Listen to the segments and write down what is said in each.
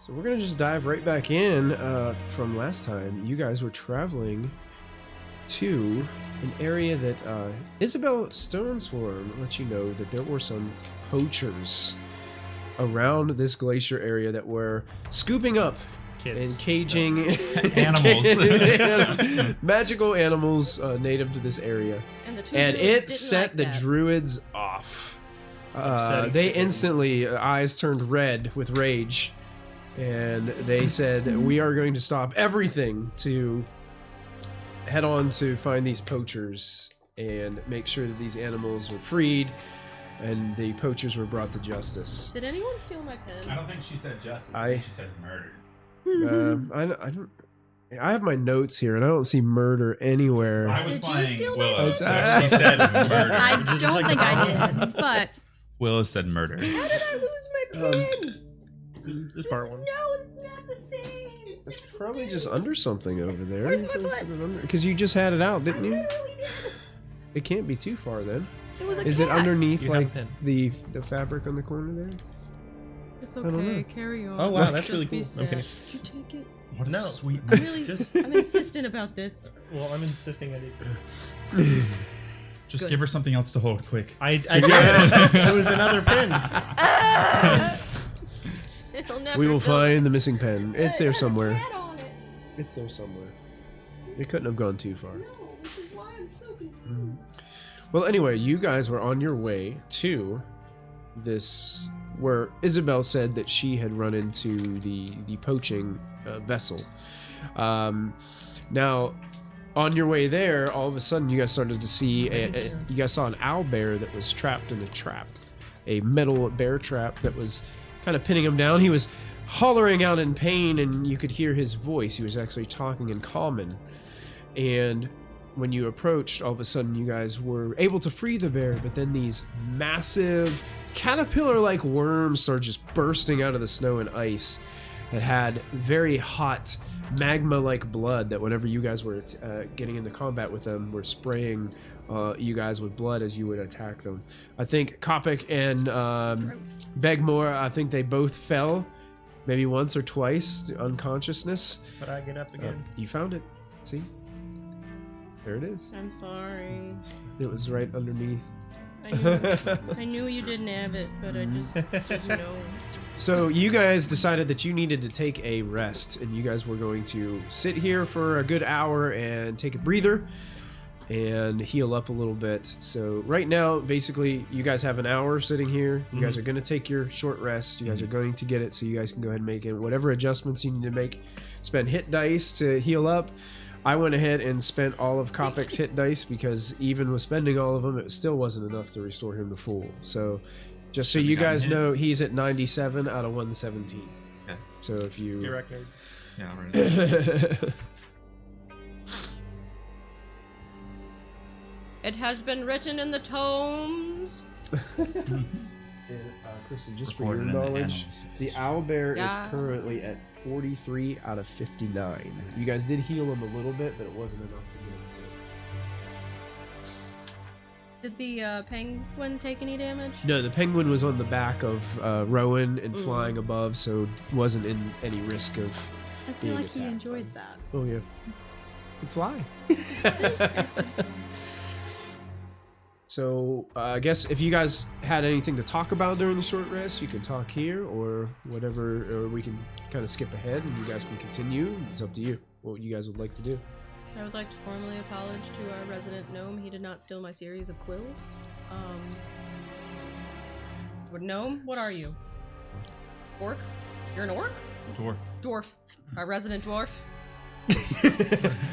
So we're going to just dive right back in from last time. You guys were traveling to an area that Isabel Stoneswarm let you know that there were some poachers around this glacier area that were scooping up and caging animals, magical animals native to this area. And it set the druids off. They instantly, eyes turned red with rage. And they said, we are going to stop everything to head on to find these poachers and make sure that these animals were freed and the poachers were brought to justice. Did anyone steal my pen? I don't think she said justice. I think she said murder. I have my notes here and I don't see murder anywhere. I was Did you playing steal Willow, my so she said murder. I don't think I did, but Willow said murder. How did I lose my pen? This part one. No, it's not the same. It's probably just under something over there. Where's my butt? Because you just had it out, didn't you? Literally did. It can't be too far then. It was a Is cat. it underneath You have a like pen. the fabric on the corner there? It's don't know. okay. Carry on. Oh, wow, that's Just really be cool. sad. Okay. Did you take it? What a No. sweet. I'm really. Just- I'm insistent about this. Well, I'm insisting I did. Just Good. give her something else to hold, quick. I did. It was another pin. It'll never We will fill find the missing pen. It's It there has a somewhere. cat on it. It's there somewhere. It couldn't have gone too far. No, which is why I'm so confused. Well, anyway, you guys were on your way to this where Isabel said that she had run into the poaching vessel. Now, on your way there, all of a sudden, you guys started to see you guys saw an owl bear that was trapped in a trap, a metal bear trap that was kind of pinning him down. He was hollering out in pain, and you could hear his voice. He was actually talking in common, and when you approached, all of a sudden you guys were able to free the bear, but then these massive caterpillar-like worms started just bursting out of the snow and ice that had very hot magma-like blood that whenever you guys were getting into combat with them were spraying you guys with blood as you would attack them. I think Kopik and Begmore, I think they both fell maybe once or twice to unconsciousness. But I get up again. You found it. See? There it is. I'm sorry. It was right underneath. I knew you didn't have it, but I just didn't know. So you guys decided that you needed to take a rest, and you guys were going to sit here for a good hour and take a breather and heal up a little bit. So right now, basically, you guys have an hour sitting here. You guys are going to take your short rest. You guys are going to get it, so you guys can go ahead and make it. Whatever adjustments you need to make, spend hit dice to heal up. I went ahead and spent all of Kopik's hit dice because even with spending all of them, it still wasn't enough to restore him to full. So just so you guys know, he's at 97 out of 117. Okay. So if you... Your record. Yeah, right. It has been written in the tomes. Kristen, just for Recorded your in the knowledge, annals. the owlbear Yeah. is currently at 43 out of 59. You guys did heal him a little bit, but it wasn't enough to get him to. Did the penguin take any damage? No, the penguin was on the back of Rowan and flying above, so wasn't in any risk of I being feel like he attacked. enjoyed that. Oh yeah, you fly. So I guess if you guys had anything to talk about during the short rest, you can talk here or whatever, or we can kind of skip ahead and you guys can continue. It's up to you what you guys would like to do. I would like to formally apologize to our resident gnome. He did not steal my series of quills. Gnome, what are you? Orc? You're an orc? Dwarf. Dwarf. Our resident dwarf.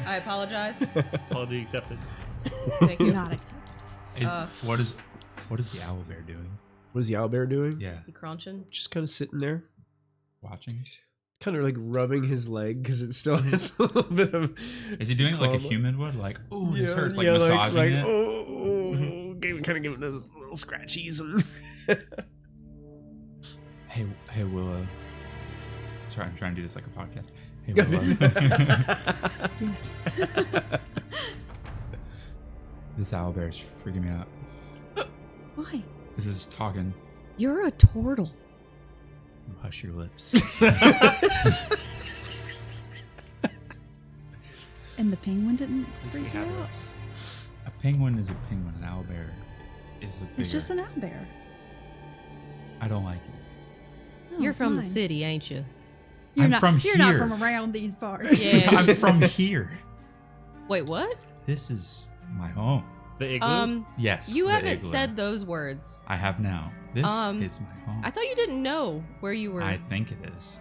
I apologize. Apology accepted. Thank you. Not accepted. What is the owl bear doing? What is the owlbear doing? Yeah, You crunching? Just kind of sitting there, watching. kind of like rubbing his leg because it still has a little bit of. Is he doing it like a Comma. human would? Like, oh, this hurts. Like massaging it. Oh, kind of giving those little scratchies and. Hey, Willow. Sorry, I'm trying to do this like a podcast. Hey, Willow. This owl bear is freaking me out. Why? This is talking. You're a turtle. You hush your lips. And the penguin didn't At least we freak you have out? those. A penguin is a penguin. An owlbear is a bigger. It's just an owlbear. I don't like it. No, You're it's from the fine. city, ain't you? You're I'm not, from You're not here. from around these parts. Yeah. I'm from here. Wait, what? This is my home. The igloo. Yes. You the haven't igloo. said those words. I have now. This Um, is my home. I thought you didn't know where you were. I think it is.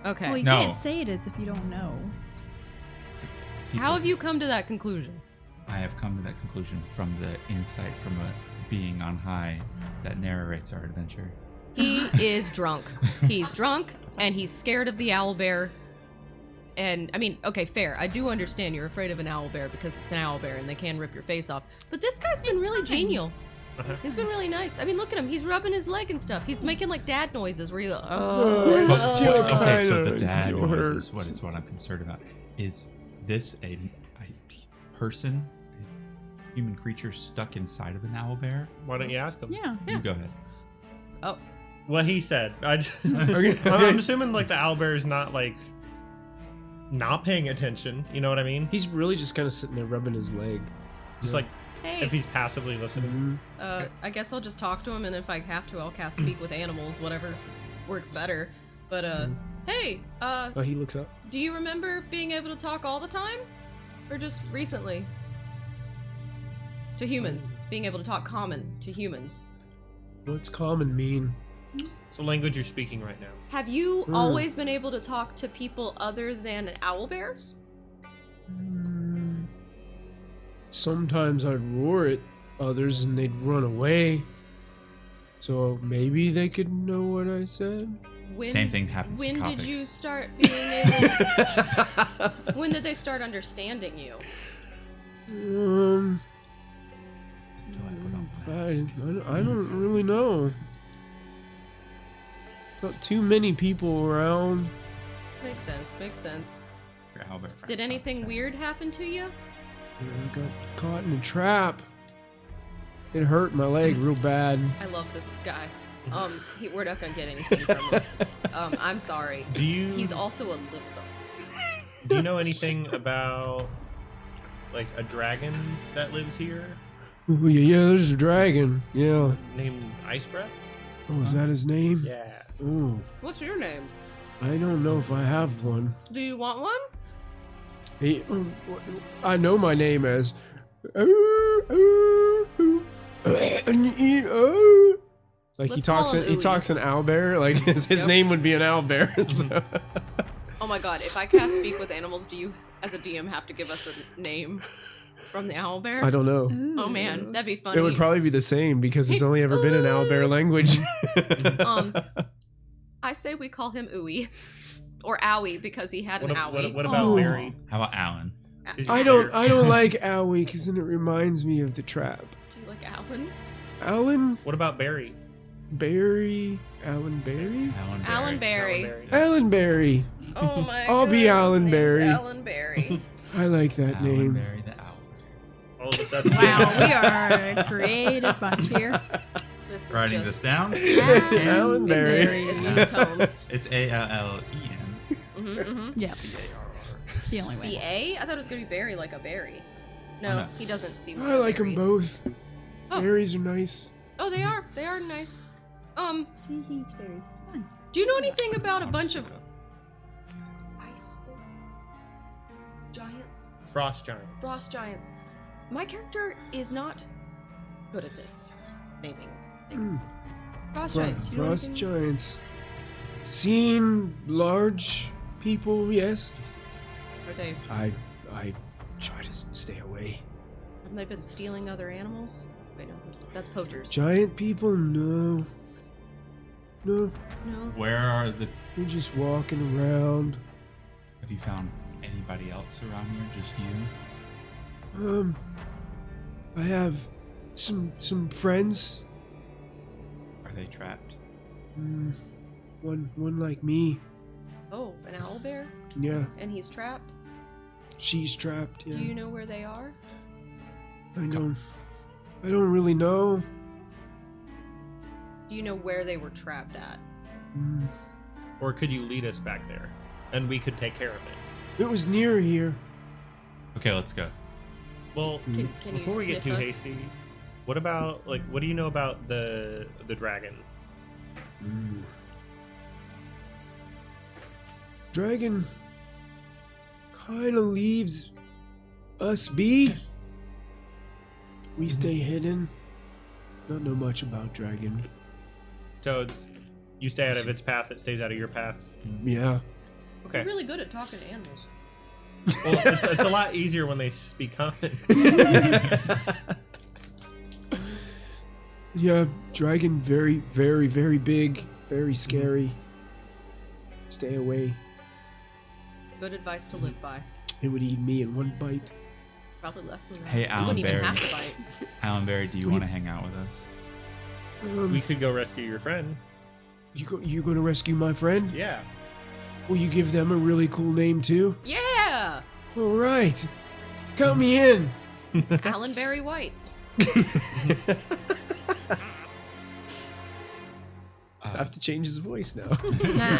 Okay. Well, you No. can't say it as if you don't know. How have you come to that conclusion? I have come to that conclusion from the insight from a being on high that narrates our adventure. He is drunk. He's drunk, and he's scared of the owlbear. And, I mean, okay, fair. I do understand you're afraid of an owlbear because it's an owlbear and they can rip your face off. But this guy's been It's really fine. genial. Uh-huh. He's been really nice. I mean, look at him. He's rubbing his leg and stuff. He's making, like, dad noises where he's like, Oh, it's still Okay, so the kinda- dad still noise is hurts. what I'm concerned about. Is this a person, a human creature stuck inside of an owlbear? Why don't you ask him? Yeah. You go ahead. oh, What he said. Okay. I'm assuming like the owlbear is not like not paying attention. You know what I mean? He's really just kind of sitting there rubbing his leg. Just Yeah. like hey. if he's passively listening. Mhm. I guess I'll just talk to him, and if I have to, I'll cast Speak with Animals, whatever works better. But, hey, Oh, he looks up. do you remember being able to talk all the time? Or just recently? To humans. Being able to talk common to humans. What's common mean? It's the language you're speaking right now. Have you Hmm. always been able to talk to people other than owlbears? Sometimes I'd roar at others and they'd run away. So maybe they could know what I said. When, Same thing happens to When Copic. did you start being able... when did they start understanding you? Um, Until I put on I, glasses. I don't really know. Not too many people around. Makes sense, makes sense. Your owlbear friend's Did not anything sad. weird happen to you? I got caught in a trap. It hurt my leg real bad. I love this guy. We're not gonna get anything from him. I'm sorry. Do you He's also a little dumb. do you know anything about like a dragon that lives here Oh, yeah, there's a dragon. Yeah. named Ice Breath? Oh, is that his name? Yeah. Oh, What's your name? I don't know if I have one. Do you want one? He, I know my name as. Like he Let's call talks him in, he Ooey. talks in owlbear. Like his Yep. name would be an owlbear. So. Oh my god, if I cast Speak with Animals, do you, as a DM, have to give us a name from the owlbear? I don't know. Oh man, that'd be funny. It would probably be the same because it's Hey, only ever been an owlbear language. I say we call him Ooey. Or Owie, because he had an owie. What about Oh. Barry? How about Alan? Is I your don't favorite- I don't like Owie because then it reminds me of the trap. Do you like Alan? Alan What about Barry? Barry, Alan Barry, Alan Barry. Barry. Alan Barry. Oh my I'll be goodness, Alan his name's Barry. Alan Barry. I like that Alan name. Barry the owl. All of a sudden, Wow, we are a creative bunch here. This is Writing just, this down. Alan It's Barry. in the tones. It's ALLEN. Mm-hmm. Yeah, it's the only way. B-A? I thought it was going to be Barry like a berry. No, Oh, no. he doesn't seem I like them berry. both. Oh. Berries are nice. Oh, they are. They are nice. See, he eats berries. It's fun. Do you know anything about a bunch of ice giants? Frost Giant. Frost giants. My character is not good at this naming thing. Frost giants. You know Frost anything? giants. Seen large people, yes. Are they? I try to stay away. Have they been stealing other animals? Wait, no. That's poachers. Giant people, no. No, No. Where are the? we're just walking around. Have you found anybody else around here? Just you? I have some friends. Are they trapped? One like me. Oh, an owlbear? Yeah, And he's trapped? she's trapped. Yeah, Do you know where they are? I don't really know. Do you know where they were trapped at? Or could you lead us back there? And we could take care of it. It was near here. Okay, let's go. Well, Can you before we get sniff too us? hasty, what about, like, what do you know about the dragon? Dragon kind of leaves us be. We stay hidden. Not know much about dragon. So you stay out of its path, it stays out of your path. Yeah. Okay. You're really good at talking to animals. Well, it's a lot easier when they speak common. Yeah, dragon very, very, very big, very scary. Stay away. Good advice to live by. It would eat me in one bite. Probably less than that. Hey, You Alan wouldn't even Barry. have to bite. Alan Barry, do you want to hang out with us? We could go rescue your friend. You gonna rescue my friend? Yeah. Will you give them a really cool name too? Yeah! All right, count me in. Alan Barry White. I have to change his voice now. Nah.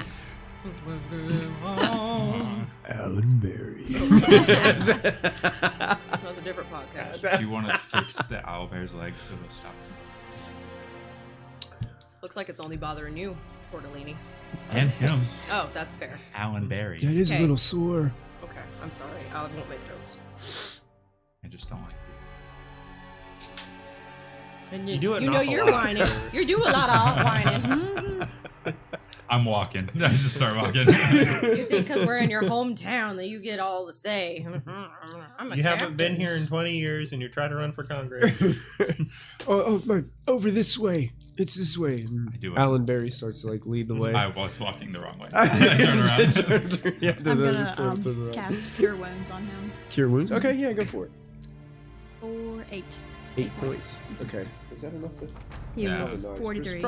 Alan Berry. That was a different podcast. Do you want to fix the owlbear's legs so they'll stop? Looks like it's only bothering you, Portolini. And him, Oh, that's fair. Alan Barry. That is a Okay. little sore. Okay, I'm sorry. I won't make jokes. I just don't like it. And You do it You an know awful you're lot. whining. You do a lot of whining. I'm walking. I just start walking. You think because we're in your hometown that you get all the say. I'm a You haven't been captain. here in 20 years and you're trying to run for Congress. Over this way. It's this way. And I do it. Alan Berry starts to like lead the way. I was walking the wrong way. I turn around. Yeah, I'm gonna cast Cure Wounds on him. Cure wounds. Okay, yeah, go for it. For 8. 8 points. Okay, is that enough? To... He Yeah. was Probably not. 43.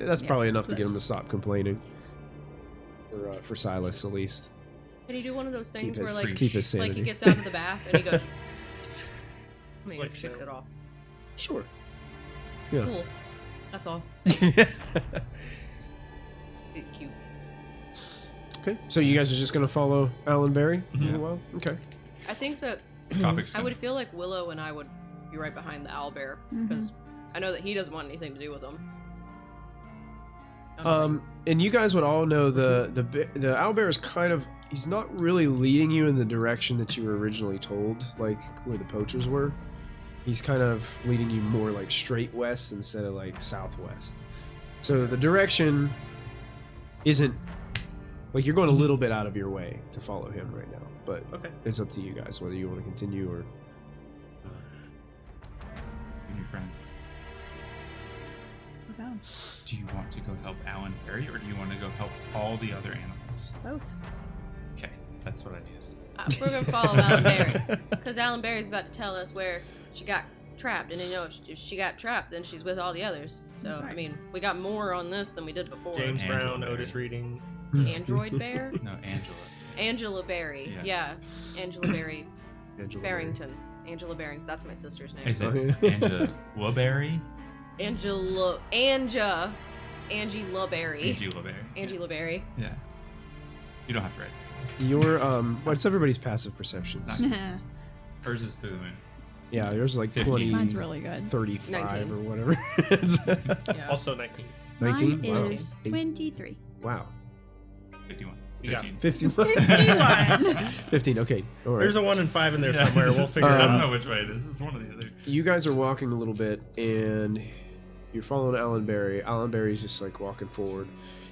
That's Yeah, probably enough to get him to close. stop complaining. For Silas, at least. Can he do one of those things Keep where his, like, keep his like sanity. he gets out of the bath and he goes, I mean, Like shakes that. it off. Sure. Yeah. Cool. That's all. Okay, Cute. so you guys are just gonna follow Alan Berry? Yeah. Well, okay. I think that Topic's I done. would feel like Willow and I would be right behind the owlbear because I know that he doesn't want anything to do with them. And you guys would all know the owlbear is kind of, he's not really leading you in the direction that you were originally told, like where the poachers were. He's kind of leading you more like straight west instead of like southwest. So the direction isn't like, you're going a little bit out of your way to follow him right now, but Okay. it's up to you guys whether you want to continue or. Your friend. Okay. Do you want to go help Alan Barry or do you want to go help all the other animals? Both. Okay, that's what I need. We're gonna follow Alan Barry because Alan Barry's about to tell us where she got trapped, and you know if she got trapped, then she's with all the others. So That's right. I mean, we got more on this than we did before. James Angela Brown, Berry. Otis Reading. Android Bear, No, Angela. Angela Berry, Yeah. Angela Berry, Angela Barrington, Angela Barrington. That's my sister's name. Is it Okay. Angela Woberry? Angie LaBerry. Angela Berry. Angie LaBerry. Yeah. You don't have to write. Your what's everybody's passive perceptions? Hers is through the moon. Yeah, yours is like 15. 20, Mine's really good. 35 19. or whatever. Yeah. Also 19. 19? Mine Wow. is 8. 23. Wow. 51. Yeah. 15. 51. 15, okay. All right. There's a 1 and 5 in there Yeah, somewhere. We'll this is- figure it I Um, don't out. know which way it is. It's one or the other. You guys are walking a little bit, and you're following Alan Berry. Alan Berry's just like walking forward.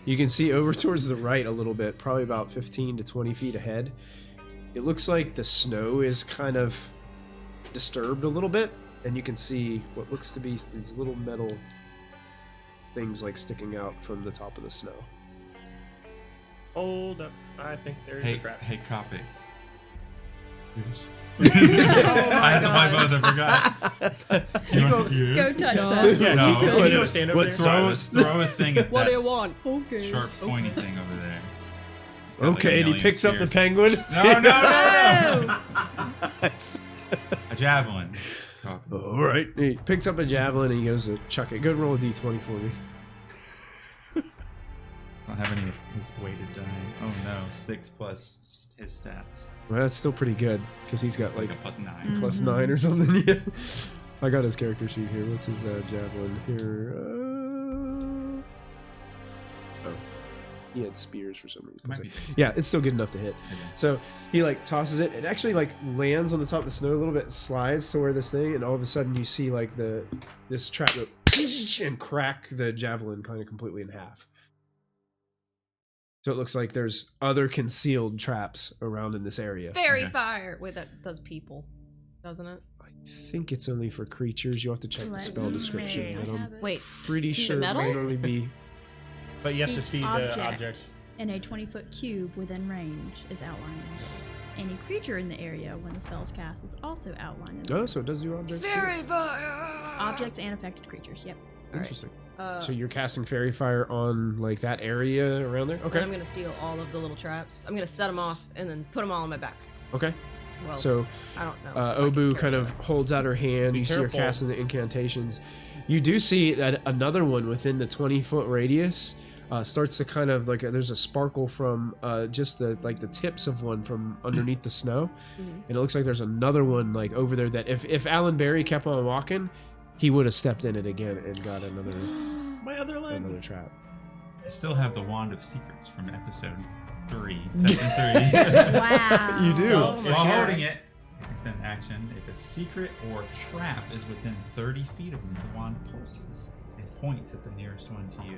You can see over towards the right a little bit, probably about 15 to 20 feet ahead. It looks like the snow is kind of disturbed a little bit, and you can see what looks to be these little metal things like sticking out from the top of the snow. Hold up. I think there's a Hey, trap. hey, copy. Yes. Oh my I had to buy God. both. I forgot. You want Go yes? touch No. that. Yeah, No. you can go stand over What there. size? Throw a thing at What do you that want? Okay. sharp pointy thing over there. It's got, like, Okay, a and he million picks up the spears. penguin. No, no, no, no. no. A javelin. Copy. All right. He picks up a javelin and he goes to chuck it. Go roll a d20 for me. I have any of his weighted die. Oh no, 6 plus his stats. Well, that's still pretty good because he's got It's like a +9. plus 9 or something. Yeah. I got his character sheet here. What's his javelin here? Oh, he had spears for some reason. It might So- be yeah, it's still good enough to hit. Okay. So he like tosses it. It actually like lands on the top of the snow a little bit, slides to where this thing, and all of a sudden you see like this trap go and crack the javelin kind of completely in half. So it looks like there's other concealed traps around in this area. Fairy Okay. fire. Wait, that does people, doesn't it? I think it's only for creatures. You have to check the Let spell me description. see. But I I'm have it. Wait, pretty Heat sure it metal? might only be. But you have to Each see object. the objects. In a 20-foot cube within range is outlined. Any creature in the area when the spell is cast is also outlined. Oh, so it does do objects too. fire. Objects and affected creatures. Yep. Alright. Interesting. So So you're casting fairy fire on like that area around there. Okay. I'm gonna steal all of the little traps. I'm gonna set them off and then put them all in my back. Okay. Well, So I don't know. if I can Obu carry kind of that. holds out her hand. Be You see her careful. casting the incantations. You do see that another one within the 20-foot radius starts to kind of like there's a sparkle from just the tips of one from underneath the snow, Mhm. and it looks like there's another one like over there that if Alan Berry kept on walking, he would have stepped in it again and got another My other leg. trap. I still have the Wand of Secrets from episode 3, section 3. Wow. You do. So, Oh my While God. holding it, it's been action. If a secret or trap is within 30 feet of me, the wand pulses. It points at the nearest one to you.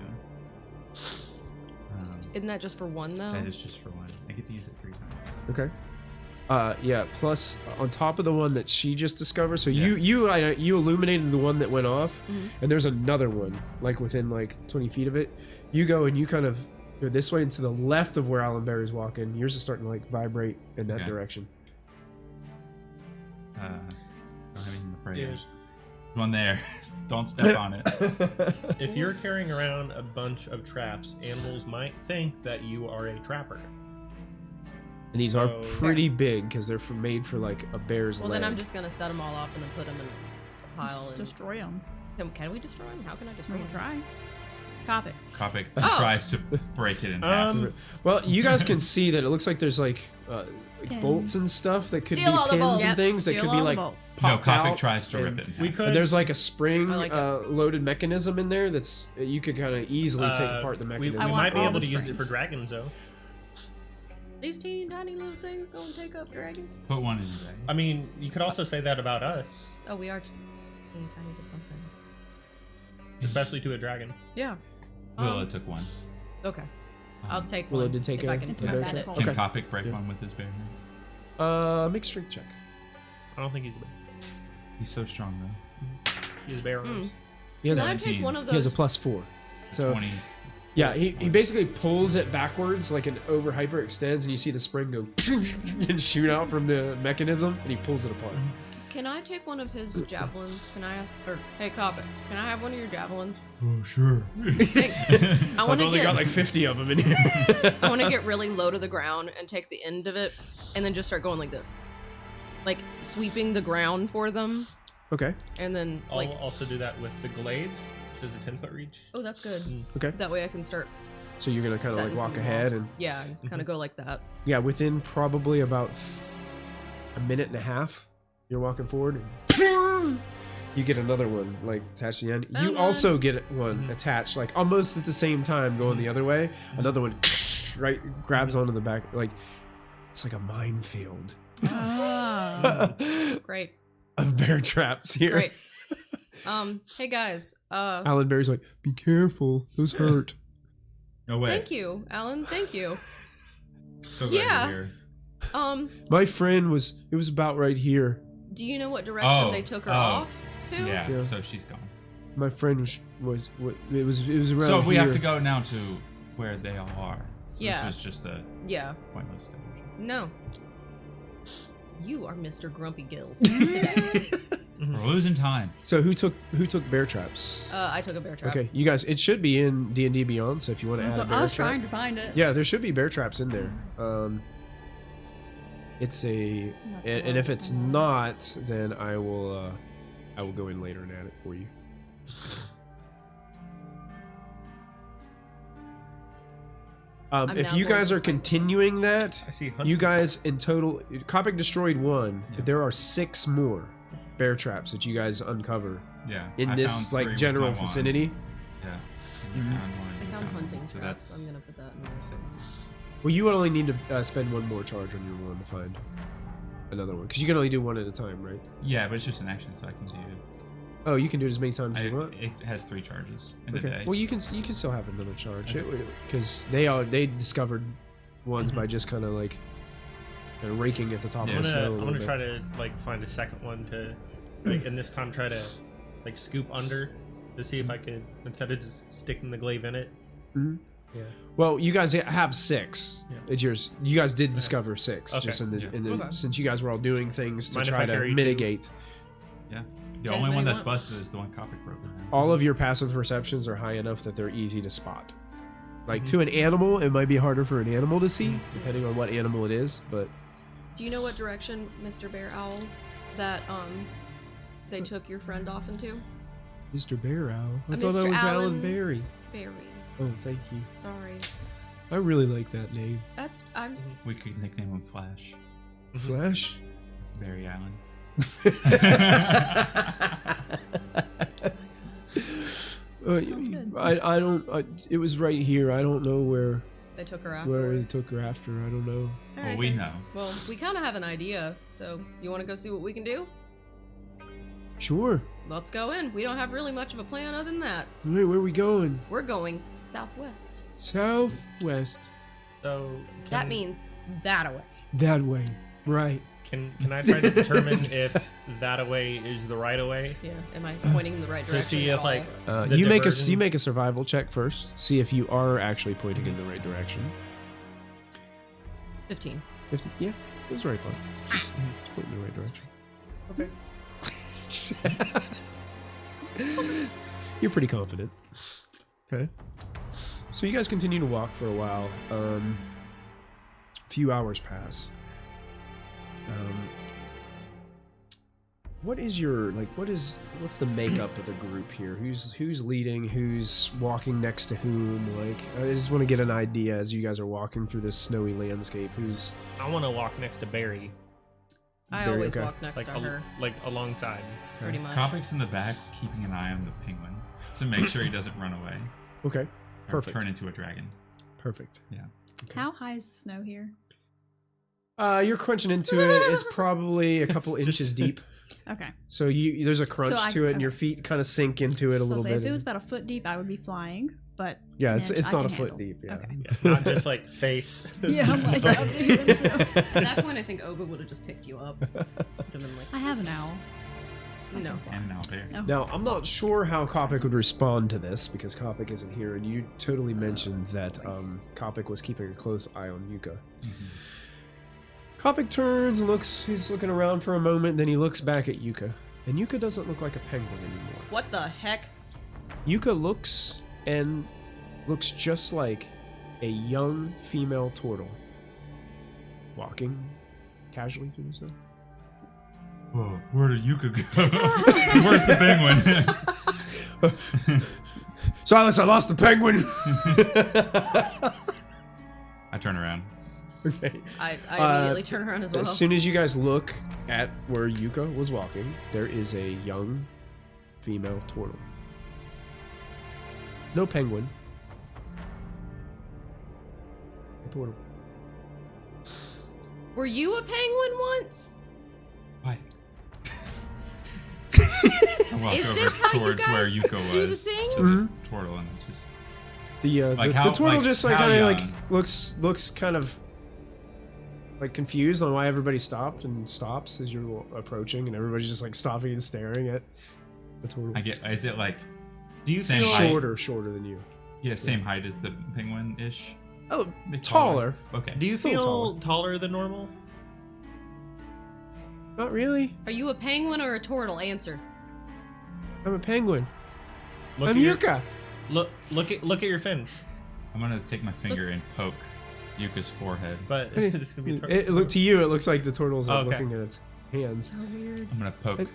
Isn't that just for one though? That is just for one. I get to use it 3 times. Okay. Yeah. Plus, on top of the one that she just discovered, so Yeah. you illuminated the one that went off, Mhm. and there's another one like within like 20 feet of it. You go and you kind of go this way and to the left of where Alan Berry's walking. Yours is starting to like vibrate in that Okay. direction. Don't have anything to pray. Yeah. There's one there. Don't step on it. If you're carrying around a bunch of traps, animals might think that you are a trapper. And these are So- pretty big because they're made for like a bear's Well, leg. then I'm just gonna set them all off and then put them in a pile. And Destroy them. can we destroy them? How can I destroy We them? can try. Cop it. Kopic Oh. tries to break it in half. Well, you guys can see that it looks like there's like Pins. bolts and stuff that could Steal all be the pins bolts. and Yep, things that steal could all be the like bolts. No, popped Kopic out, tries to rip and- it in half. We could. And there's like a spring I like it. loaded mechanism in there that's you could kind of easily take apart the We mechanism. might want be all able the to use it for springs. dragons, though. These teeny tiny little things gonna take up dragons? Put one in your I bag. mean, you could also say that about us, Oh, we are teeny tiny to something. especially to a dragon. Yeah. Willa took one. Okay. I'll Um, take Willow one did take if a- I can It's a not bear get bad it. at all. Can Okay. Kopic break Yeah. one with his bare hands? Make a strength check. I don't think he's a bear. He's so strong though. He's a bear. Mm. He has, Can I 17. take one of he has a those? +4. So 20. yeah, he basically pulls it backwards like an over hyper extends, and you see the spring go and shoot out from the mechanism, and he pulls it apart. Can I take one of his javelins? Can I ask? Or hey, Cobbit, can I have one of your javelins? Oh sure. Thanks. I I've want to only get. got like 50 of them in here. I want to get really low to the ground and take the end of it, and then just start going like this, like sweeping the ground for them, Okay. and then I'll like. also do that with the glaive, which is a 10-foot reach. Oh, that's good. Okay. That way I can start. So you're gonna kind of like setting walk some ahead off. and Yeah, kind of go like that. yeah, within probably about a minute and a half, you're walking forward. And you get another one like attached to the end. You Oh, also get one Mhm. attached like almost at the same time going the other way. Another one right grabs onto the back like it's like a minefield Oh. Great, of bear traps here. great. Hey guys. Alan Berry's like, be careful, those hurt. No way. Thank you, Alan. Thank you. So glad Yeah. you're here. My friend was about right here. Do you know what direction Oh, they took her oh. off to? Yeah, Yeah. so she's gone. My friend was it was around So we here. have to go now to where they all are. So Yeah. This was just a Yeah. pointless diversion. No. You are Mr. Grumpy Gills. We're losing time. So who took bear traps? I took a bear trap. Okay, you guys, it should be in D&D Beyond. So if you want to add a bear I was trap, trying to find it. yeah, there should be bear traps in there. It's a, and if it's not, then I will go in later and add it for you. I'm If now you going guys to are fight. continuing that, I see. you guys in total, Copic destroyed 1, Yeah. but there are 6 more bear traps that you guys uncover Yeah. in I this found 3 like with general my wand. vicinity. Yeah. And you Mhm. found one. I you found hunting one, so traps. that's I'm gonna put that in there. 6. Well, you would only need to spend 1 more charge on your one to find another one, because you can only do 1 at a time, right? Yeah, but it's just an action, so I can do. Oh, you can do it as many times as you want. It has 3 charges in a Okay. day. Well, you can still have another charge Okay. because they discovered ones by just kind of like raking at the top Yeah. of the snow. I'm gonna try to like find a second one to, like, and this time try to like scoop under to see if I could, instead of just sticking the glaive in it. Mhm. Yeah. Well, you guys have 6. Yeah. It's yours. You guys did discover 6 Okay. just in the, Yeah. Okay. since you guys were all doing things to Mind if try I to carry 2? mitigate. Yeah. The How only many one that's want? busted is the one Copic broke. All of your passive perceptions are high enough that they're easy to spot. Like Mhm. to an animal, it might be harder for an animal to see, depending on what animal it is. But Do you know what direction, Mr. Bear Owl, that they took your friend off into? Mr. Bear Owl, I Mr. thought that was Alan Alan- Berry. Barry. Oh, thank you. Sorry. I really like that name. I'm We could nickname him Flash. Flash. Barry Allen. Sounds good. I don't. It was right here. I don't know where they took her where afterwards. they took her after. I don't know. All Well, we thanks. know. Well, we kind of have an idea, so you want to go see what we can do? Sure. Let's go in. We don't have really much of a plan other than that. Wait, where are we going? We're going southwest. Southwest. So That means that away. That way. Right. can I try to determine if that away is the right away? Yeah. Am I pointing in the right To direction? see at if all? like the You diversion- make a survival check first. See if you are actually pointing in the right direction. 15. 50. Yeah, that's the right one. Just pointing in the right direction. Okay. You're pretty confident. Okay. So you guys continue to walk for a while. A few hours pass. What is your what's the makeup of the group here? Who's leading? Who's walking next to whom? Like, I just want to get an idea as you guys are walking through this snowy landscape. Who's I want to walk next to Barry, I Very always okay. walk next like to her, like alongside. pretty much. Copic's in the back, keeping an eye on the penguin to make sure he doesn't run away okay? or Perfect. turn into a dragon. Perfect. Yeah. Okay. How high is the snow here? You're crunching into it. It's probably a couple inches deep. Okay. So there's a crunch So to it, and okay. your feet kind of sink into it a So little say bit. if it was about a foot deep, I would be flying. But Yeah, an it's inch I not a can foot handle. deep. Yeah. Okay. Not just like face. Yeah, I'm like, up here in the snow. At that point, I think Oba would have just picked you up. Would have been like, I have an owl. no. And an owlbear. Oh. Now, I'm not sure how Copic would respond to this because Copic isn't here, and you totally mentioned that Copic was keeping a close eye on Yuka. Copic turns and looks. He's looking around for a moment, then he looks back at Yuka, and Yuka doesn't look like a penguin anymore. What the heck? Yuka looks just like a young female turtle walking casually through the snow. Whoa, where did Yuka go? Where's the penguin? Silas, I lost the penguin. I turn around. Okay. I immediately turn around as well. As soon as you guys look at where Yuka was walking, there is a young female turtle. No penguin. A turtle. Were you a penguin once? Why? I walk Is over this how you towards where guys Yuka was. do the thing? To Mhm. the turtle, and it's just The Like the how- turtle like just like how kind of like young? looks kind of like confused on why everybody stopped and stops as you're approaching, and everybody's just like stopping and staring at the turtle. I get. Is it like Do you Same feel height. Shorter than you. yeah, same height as the penguin ish? Oh, taller. Okay. Do you Feel feel taller than normal? Not really. Are you a penguin or a turtle? Answer. I'm a penguin. Look I'm at your- Yuka. Look at your fins. I'm gonna take my finger and poke Yuka's forehead. But this could be Look to you. It looks like the turtle's Oh, okay. looking at its hands. So weird. I'm gonna poke It-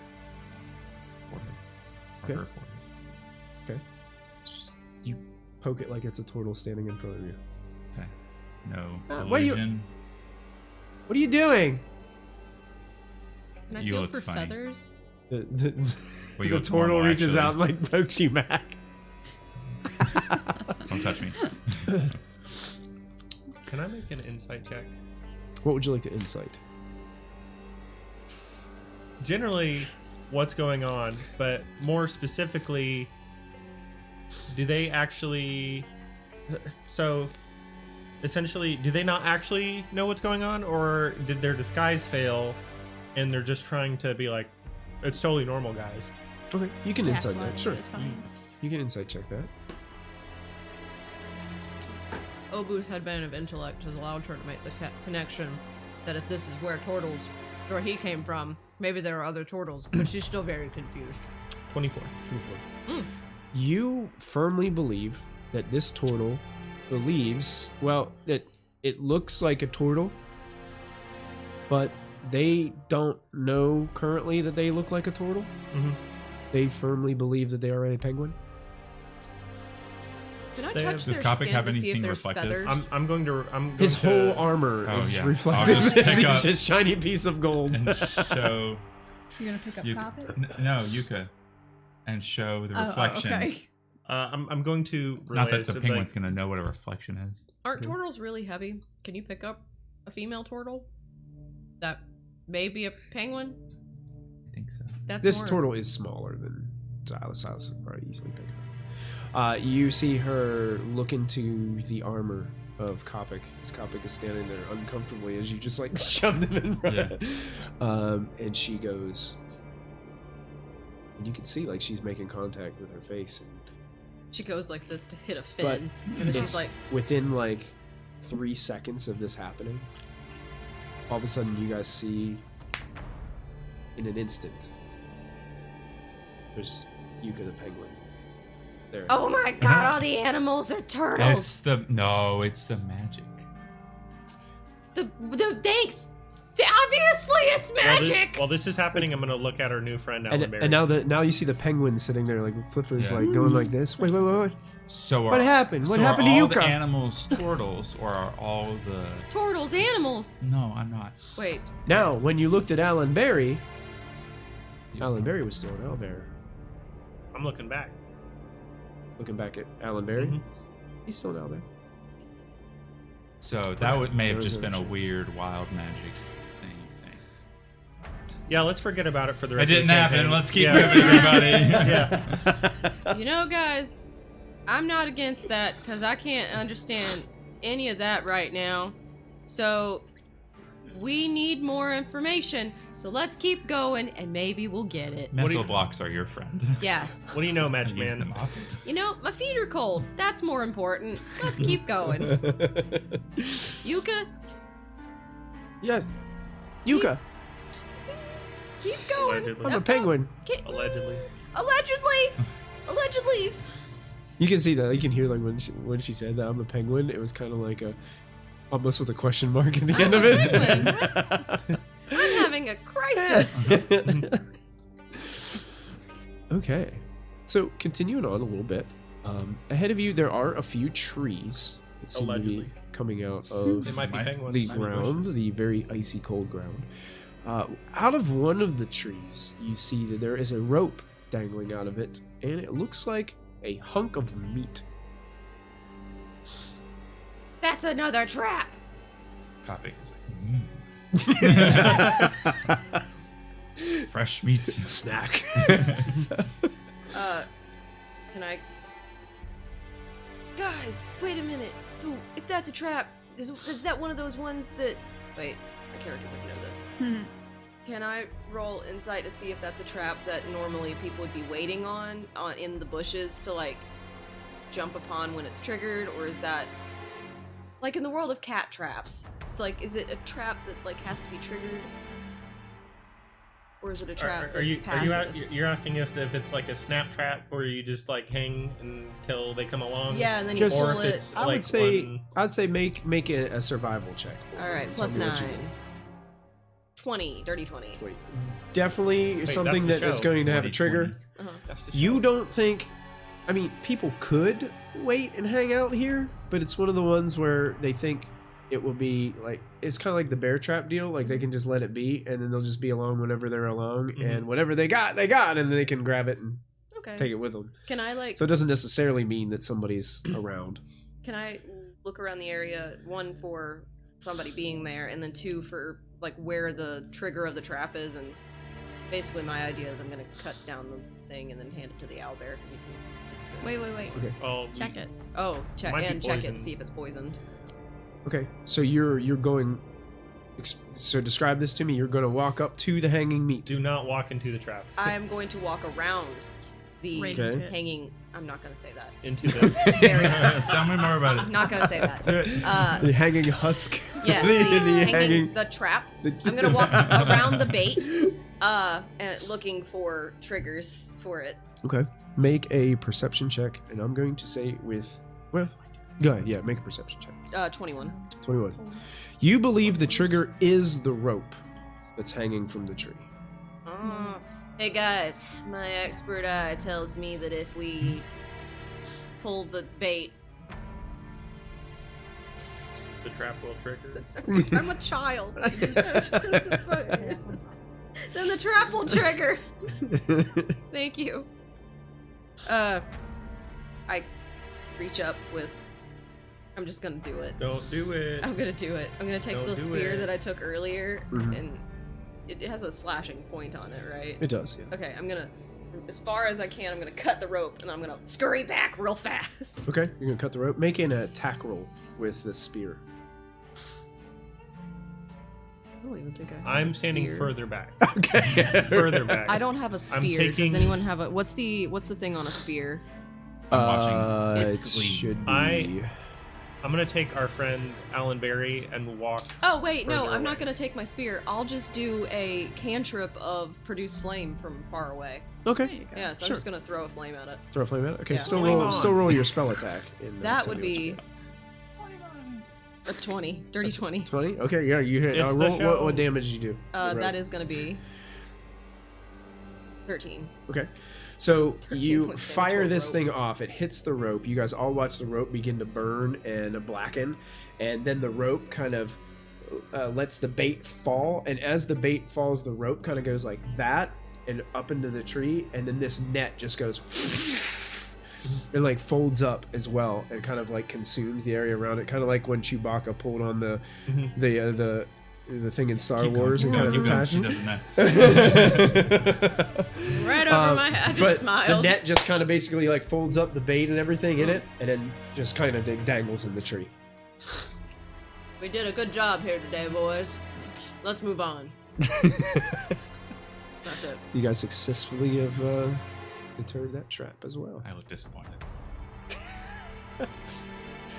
forehead. Or Okay. her forehead. It's just, you poke it like it's a turtle standing in front of you. Okay. No what are you- illusion. What are you doing? Can I You feel look for funny. feathers? The Well, you the look turtle normal, reaches actually. out and like pokes you back. Don't touch me. Can I make an insight check? What would you like to insight? Generally, what's going on, but more specifically, do they actually? So, essentially, do they not actually know what's going on, or did their disguise fail, and they're just trying to be like, it's totally normal, guys? Okay, you can insight that. Gaslighting Sure, is fine. you can insight check that. Obu's headband of intellect has allowed her to make the connection that if this is where he came from, maybe there are other turtles, but she's still very confused. 24. You firmly believe that this turtle believes, well, that it looks like a turtle, but they don't know currently that they look like a turtle. Mm-hmm. They firmly believe that they are a penguin. Can I They touch have- their Does Copic skin have to see if anything there's reflective? feathers? I'm going to. His whole to, armor Oh, is yeah. reflective. I'll just as pick he's up- just shiny piece of gold. And show You're gonna pick up Yuka. Coppet? No, Yuka, and show the reflection. okay. I'm going to. Not relay that the this, penguin's gonna know what a reflection is. Aren't turtles really heavy? Can you pick up a female turtle? That may be a penguin? I think so. That's This more- turtle is smaller than Silas. Silas would probably easily pick her. You see her look into the armor of Copic. As Copic is standing there uncomfortably as you just like shove them in front. Yeah. And she goes, and you can see like she's making contact with her face. She goes like this to hit a fin, and then It's she's like, within like 3 seconds of this happening, all of a sudden you guys see in an instant there's Yuka the penguin there. "Oh my god, all the animals are turtles!" It's the magic. The thanks! Obviously it's magic! While this is happening, I'm going to look at our new friend, Alan Berry. and now you see the penguin sitting there like with flippers Yeah. like going like this. Wait. So What happened? What happened to are all Yuka? the animals turtles, or are all the? Turtles, animals! No, I'm not. Wait, Now, when you looked at Alan Berry, He was Alan not. Berry was still an owlbear. I'm looking back. Looking back at Alan Berry, Mhm. he's still an owlbear. So that may have There just was been a actually- weird wild magic thing. You think? Yeah, let's forget about it for the It rest of the didn't happen. campaign. Let's keep Yeah. moving, everybody. Yeah. you know, guys, I'm not against that because I can't understand any of that right now. So, we need more information. So let's keep going and maybe we'll get it. What do Mental you- blocks are your friend. Yes. What do you know, And Magic use Man? them often. You know, my feet are cold. That's more important. Let's keep going. Yuka, Yes, Yuka. keep going. Allegedly. I'm a penguin. Allegedly. Allegedly. You can see that. You can hear like when she said that I'm a penguin. It was kind of like a almost with a question mark at the end of it. I'm having a crisis. Okay, so continuing on a little bit. Ahead of you, there are a few trees that seem to be Allegedly. coming out of It might be penguins. the Might be ground, bushes. the very icy cold ground. Out of one of the trees, you see that there is a rope dangling out of it, and it looks like a hunk of meat. That's another trap. Copic is like, fresh meat. Snack. Can I? Guys, wait a minute. So, if that's a trap, is that one of those ones that? Wait, my character would know this. Can I roll insight to see if that's a trap that normally people would be waiting on in the bushes to like jump upon when it's triggered, or is that like in the world of cat traps? Like, is it a trap that like has to be triggered, or is it a trap Are you that's passive? you're asking if it's like a snap trap where you just like hang until they come along? Yeah, and then you Just- Or pull if it. it's I like would say one- I'd say make it a survival check. For All me. right, Tell plus me what 9. you roll. 20, dirty 20. Wait, definitely Wait, something that's the that is show. going to have a 20. trigger. Uh-huh. That's the You show. don't think? I mean, people could wait and hang out here, but it's one of the ones where they think it will be like it's kind of like the bear trap deal. Like they can just let it be, and then they'll just be alone whenever they're alone, and whatever they got, and then they can grab it and take it with them. Can I like? So it doesn't necessarily mean that somebody's around. Can I look around the area? One for somebody being there, and then two for like where the trigger of the trap is. And basically, my idea is I'm gonna cut down the thing and then hand it to the owlbear. Wait. Okay. Oh, Check it. Oh, check Might be and check it poisoned. and see if it's poisoned. Okay. So you're going. So describe this to me. You're going to walk up to the hanging meat. Do not walk into the trap. I'm going to walk around the Right Okay. into it. hanging. I'm not gonna say that. Into the. Very Tell me more about I'm it. not gonna say that. The hanging husk. Yes, the hanging the trap. I'm gonna walk around the bait, and looking for triggers for it. Okay. Make a perception check, and I'm going to say with. Well, go ahead. Yeah, make a perception check. 21. 21. You believe the trigger is the rope that's hanging from the tree. Hey guys, my expert eye tells me that if we pull the bait, The trap will trigger. I'm a child. Then the trap will trigger. Thank you. I reach up with. I'm just gonna do it. Don't do it. I'm gonna do it. I'm gonna take Don't the do spear it. that I took earlier, Mhm. and it has a slashing point on it, right? It does, yeah. Okay, I'm gonna, as far as I can, I'm gonna cut the rope, and I'm gonna scurry back real fast. Okay, you're gonna cut the rope. Make an attack roll with the spear. I don't even think I have I'm a standing spear. further back. Okay. Further back. I don't have a spear. taking- Does anyone have a? What's the thing on a spear? I'm watching. It It's- should be. I'm gonna take our friend Alan Berry and walk. Oh wait, no, Further I'm not away. gonna take my spear. I'll just do a cantrip of produce flame from far away. There Okay. you go. Yeah, so Sure. I'm just gonna throw a flame at it. Throw a flame at it. Okay, Yeah. still Flame roll. on. Still roll your spell attack. And, That tell would me what you be got. a 20, dirty 20. 20. Okay, yeah, you hit. It's the Roll. show. What damage did you do? That Right. is gonna be 13. Okay. So 13 you points damage fire to a this rope. thing off. It hits the rope. You guys all watch the rope begin to burn and blacken, and then the rope kind of lets the bait fall. And as the bait falls, the rope kind of goes like that and up into the tree, and then this net just goes. It like folds up as well and kind of like consumes the area around it, kind of like when Chewbacca pulled on the the thing in Star Keep going, Wars keep and going, kind of keep going. attaching. She doesn't know. Right over my head. I But just smiled. the net just kind of basically like folds up the bait and everything in it, and then just kind of dangles in the tree. We did a good job here today, boys. Let's move on. That's it. You guys successfully have deterred that trap as well. I look disappointed.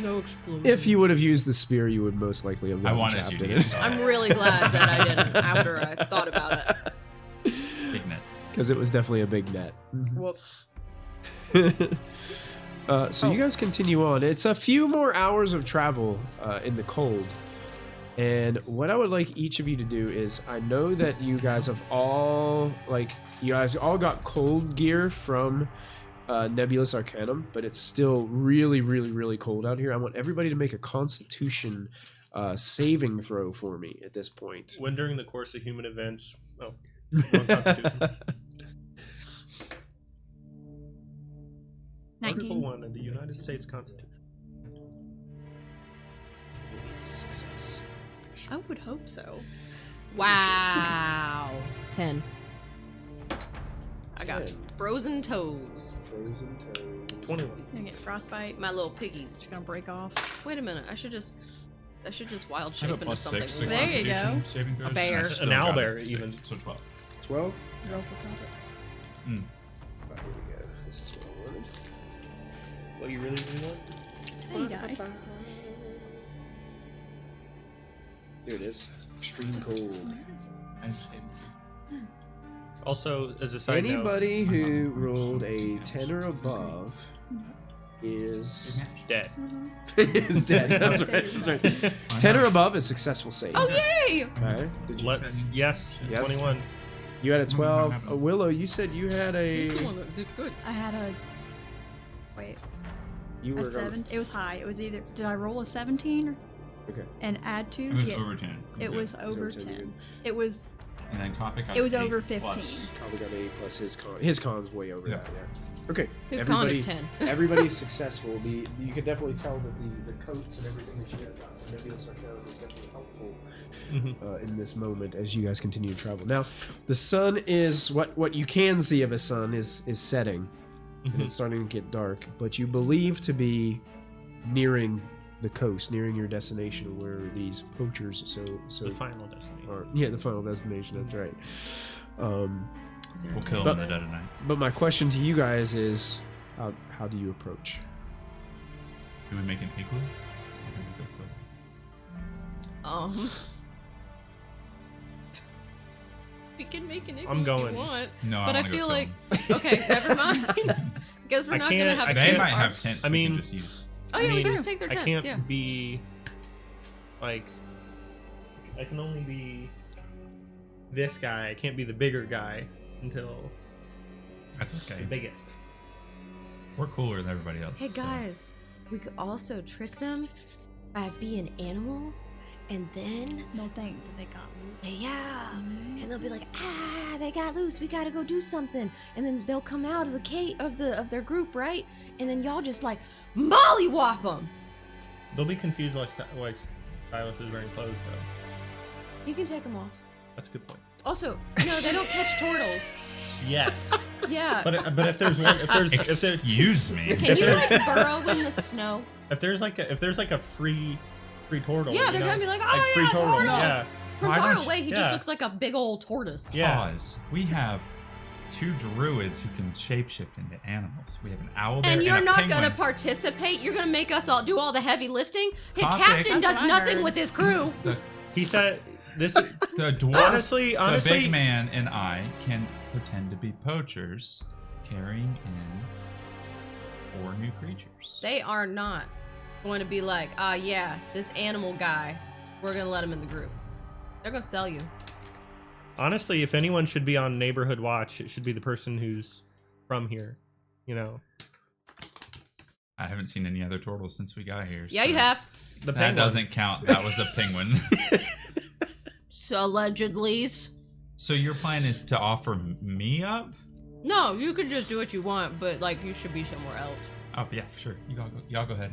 No explosion. If you would have used the spear, you would most likely have I gotten wanted trapped you to in get it. it. I'm really glad that I didn't after I thought about it. Big net. Because it was definitely a big net. Whoops. So you guys continue on. It's a few more hours of travel in the cold. And what I would like each of you to do is, I know that you guys have all, you guys all got cold gear from Nebulous Arcanum, but it's still really, really, really cold out here. I want everybody to make a Constitution saving throw for me at this point. When during the course of human events. Oh, wrong Constitution. Article 19. 1 of the United States Constitution. It's a success. I would hope so. Wow. 10. I got 10. frozen toes. Frozen toes. 21. Gonna get frostbite. My little piggies. It's gonna break off. Wait a minute. I should just wild I shape have a into +6 something. to There you Constitution go. saving throws, A bear. and I still An got owlbear, it, even. So 12. 12? Roll for top it. Here we go. This is what I wanted. What you really want? Hey, die. Here it is. Extreme cold. Also, as a side Anybody who rolled a 10 or above is dead. is dead. That's right. That's right. 10 or above is successful save. Oh yay! Alright. Did you? Let's yes, Yes. 21. You had a 12. Willow, you said you had He's the a. one that did good. I had a. Wait. You A were 7. It was high. It was either. Did I roll a 17 or? Okay. and add 2 It to was get. over 10. It was over 10, 10. It was. And then Kopic got It was an over 8 15. plus. Probably got 8 plus his con. His con's way over Yeah. that. Yeah. Okay. His con is 10. Everybody's successful. You can definitely tell that the coats and everything that you guys got from Nebulous Arcana is definitely helpful in this moment as you guys continue to travel. Now, the sun is what you can see of a sun is setting, and it's starting to get dark. But you believe to be nearing the coast, nearing your destination, where these poachers. So The final destination. are the final destination. That's right. We'll kill him in the dead of night. But my question to you guys is, how do you approach? Do we make an igloo? We can make an igloo I'm going. if you want. No, But I I wanna go feel kill like him. okay, never mind. Guess we're I not gonna can't- have I a They can't- might camp. have tents I we mean- can just use. Oh yeah, we I can mean, just take their I tents. can't Yeah. be like. I can only be this guy. I can't be the bigger guy until That's the okay. biggest. We're cooler than everybody else. Hey so- guys, we could also trick them by being animals, and then They'll think that they got loose. and they'll be like, they got loose. We gotta go do something, and then they'll come out of the cave of their group, right? And then y'all just like mollywop them. They'll be confused why Silas is wearing clothes, though. You can take them off. That's a good point. Also, no, they don't catch turtles. Yes, Yeah. but if there's one, if there's Excuse me. Can you like burrow in the snow? if there's like a free turtle, Yeah, you they're know? gonna be like, oh like free yeah, turtle, turtle. yeah. From Why far don't you- away, he just yeah. looks like a big old tortoise. Yeah. Pause. We have 2 druids who can shapeshift into animals. We have an owl bear And you're a not penguin. gonna participate. You're gonna make us all do all the heavy lifting. His Topic. captain That's does what I nothing heard. with his crew. He said this. The dwarf, Honestly, the big man, and I can pretend to be poachers, carrying in 4 new creatures. They are not going to be like, yeah, this animal guy, we're gonna let him in the group. They're gonna sell you. honestly, if anyone should be on neighborhood watch, it should be the person who's from here. You know, I haven't seen any other turtles since we got here. Yeah, so you have. the That penguin. doesn't count. That was a penguin. So allegedly. So your plan is to offer me up? No, you can just do what you want, but like you should be somewhere else. Oh yeah, sure. Y'all go ahead.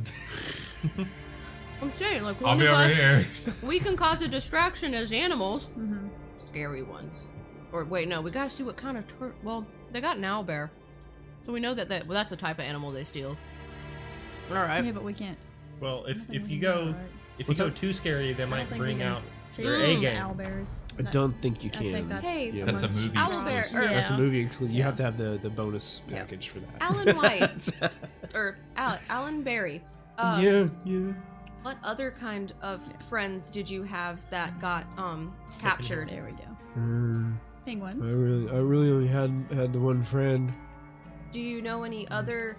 I'm saying, like I'll one be of over us, here. we can cause a distraction as animals. Mm-hmm. Scary ones. Or wait, no, we gotta see what kind of well, they got an owlbear. So we know that well, that's a type of animal they steal. Alright. Yeah, but we can't. Well, if nothing you we can go do about it. if you What's go up? too scary, they I don't might think we bring can out shake their Mm. A the game. owlbears. I don't think you I can. think that's. Hey, Yeah. That's a much- movie Owlbear, exclusive. or- That's a Yeah. movie exclusive. You Yeah. have to have the bonus Yeah. package for that. Alan White. Or Alan Berry. yeah. What other kind of friends did you have that got captured? There we go. I Penguins. really only had the one friend. Do you know any other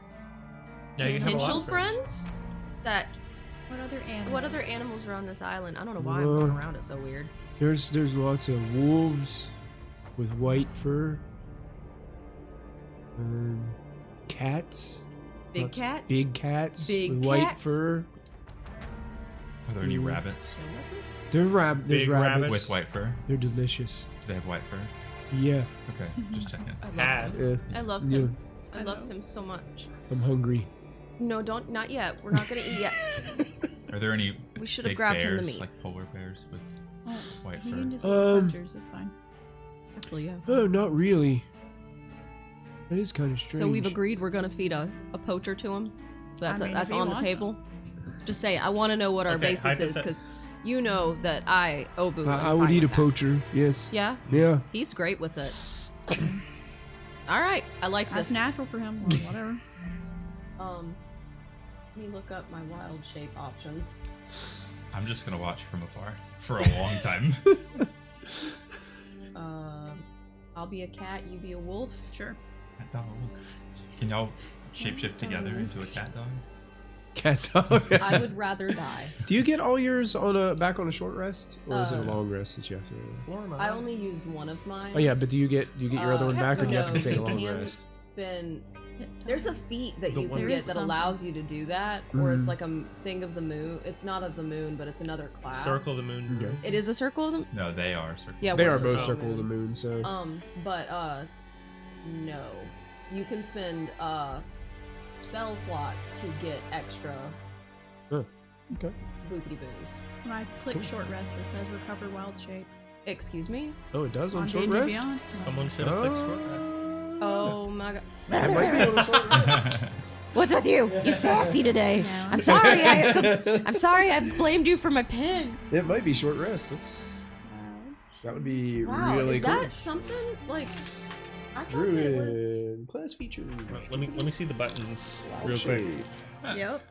Yeah, you can have a lot potential of friends. friends that What other animals? what other animals are on this island? I don't know why I'm Well, going around it so weird. There's lots of wolves with white fur. Cats. Big Lots of cats? Big cats Big with white cats? fur. Are there any Mm. rabbits Leopards? There's Big rabbits. rabbits. with white fur? They're delicious. Do they have white fur? Yeah. Okay, just checking. I love Had. him. Yeah. I love Yeah. him. I I love know. him so much. I'm hungry. No, not yet. We're not gonna eat yet. Are there any We should have big grabbed bears, him the meat. like polar bears with Oh, white you fur? can just Um, poachers. It's fine. Actually, yeah. Oh, not really. That is kind of strange. So we've agreed we're gonna feed a poacher to him. That's I mean, that's if he on the wants table. Just say I want to know what our Okay, basis is because you know that Obu. I am would fine eat a with that. poacher. Yes. Yeah, Yeah. he's great with it. All right, I like That's this. natural for him. Or whatever. Let me look up my wild shape options. I'm just gonna watch from afar for a long time. I'll be a cat, you be a wolf. Sure. Cat dog. Can y'all shapeshift together into a cat dog? Cat dog. I would rather die. Do you get all yours back on a short rest, or is it a Uh, long rest that you have to? I only used one of mine. Oh yeah, but do you get your other one back, or do you have to no, take a you long can rest? Spin. There's a feat that The you one- can There get is that something. allows you to do that, or it's Mhm. like a thing of the moon. It's not of the moon, but it's another class. Circle of the moon. Okay. It is a circle of the. No, they are. Circle. Yeah, They we're are both Circle circle of the moon, so. But no, you can spend spell slots to get extra Okay. boopity boos. When I click short rest, it says recover wild shape. Excuse me? Oh, it does on On short D&D rest. Beyond. Someone should have clicked short rest. Oh my god. It might be on a short rest. What's with you? You sassy today. No. I'm sorry. I'm sorry. I blamed you for my pen. It might be short rest. That would be Wow, really is cool. that something like? I thought it was. Druid class feature. Let me see the buttons Wild real quick. shape. Yep.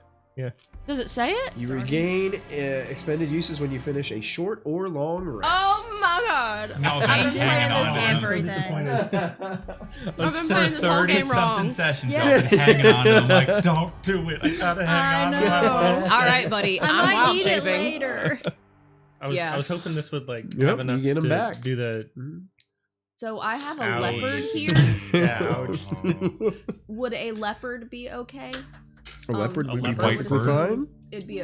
Does it say it? You Sorry. regain expended uses when you finish a short or long rest. Oh my god! No, I've I'm been hanging playing on this to them. everything. I've been playing this whole 30 game something wrong. sessions. Yeah. I've been hanging on to them. Like, don't do it. I gotta hang I on to my know. wild All right, buddy. I I'm might wild need it shaping. later. I Yeah. was hoping this would like Yep, have enough you get 'em to back. do the So I have a Ouch. leopard here. ouch. Would a leopard be okay? A leopard a would be leopard with perfectly fur? fine. It'd be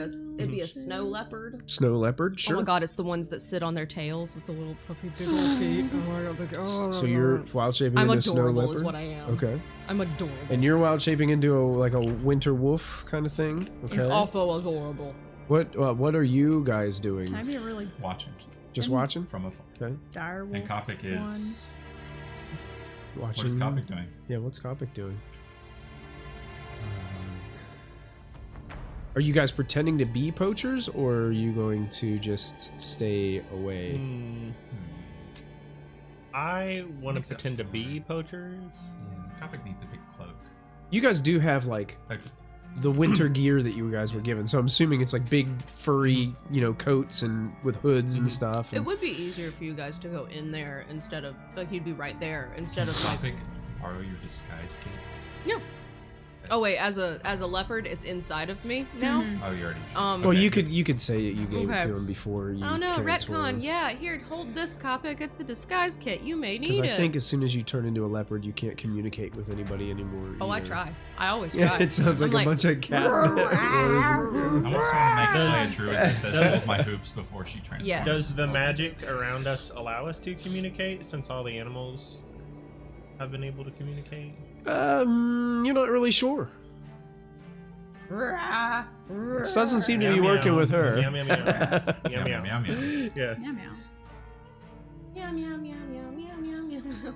a snow leopard. Snow leopard, Oh sure. my god, it's the ones that sit on their tails with the little puffy big old feet. Oh my god, like, oh. So you're wild shaping I'm into a snow adorable, leopard. is what I am. Okay. I'm adorable. And you're wild shaping into a winter wolf kind of thing. Okay. It's also adorable. What are you guys doing? Can I be a really Watching Just watching. from afar. Okay. dire wolf? And Kopic is. Watching. What is Kopic doing? Yeah. What's Kopic doing? Are you guys pretending to be poachers, or are you going to just stay away? I want to Mix it up. pretend to be poachers. Yeah, Kopic needs a big cloak. You guys do have like Okay. the winter gear that you guys were given, so I'm assuming it's like big furry, coats and with hoods and stuff. It and- would be easier for you guys to go in there instead of like you'd be right there instead of like. Kopic, borrow your disguise kit. Yeah. Oh wait, as a leopard, it's inside of me now. Mhm. Oh, you already. Well, Okay. you could say that you gave it Okay. to him before you. Oh no, transform. retcon. Yeah, here, hold this, Kopic. It's a disguise kit. You may need Because I it. think as soon as you turn into a leopard, you can't communicate with anybody anymore. Oh, I either. try. I always Yeah, try. it sounds I'm like a bunch of cat. I almost want to make Does- play a druid that says hold my hoops before she transforms. Yes. Does the magic around us allow us to communicate since all the animals have been able to communicate? You're not really sure. This doesn't seem to be Meow, working meow. with her. Meow, meow, meow. Meow, meow, meow, meow. Yeah. Meow meow. Meow, meow, meow, meow, meow, meow, meow.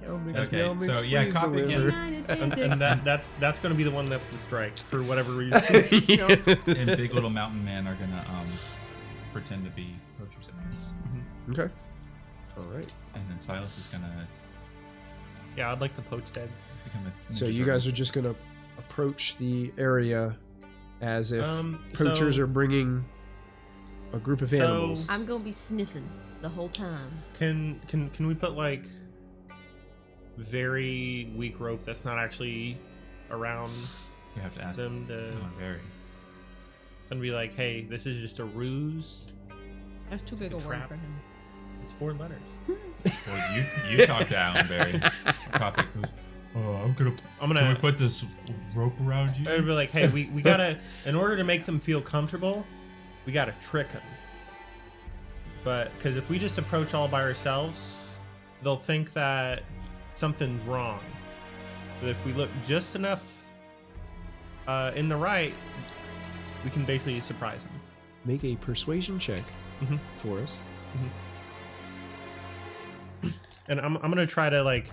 Okay, so yeah, Kopic United And Phoenix. that's going to be the one that's the strike for whatever reason. and Big Little Mountain Man are gonna pretend to be poachers at this. Okay. All right. And then Silas is gonna Yeah, I'd like to poach dead. become a. So you guys are just gonna approach the area as if poachers so are bringing a group of so- animals. I'm gonna be sniffing the whole time. Can we put like very weak rope that's not actually around You have to ask them to Oh, very. and be like, hey, this is just a ruse. That's too big a word Trap. for him. It's 4 letters. Well, you talk to Alan Berry. Kopic goes, I'm gonna. I'm Can we gonna put this rope around you? I'd be like, hey, we gotta, in order to make them feel comfortable, we gotta trick them. But because if we just approach all by ourselves, they'll think that something's wrong. But if we look just enough in the right, we can basically surprise them. Make a persuasion check Mhm. for us. And I'm gonna try to like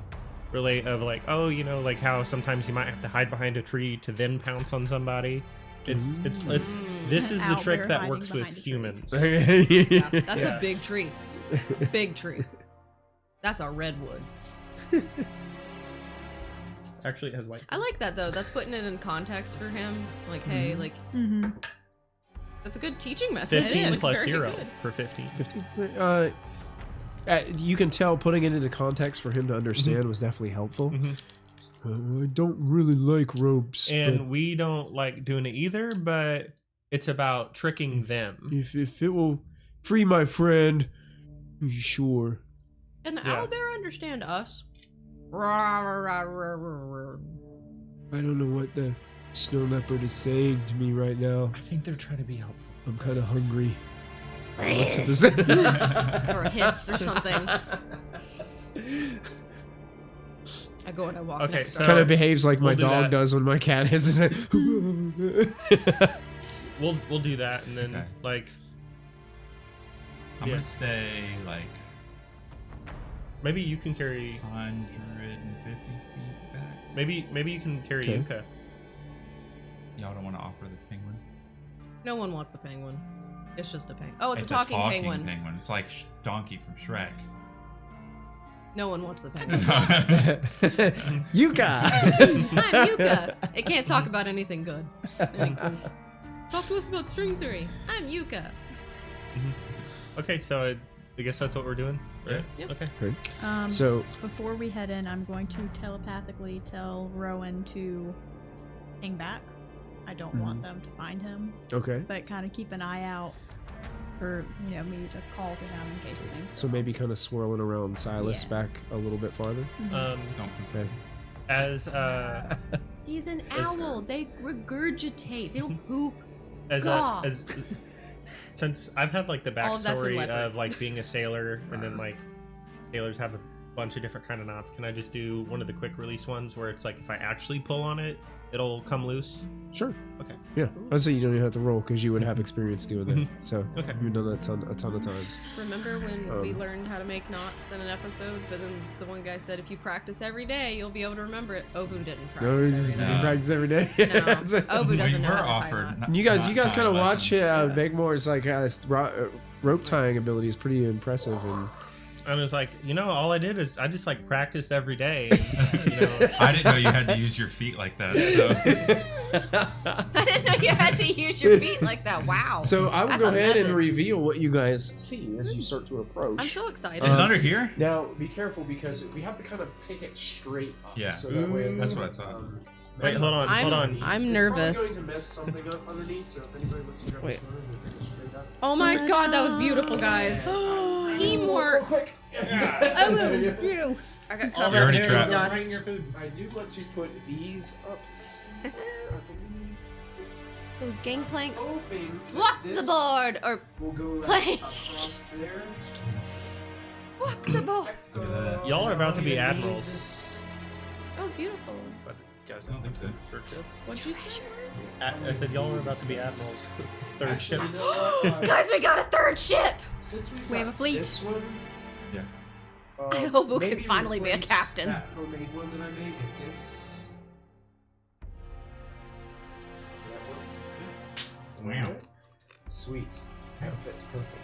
relate of like, oh, like how sometimes you might have to hide behind a tree to then pounce on somebody. This is the Out trick there that hiding works with behind a tree. humans. Yeah, that's Yeah. a big tree. Big tree. That's a redwood. Actually, it has white. I like that though. That's putting it in context for him. Like, hey, like Mm-hmm. that's a good teaching method. 15 Like, plus very 0 good. for 15. 15. You can tell putting it into context for him to understand was definitely helpful. Mhm. I don't really like ropes. And we don't like doing it either, but it's about tricking them. if it will free my friend, sure. And the Yeah. owlbear understand us. I don't know what the snow leopard is saying to me right now. I think they're trying to be helpful. I'm kind of hungry. Looks at this. Or a hiss or something. I go and I walk Okay, next so- door. Kind of behaves like my We'll do dog that. does when my cat hisses. We'll do that, and then Okay. like I'm Yeah. gonna stay like maybe you can carry. 150 feet back. Maybe you can carry Okay. Yuka. Y'all don't want to offer the penguin? No one wants a penguin. It's just a penguin. Oh, it's a a talking penguin. It's like Donkey from Shrek. No one wants the penguin. Yuka. I'm Yuka. It can't talk about anything good. Talk to us about string theory. I'm Yuka. Okay, so I guess that's what we're doing, right? Yep. Okay. So Before we head in, I'm going to telepathically tell Rowan to hang back. I don't want them to find him, okay. but kind of keep an eye out for me to call to him in case things. So go maybe kind of swirling around Silas Yeah. back a little bit farther. Um, Don't Okay. as He's an owl. They regurgitate. They don't poop. as God. as since I've had like the All of that's in backstory leopard. of like being a sailor, and then like sailors have a bunch of different kind of knots. Can I just do one of the quick release ones where it's like if I actually pull on it, it'll come loose? Sure. Okay. Yeah. I'd say you don't even have to roll because you would have experience doing that. So Okay. you've done that a ton of times. Remember when we Um, learned how to make knots in an episode, but then the one guy said if you practice every day, you'll be able to remember it. Obu didn't No, practice you every day. No. practice every day. No, Obu doesn't know were how to tie offered knots. You guys Not kind of time watch lessons. Begmore's like rope tying ability is pretty impressive, and I was like, all I did is I just like practiced every day. And, I didn't know you had to use your feet like that. So I didn't know you had to use your feet like that. Wow. so I will That's go a ahead and method. reveal what you guys see as you start to approach. I'm so excited. is it under here? Now, be careful because we have to kind of pick it straight up. Yeah. So that way That's what I thought. Wait, hold on, hold on. I'm It's nervous. probably going to mess something up underneath, so if anybody wants to grab Wait. a spoon, we'll pick it straight up. Oh my god, that was beautiful, guys. Teamwork. Quick. I got All You're already that trapped. hair is Dust. right in your food. I do want to put these up. I believe. Those gangplanks. Hoping Walk the this board, or will go like Plank. across there. walk the board. Look at that. Y'all are about to be Need admirals. this- That was beautiful. But guys, I don't think so. Third ship. What'd you say? I said y'all are about to be admirals. Third ship. Actually, you know what? Guys, we got a third ship! Since we've We have got a fleet. This one, Yeah. I hope we maybe can finally be a replace captain. That homemade one that I made with this. That one. Wow. Sweet. That fits perfect.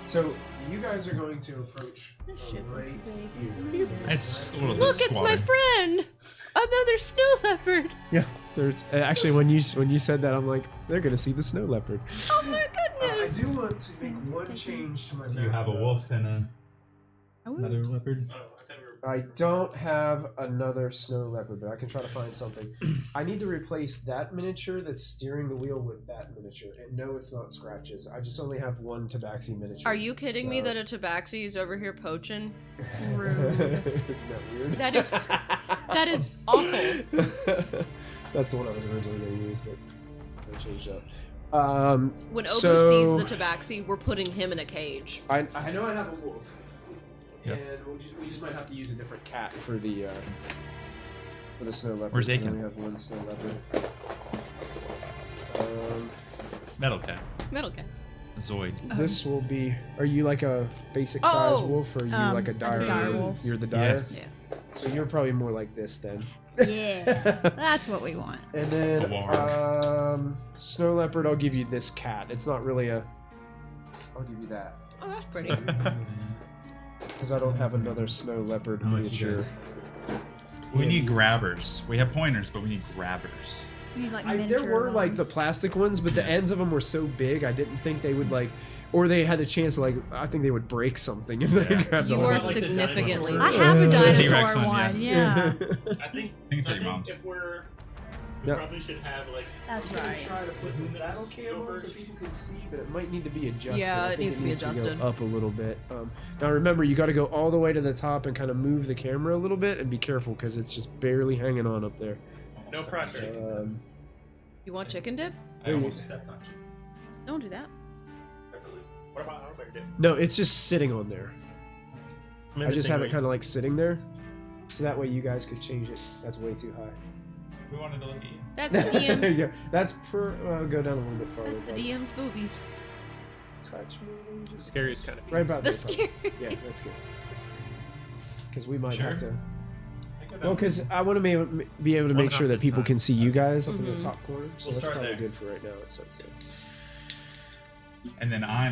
So you guys are going to approach This ship right looks big. here. It's a little bit Look, it's my squatty. friend! Another snow leopard! Yeah. There's actually when you said that, I'm like, they're gonna see the snow leopard. Oh my I goodness! do want to make one change to my. Do you have a map, wolf and Oh, another leopard? I don't have another snow leopard, but I can try to find something. I need to replace that miniature that's steering the wheel with that miniature. And no, it's not scratches. I just only have one tabaxi miniature. Are you kidding me so- that a tabaxi is over here poaching? Isn't that weird? That is awful. That's the one I was originally going to use, but I changed up. When Obu so, sees the tabaxi, we're putting him in a cage. I know I have a wolf. Yep. And we just might have to use a different cat for the snow leopard. Where's because I Aiken? only have one snow leopard. Metal cat. Metal cat. Zoid. This will be. Are you like a basic size Oh! wolf, or are you like a dire, dire wolf. You're the dire. Yes. Yeah. So you're probably more like this then. Yeah, that's what we want. And then A warg. snow leopard, I'll give you this cat. It's not really a. I'll give you that Oh, that's pretty. because I don't have another snow leopard How much you miniature. guys? We need grabbers. We have pointers, but we need grabbers. These, like, there miniature were like the ones. plastic ones, but the Yeah. ends of them were so big, I didn't think they would like, or they had a chance to like, I think they would break something if they Yeah. grabbed You the are whole- like the significantly. dinosaur. I have a dinosaur T-Rex one, one. yeah. Yeah. I think it's at your mom's. if we Yep. probably should have like. That's I'm gonna right. try to put the battle cam on so people can see, but it might need to be adjusted. Yeah, I it think needs to be adjusted. go up a little bit. Now remember, you got to go all the way to the top and kind of move the camera a little bit, and be careful because it's just barely hanging on up there. No pressure. You want chicken dip? I almost stepped on you. Don't do that. What about our dip? No, it's just sitting on there. I just have it of. kind of like sitting there, so that way you guys could change it. That's way too high. We wanted to look at you. That's the DM's. Yeah, that's per. Go down a little bit farther. That's the bud. DM's boobies. Touch me. Just Scary is kind of. right about The there, bud. scary. Yeah, that's good. Because we might Sure. have to. I go down. Well, because I want to be able to One make sure hop that this people time. can see you guys up in Mhm. the top corner. So We'll that's start probably there. good for right now. It says there. And then I'm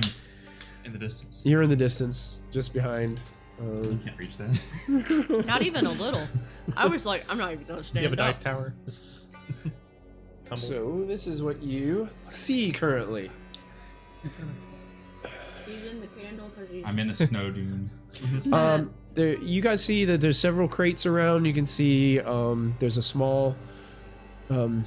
in the distance. You're in the distance, just behind. You can't reach that. Not even a little. I was like, I'm not even gonna Do stand you have a dice up. tower? Just tumble. So this is what you see currently. He's in the candle because he's. I'm in a snow dune. There, you guys see that there's several crates around. You can see there's a small, gosh,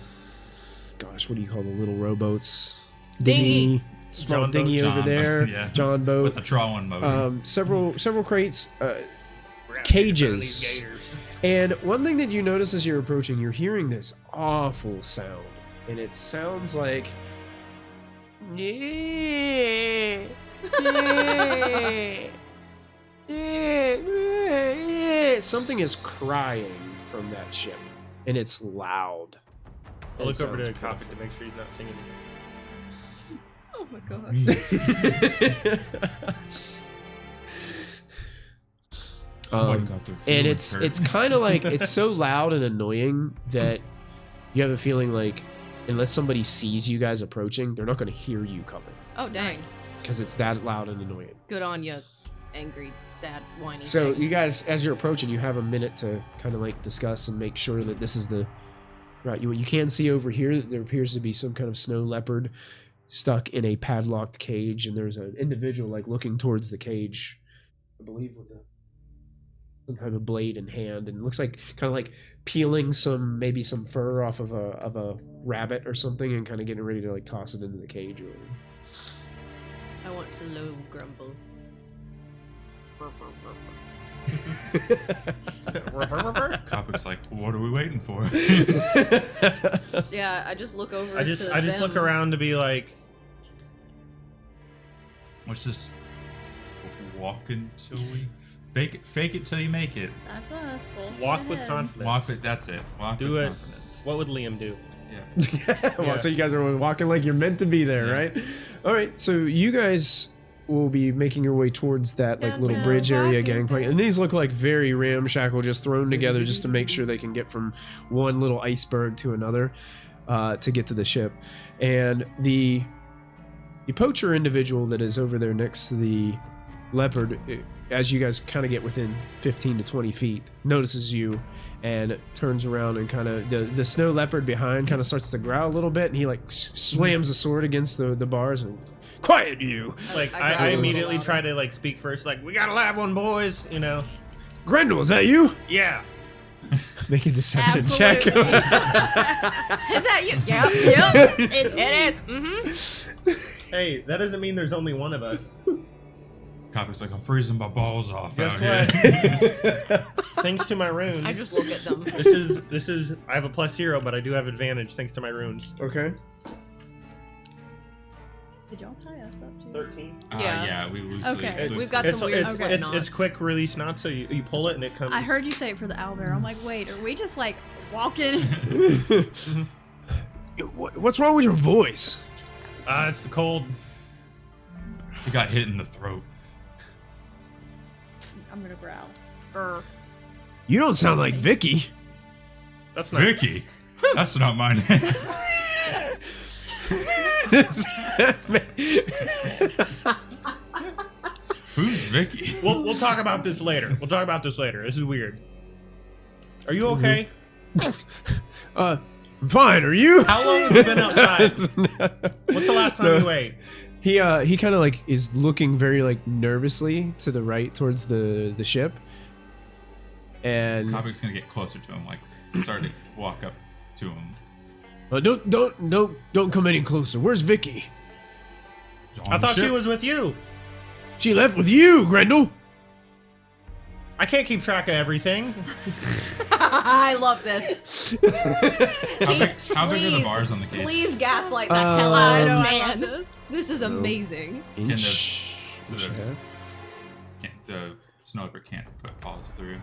what do you call the little rowboats? Dinghy. Small John dinghy boat? over John there. boat, yeah. John boat. With the Tron motor. Several crates. We're out here cages. finding these gators. And one thing that you notice as you're approaching, you're hearing this awful sound, and it sounds like. Something is crying from that ship, and it's loud. I'll look It over to sounds Copy to make sure he's not singing. Oh my god. Somebody Um, got their and feelings hurt. it's kind of like it's so loud and annoying that you have a feeling like unless somebody sees you guys approaching, they're not going to hear you coming Oh dang. because it's that loud and annoying. Good on you, angry, sad, whiny. So thing. you guys, as you're approaching, you have a minute to kind of like discuss and make sure that this is the right. You can see over here that there appears to be some kind of snow leopard stuck in a padlocked cage, and there's an individual like looking towards the cage, I believe, with some kind of blade in hand, and it looks like kind of like peeling maybe some fur off of a rabbit or something, and kind of getting ready to like toss it into the cage. Or I want to low grumble. Copic's like, what are we waiting for? Yeah, I just look over. I just to look them. around to be like, Let's just walk until we fake it till you make it. That's us. Full speed walk with ahead. confidence. Walk it. That's it. Walk Do with it. confidence. What would Liam do? Yeah. Well, Yeah. so you guys are walking like you're meant to be there, Yeah. right? All right, so you guys will be making your way towards that like little Downtown bridge area walking gangplank, and these look like very ramshackle, just thrown together just to make sure they can get from one little iceberg to another to get to the ship. And the poacher individual that is over there next to the leopard, as you guys kind of get within 15 to 20 feet, notices you and turns around and kind of the snow leopard behind kind of starts to growl a little bit, and he like slams the sword against the bars and quiet you. Like I I growled a immediately little try to like speak first, like we got a live one, boys. You know? Grendel, is that you? Yeah. Make a deception check. Absolutely. Is that you? Yep. Yep. It's It is. Mm-hmm. Hey, that doesn't mean there's only one of us. Copic's like, I'm freezing my balls off Guess out here. what? Thanks to my runes. I just look at them. This is. I have a +0, but I do have advantage thanks to my runes. Okay. Did y'all tie us up too? 13. Yeah. Yeah, we loosely. Okay. We've got It's some weird it's, slip it's, knots. it's quick release knots, so you pull it and it comes. I heard you say it for the owlbear. I'm like, wait, are we just like walking? What's wrong with your voice? It's the cold. He got hit in the throat. I'm gonna growl. You don't sound like Vicky. That's not. Vicky? That's not my name. Who's Vicky? We'll talk about this later. We'll talk about this later. This is weird. Are you okay? I'm fine. Are you? How long have you been outside? What's the last time you ate? He kind of like is looking very like nervously to the right towards the ship, and Kopik's gonna get closer to him, like start to walk up to him. Don't come any closer. Where's Vicky? I thought she was with you. She left with you, Grendel. I can't keep track of everything. I love this. How big are the bars on the cage? Please gaslight that hell out of I this love man. This is amazing. The snow leopard can't put paws through.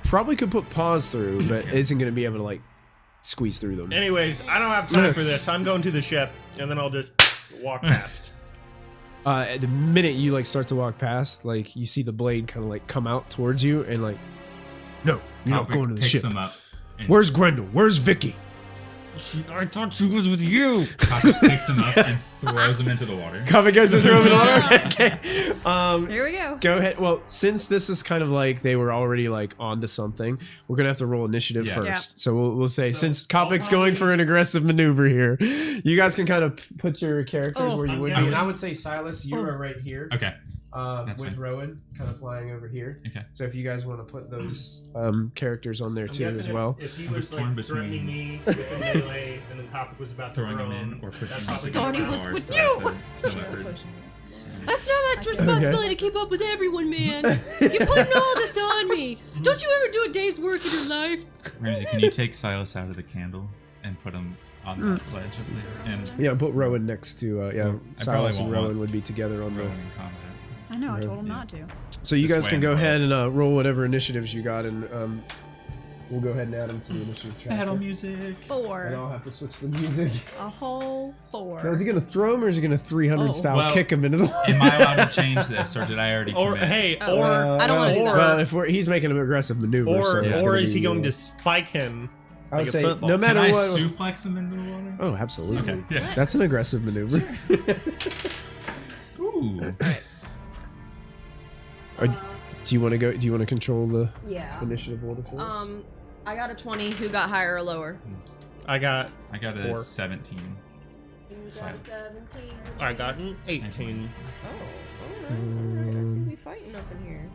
Probably could put paws through, but isn't going to be able to like squeeze through them. Anyways, I don't have time for this. I'm going to the ship, and then I'll just walk past. At the minute you like start to walk past, like you see the blade kind of like come out towards you, and like, no, you're not Kopik going to the picks ship. him up. And Where's Grendel? Where's Vicky? I thought she was with you. Kopik picks him up and throws him into the water. Comet goes to throw him in the water. Okay. Here we go. Go ahead. Well, since this is kind of like they were already like onto something, we're gonna have to roll initiative Yeah. first. So we'll say since I'll Kopik's probably- going for an aggressive maneuver here, you guys can kind of put your characters Oh, where you I'm would be. guessing- And I would say Silas, you are right here. Okay. That's With fine. Rowan kind of flying over here. Okay. So if you guys want to put those characters on there I'm too guessing as well. If he I was was torn like threatening me with a melee, and the topic was about to Throwing throw him in him, or pushing that's him probably into Thought the he was bars with that you! the snow leopard- That's not my responsibility to keep up with everyone, man. You're putting all this on me. Don't you ever do a day's work in your life? Ramsey, can you take Silas out of the candle and put him on that ledge up there? And Yeah, put Rowan next to I Silas probably and won't Rowan want would be together on Rowan the. in combat. I know, I told him not to. So you Just guys can wait. go ahead and roll whatever initiatives you got, and we'll go ahead and add them to the initiative chapter. Battle music. And 4. I'll have to switch the music. A whole 4. Now, is he gonna throw him or is he gonna 300 Oh. style Well, kick him into the? Am I allowed to change this, or did I already or commit? hey, Oh. or I don't wanna do that. Well, if he's making an aggressive maneuver, or so it's or gonna is he be, going to spike him? I would like a say football? no Can matter I what. suplex him into the water? Oh, absolutely. Okay. Yeah. That's an aggressive maneuver. Ooh. Do you want to go? Do you want to control the Yeah. initiative order for us? I got a 20. Who got higher or lower? I got I got a 4. 17. You got Silence. 17. I got an 18. Oh, alright. I see we fighting up in here.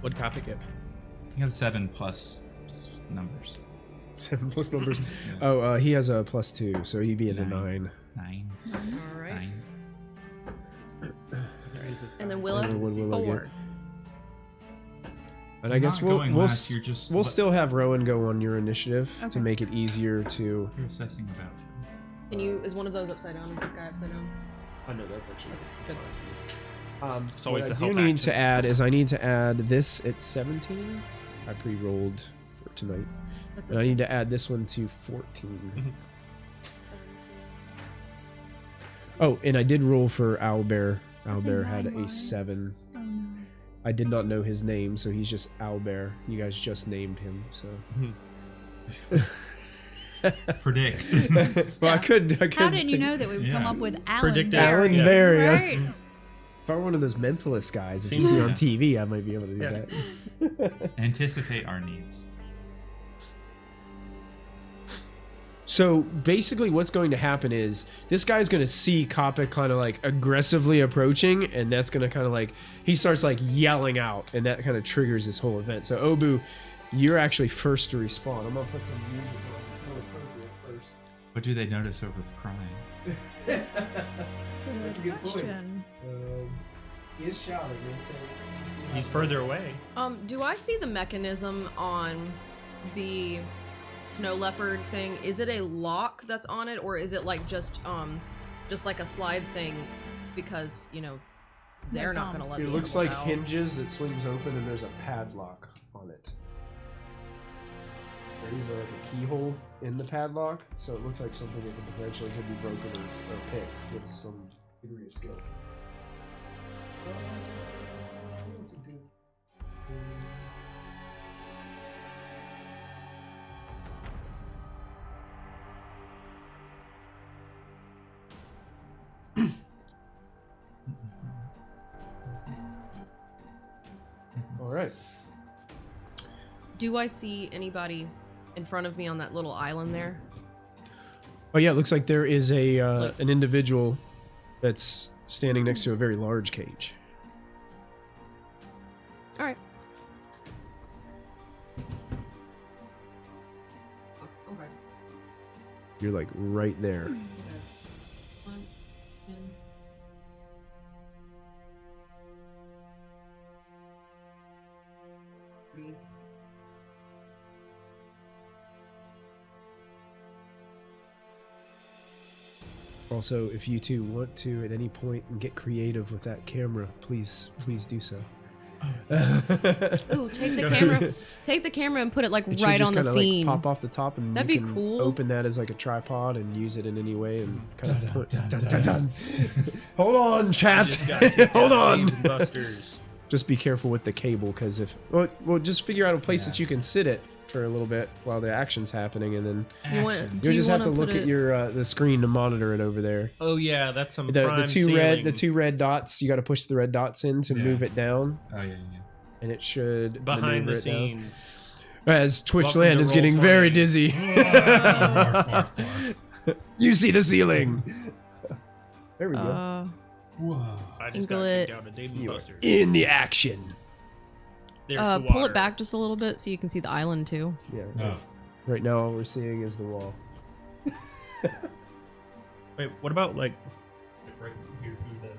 What'd Copy get? I got a 7 plus numbers. 7 plus numbers. Yeah. Oh, he has a +2, so he'd be at a 9. 9. 9. Alright. 9. And then Willow? And what will I 4. get? And I guess Not we'll going last, you're just we'll still have Rowan go on your initiative to Okay. make it easier to. You're assessing about. Can you, is one of those upside down? Is this guy upside down? I know that's actually Good. It's always what I the do help need action. to add is I need to add this at 17. I pre-rolled for tonight, That's and I need to add this one to 14. 17. Oh, and I did roll for Owlbear. I think Owlbear had mine a was- 7. Oh, no. I did not know his name, so he's just Owlbear. You guys just named him, so. Predict. Well, I could. How did you know that we would come Yeah. up with Alan Predicted. Bear? Alan Yeah. Bear, yeah. Right. If I were one of those mentalist guys that you Seems- see on Yeah. TV, I might be able to do Yeah. that. Anticipate our needs. So basically, what's going to happen is this guy's going to see Kopik kind of like aggressively approaching, and that's going to kind of like he starts like yelling out, and that kind of triggers this whole event. So Obu, you're actually first to respawn. I'm gonna put some music on. It's more appropriate first. What do they notice over the crying? That's a good point. Question. He is shouting. So let's see how He's it further goes. away. Do I see the mechanism on the snow leopard thing? Is it a lock that's on it, or is it like just like a slide thing? Because they're not gonna let It the looks animals like out. hinges that swings open, and there's a padlock on it. There is like a keyhole in the padlock, so it looks like something that could potentially could be broken or picked with some degree of skill. That's a good. All right. Do I see anybody in front of me on that little island there? Oh yeah, it looks like there is a an individual that's standing next to a very large cage. All right. Okay. You're like right there. Also, if you two want to at any point and get creative with that camera, please do so. Ooh, take the camera. Take the camera and put it like It should right just on the kinda, scene. Like, pop off the top, and That'd you be can cool. open that as like a tripod and use it in any way, and kind of Hold on, chat. Just gotta kick Hold out on. Dave and Buster's. Just be careful with the cable, because if well, just figure out a place that you can sit it for a little bit while the action's happening, and then You want? Action. Do you'll you just have want to look put at it? your the screen to monitor it over there. Oh yeah, that's some The prime two ceiling red dots. You got to push the red dots in to Yeah. move it down, Oh yeah. and it should behind maneuver the it down. scenes. As Twitch Welcome Land to is getting very Roll20. dizzy. Barf, barf, barf. You see the ceiling. There we go. Whoa. I just got Inglet. kicked out of Dave and You are Buster's. in the action. There's the Pull water. it back just a little bit so you can see the island too. Yeah. Oh. Right now, all we're seeing is the wall. Wait, what about like right here through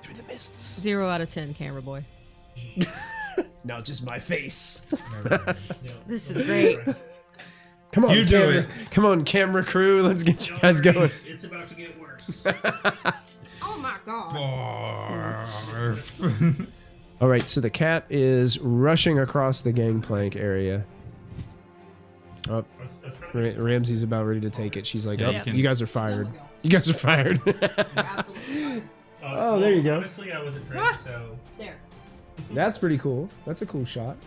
Through the mists. 0 out of 10, camera boy. Now just my face. the? This is great. Come on, You do camera. it. Come on, camera crew. Let's get you guys going. It's about to get worse. Oh my god. Barf. All right, so the cat is rushing across the gangplank area. Oh, Ramsey's about ready to take it. She's like, Yeah, "Oh, you can- you guys are fired. You guys are fired." Absolutely. Oh, there you go. Honestly, I wasn't trained, so There. That's pretty cool. That's a cool shot.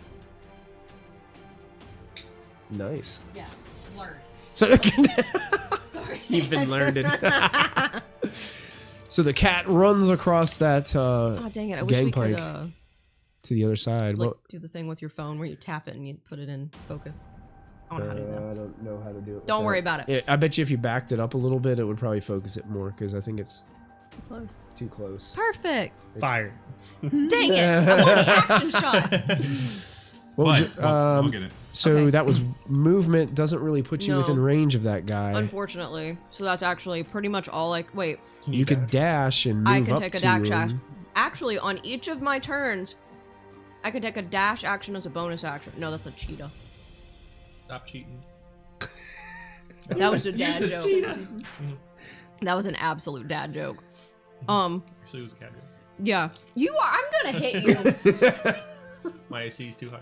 Nice. Yeah. Learn. So Sorry. you've been learned. So the cat runs across that Oh dang it! I wish we could gangplank to the other side. like Well, do the thing with your phone where you tap it and you put it in focus. I don't know how to do that. I don't know how to do it. Don't without- worry about it. Yeah, I bet you if you backed it up a little bit, it would probably focus it more, because I think it's Close. too close. Fire. Perfect. Dang it! I want action shots. What was But it? we'll get it. So Okay. that was movement. Doesn't really put you No. within range of that guy. Unfortunately, so that's actually pretty much all. Like, wait, You could dash and move I can up take a to dash him. action. Actually, on each of my turns, I can take a dash action as a bonus action. No, that's a cheetah. Stop cheating. That was a dad Use a joke. cheetah. That was an absolute dad joke. Actually, it was a cat. Yeah. You are. I'm gonna hit you. My AC is too high.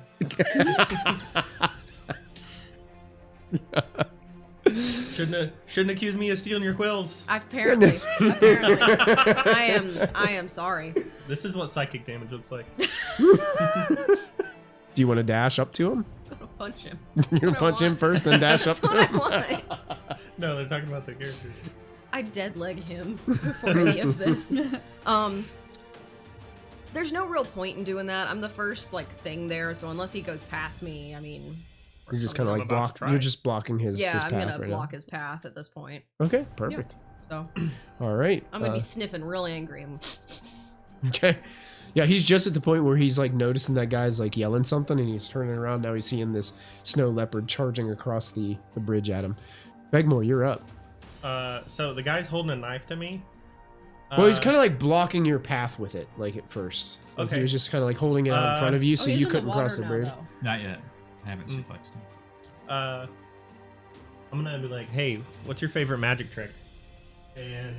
Shouldn't accuse me of stealing your quills. Apparently. I am sorry. This is what psychic damage looks like. Do you want to dash up to him? I'm gonna punch him. You're gonna what I punch him want. first, then dash up That's to what him. I want. No, they're talking about the characters. I dead leg him before any of this. There's no real point in doing that. I'm the first like thing there, so unless he goes past me, I mean, You're just kind of I'm like about to block. try. You're just blocking his yeah, his I'm path gonna right block his path at this point. now. Okay, perfect. So All right. I'm gonna be sniffing real angry. Okay. Yeah, he's just at the point where he's like noticing that guy's like yelling something, and he's turning around. Now he's seeing this snow leopard charging across the bridge at him. Begmore, you're up. So the guy's holding a knife to me. Well, he's kind of like blocking your path with it, like at first. Like, Okay. He was just kind of like holding it out in front of you, so you couldn't cross the bridge. Not yet. I haven't suplexed him. I'm gonna be like, hey, what's your favorite magic trick? And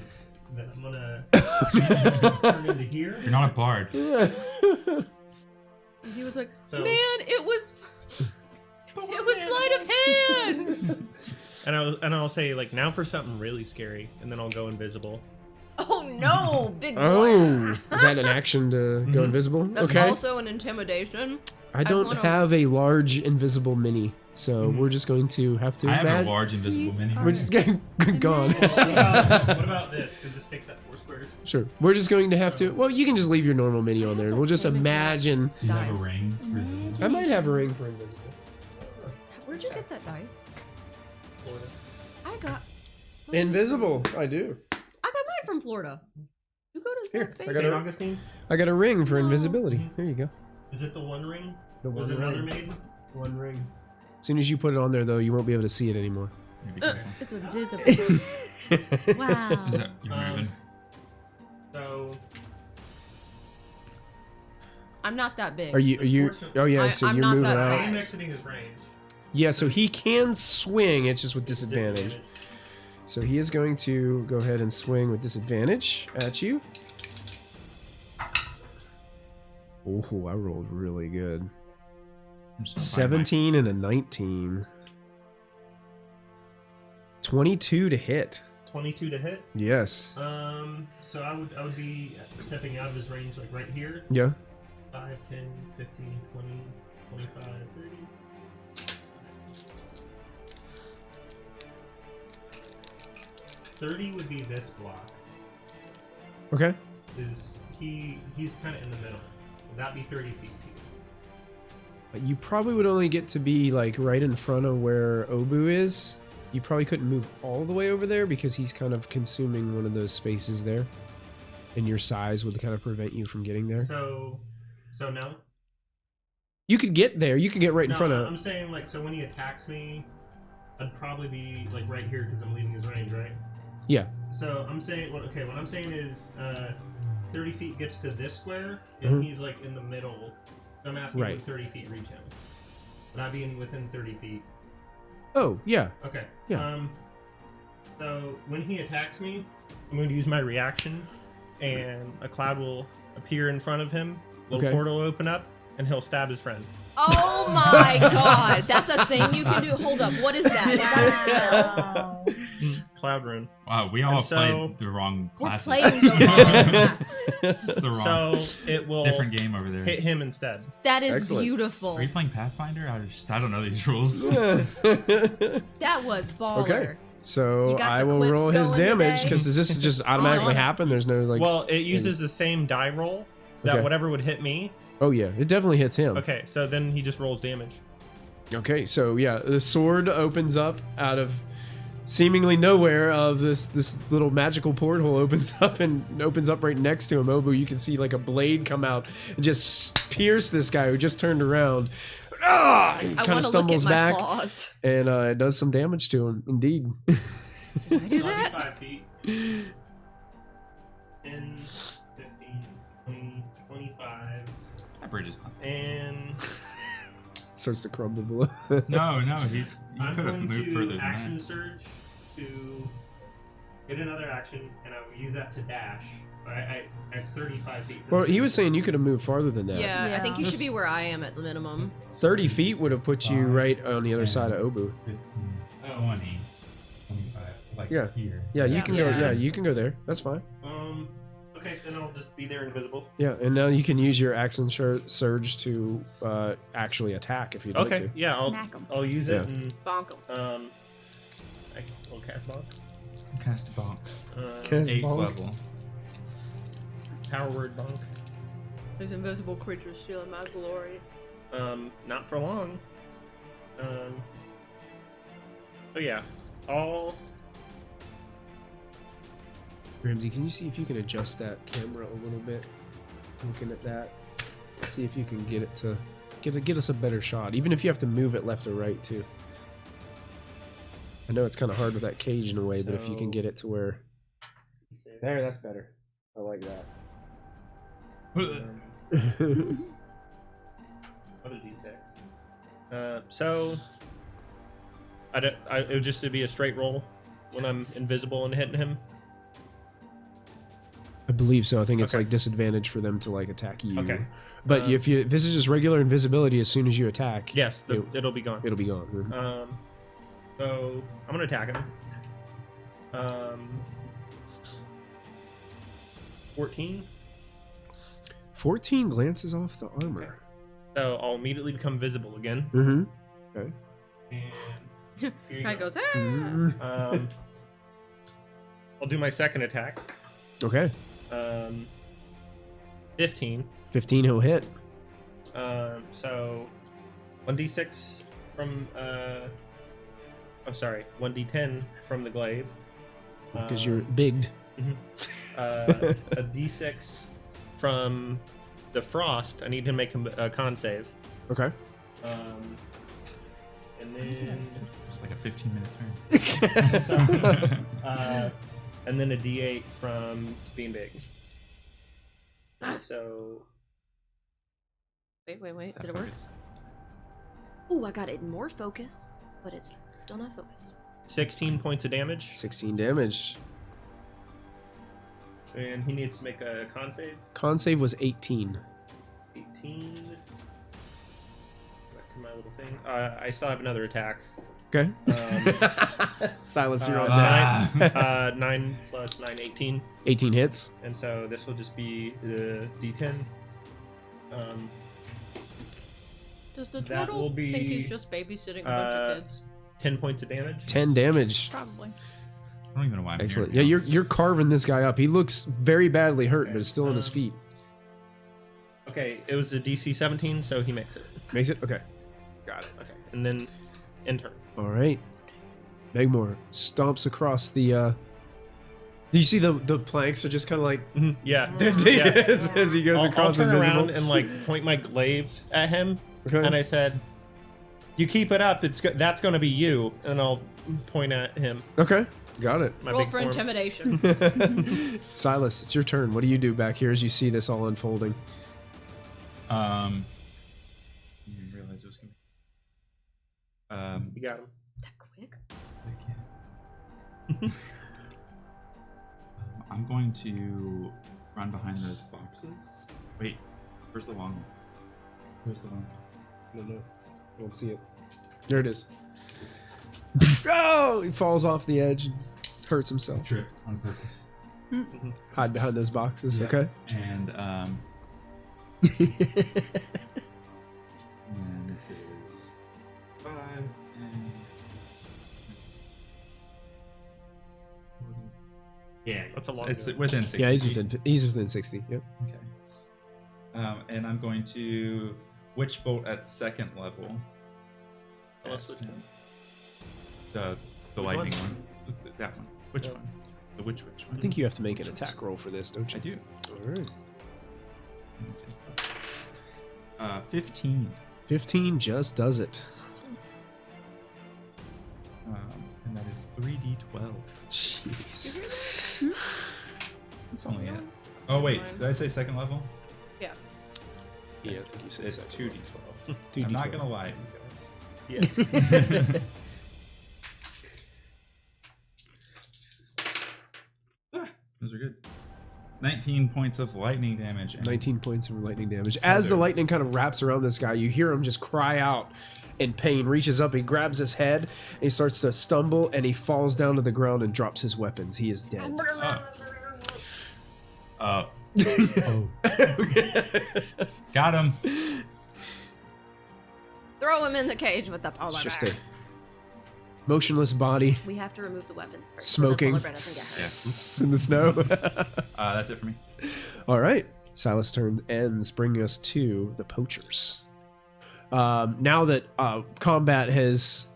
then I'm gonna turn into here. You're not a bard. He was like, So- "Man, it was sleight of hand." And I'll say like, now for something really scary, and then I'll go invisible. Oh no, big boy. Oh, is that an action to go invisible? That's Okay. also an intimidation. I don't wanna- have a large invisible mini, so we're just going to have to. I have imagine- a large invisible Please, mini. We're just getting gone. what about this? Because this takes up 4 squares. Sure. We're just going to have to. Well, you can just leave your normal mini on there. We'll just Same exact imagine. Do you have a Dice. ring? I might have a ring for invisible. Where'd you get that dice? Florida. I got Invisible. I do. I got mine from Florida. You go to Here, South I got Bay. St. a- Augustine? I got a ring for No. invisibility. There you go. Is it the One Ring? The Was One it another Ring. maiden? One ring. As soon as you put it on there, though, you won't be able to see it anymore. Be careful. It's invisible. Wow. Is that you're moving? So I'm not that big. Are you? Oh yeah. So I'm you're not moving that out. size. I'm exiting his range. Yeah. So he can swing. It's just with disadvantage. So he is going to go ahead and swing with disadvantage at you. Oh, I rolled really good. I'm still finding my- 17 and a 19. 22 to hit. 22 to hit. Yes. So I would be stepping out of his range like right here. Yeah. 5, 10, 15, 20, 25, 30. 30 would be this block. Okay. He's kind of in the middle. Would that be 30 feet to you? You probably would only get to be like right in front of where Obu is. You probably couldn't move all the way over there because he's kind of consuming one of those spaces there. And your size would kind of prevent you from getting there. So no. You could get there. You could get right in No, front of. I'm saying like so when he attacks me, I'd probably be like right here because I'm leaving his range, right? Yeah. So I'm saying, what I'm saying is, 30 feet gets to this square, and he's like in the middle. So I'm asking Right. would 30 feet reach him? Would I be within 30 feet? Oh, yeah. Okay. Yeah. So when he attacks me, I'm going to use my reaction, and a cloud will appear in front of him. Little Okay. portal will open up, and he'll stab his friend. Oh my god, that's a thing you can do. Hold up, what is that? Is that a spell? Wow. Cloud rune. Wow, we all And so- played the wrong We're classes. playing the wrong class. This is the wrong. So it will Different game over there. hit him instead. That is Excellent. beautiful. Are you playing Pathfinder? I don't know these rules. That was baller. Okay. So You got I the will quips roll his going damage today? because does this just automatically on. happen? There's no like. Well, it uses the same die roll that Okay. whatever would hit me. Oh yeah, it definitely hits him. Okay, so then he just rolls damage. Okay, so yeah, the sword opens up out of seemingly nowhere. Of this little magical porthole opens up and opens up right next to him. Obu, you can see like a blade come out and just pierce this guy who just turned around. Ah! He I kind of want to look at stumbles my back claws. and it does some damage to him. Indeed. Can I do that? 25 feet. 10, 15, 20, 25, That bridge is not. and Starts to crumble below. No, he I'm could have going moved further to than action that. surge to get another action, and I will use that to dash. So I have 35 feet. Well, he was saying you could have moved farther than that. Yeah, I think you Yeah. should be where I am at the minimum. 30 feet would have put you right on the other side of Obu. 15, 20, 25, like Yeah. here. Yeah, you Yeah. can go. Yeah. Yeah, you can go there. That's fine. Okay, then I'll just be there invisible. Yeah, and now you can use your action surge to actually attack if you'd like Okay, to. yeah, Smack 'em. I'll use Yeah. it and Bonk 'em. I'll cast block. Cast bonk. Cast 8th bonk. level. Power word bonk. These invisible creatures stealing my glory. Not for long. So yeah, all Ramsey, can you see if you can adjust that camera a little bit? Looking at that, see if you can get it to get us a better shot. Even if you have to move it left or right too. I know it's kind of hard with that cage in a way, but if you can So- get it to where there, that's better. I like that. What a d6. So it would just be a straight roll when I'm invisible and hitting him. I believe so. I think it's Okay. like disadvantage for them to like attack you. Okay. But Um, if this is just regular invisibility, as soon as you attack, Yes, it'll be gone. it'll be gone. So I'm gonna attack him. 14. 14 glances off the armor. So I'll immediately become visible again. Mm-hmm. Okay. And here you Guy go. goes, ah! Mm-hmm. I'll do my second attack. Okay. 15. 15 he'll hit. So 1d6 from 1d10 from the glaive. Because you're bigged. A d6 from the frost. I need to make a con save. Okay. And then It's like a 15-minute turn. and then a d8 from being big. So Wait. Is that Did it work? focus? Ooh, I got it in more focus, but it's still not focused. 16 points of damage, 16 damage. and he needs to make a con save. Con save was 18. 18. Back to my little thing. I still have another attack. Okay. Silas, you're on that. 9 plus 9, 18. 18 hits. And so this will just be the d10. Does the That turtle will be, think he's just babysitting a bunch of kids? 10 points of damage. 10 damage. Probably. I don't even know why I'm Excellent. here. Yeah, you're carving this guy up. He looks very badly hurt, but is still on his feet. Okay, it was a DC 17, so he makes it. Makes it? Okay. Got it. Okay, and then in turn. All right. Megmore stomps across the. Do you see the planks are just kind of like Yeah. as he goes I'll across turn invisible? around and like point my glaive at him, Okay. and I said, "You keep it up. That's going to be you." And I'll point at him. Okay. Got it. My Roll big for form. intimidation. Silas, it's your turn. What do you do back here as you see this all unfolding? I didn't realize it was gonna be. You got him. that quick? I'm going to run behind those boxes. Wait, where's the long one? Where's the long one? No. I don't see it. There it is. Oh! He falls off the edge and hurts himself. Trip on purpose. Hide behind those boxes. Yeah. Okay. And and this is 5 and 40. Yeah, That's a long It's jump. within 60. Yeah, he's within 60. Yep. Okay. And I'm going to witch bolt at second level. Unless which one? The Which lightning one? one. That one. Which Yeah. one? The witch one. I think you have to make an attack roll for this, don't you? I do. All right. Let me see. 15. 15 just does it. And that is 3d12. Jeez. That's only it. Oh wait, Fine. did I say second level? Yeah. Yeah, I think you said It's second. 2d12. 2d12. I'm not gonna lie to you Yes. guys. Those are good. 19 points of lightning damage. and 19 points of lightning damage. As the lightning kind of wraps around this guy, you hear him just cry out in pain, reaches up, he grabs his head, and he starts to stumble, and he falls down to the ground and drops his weapons. He is dead. Oh. Got him. Throw him in the cage with the polar It's just bear. a motionless body We have to remove the weapons first. smoking So the polar bear doesn't in the snow. That's it for me. All right. Silas' turn ends, bringing us to the poachers. Now that combat has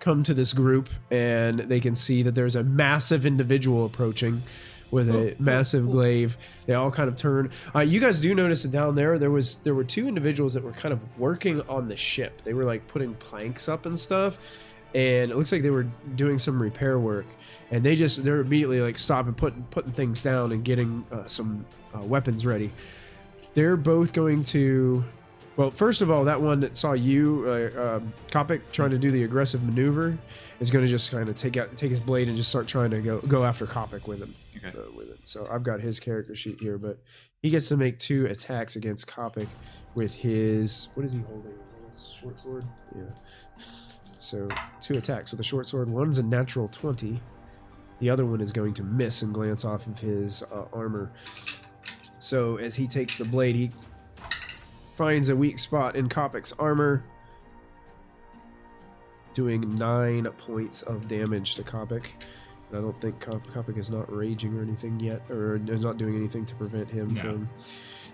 come to this group and they can see that there's a massive individual approaching with a massive glaive, they all kind of turn. You guys do notice that down there were two individuals that were kind of working on the ship. They were like putting planks up and stuff, and it looks like they were doing some repair work. And they're immediately like stopping, putting things down and getting some weapons ready. They're both going to. Well, first of all, that one that saw you, Kopic, trying to do the aggressive maneuver, is going to just kind of take his blade and just start trying to go after Kopic with him. Okay. With it. So I've got his character sheet here, but he gets to make 2 attacks against Kopic with his. What is he holding? Is that a short sword? Yeah. So 2 attacks with a short sword. One's a natural 20. The other one is going to miss and glance off of his armor. So as he takes the blade, he finds a weak spot in Kopic's armor, doing 9 points of damage to Kopic. And I don't think Kopic is not raging or anything yet, or not doing anything to prevent him from.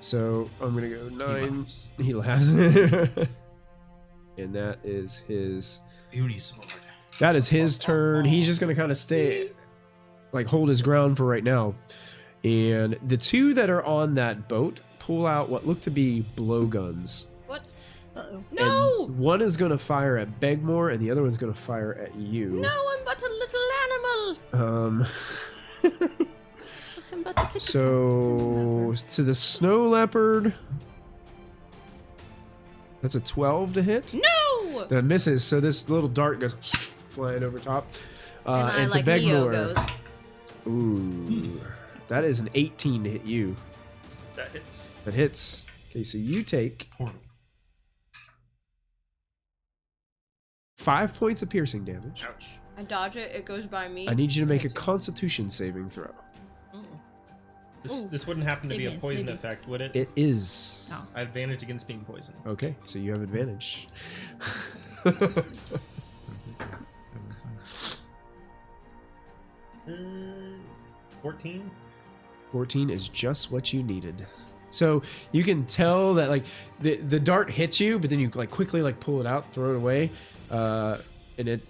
So I'm gonna go 9. He laughs. and that is his. Unisword. That is his turn. He's just gonna kind of stay, like, hold his ground for right now. And the two that are on that boat pull out what look to be blowguns. What? Uh-oh. No! And one is gonna fire at Begmore, and the other one's gonna fire at you. No, I'm but a little animal. I'm but a kitty So to the snow leopard, that's a 12 to hit. No! That misses. So this little dart goes flying over top. And to I, like Leo Begmore. goes. Ooh, that is an 18 to hit you. That hits. That hits. Okay, so you take Portal. 5 points of piercing damage. Ouch. I dodge it, it goes by me. I need you to make a Okay. Constitution saving throw. Ooh. This wouldn't happen to be a Maybe, poison maybe. effect, would it? It is. Oh. I have advantage against being poisoned. Okay, so you have advantage. 14. 14 is just what you needed. So you can tell that like the dart hits you, but then you like quickly like pull it out, throw it away, and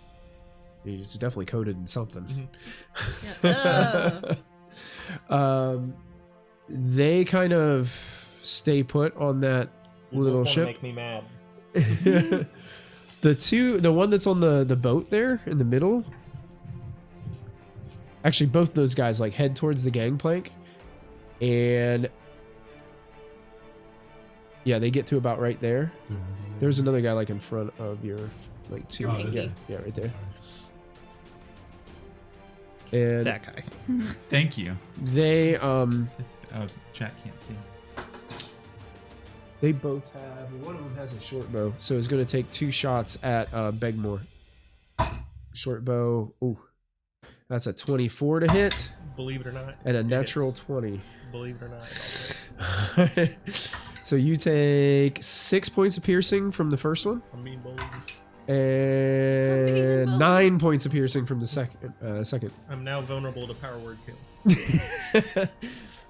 it's definitely coated in something. Yeah. They kind of stay put on that You little just wanna ship. Make me mad. The one that's on the boat there in the middle. Actually, both those guys like head towards the gangplank, and yeah, they get to about right there. There's another guy like in front of your like two. Your pinky. Yeah, right there. And That guy. Thank you. they Chat can't see. they both have, one of them has a short bow, so it's going to take 2 shots at Begmore. Short bow. Ooh, that's a 24 to hit Believe it or not. and a it natural hits. 20. Believe it or not. It all hits. So you take 6 points of piercing from the first one, I'm being bullied. and Unbelievable. 9 points of piercing from the second. I'm now vulnerable to power word kill.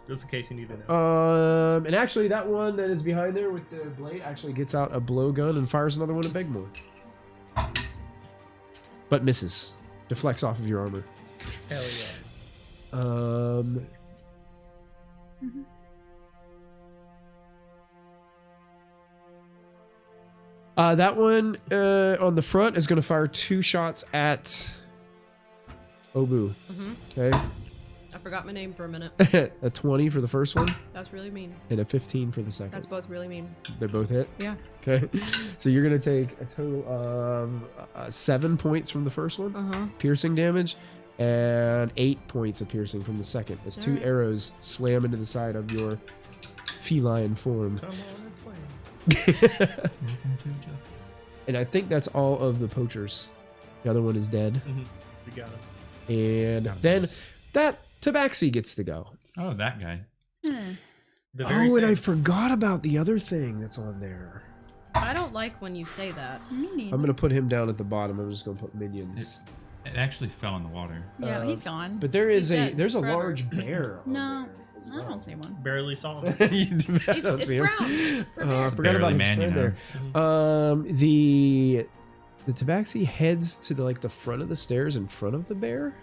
Just in case you need to know. And actually, that one that is behind there with the blade actually gets out a blowgun and fires another one at Begmore, but misses, deflects off of your armor. Hell yeah. That one on the front is going to fire 2 shots at Obu. Okay. I forgot my name for a minute. A 20 for the first one That's really mean. and a 15 for the second. That's both really mean. They both hit. Yeah. Okay. So you're going to take a total of 7 points from the first one, Uh-huh. piercing damage, and 8 points of piercing from the second as 2 Alright. arrows slam into the side of your feline form. Come on and slam. And I think that's all of the poachers. The other one is dead. We got him. And Got then this. that Tabaxi gets to go. Oh, that guy. The very Oh, and I same. forgot about the other thing that's on there. I don't like when you say that. Me neither. I'm going to put him down at the bottom. I'm just going to put minions. It actually fell in the water. Yeah, he's gone. But there is He's a dead there's a forever. large bear. on No, there as I well. don't see one. Barely saw him. You do- I don't It's see him. brown. For I bear. forgot about Barely his man, you friend know. there. The Tabaxi heads to the front of the stairs in front of the bear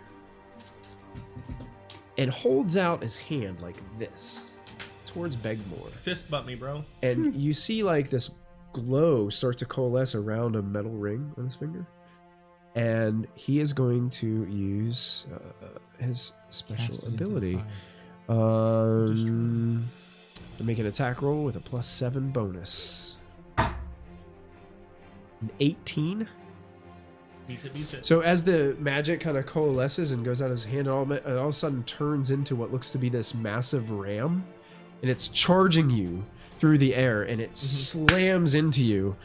and holds out his hand like this towards Begmore. Fist butt me, bro. And you see this glow start to coalesce around a metal ring on his finger. And he is going to use his special Cast it into the ability. fire. To make an attack roll with a +7 bonus. An 18. Beats it, beats it. So as the magic kind of coalesces and goes out of his hand, it all of a sudden turns into what looks to be this massive ram. And it's charging you through the air, and it slams into you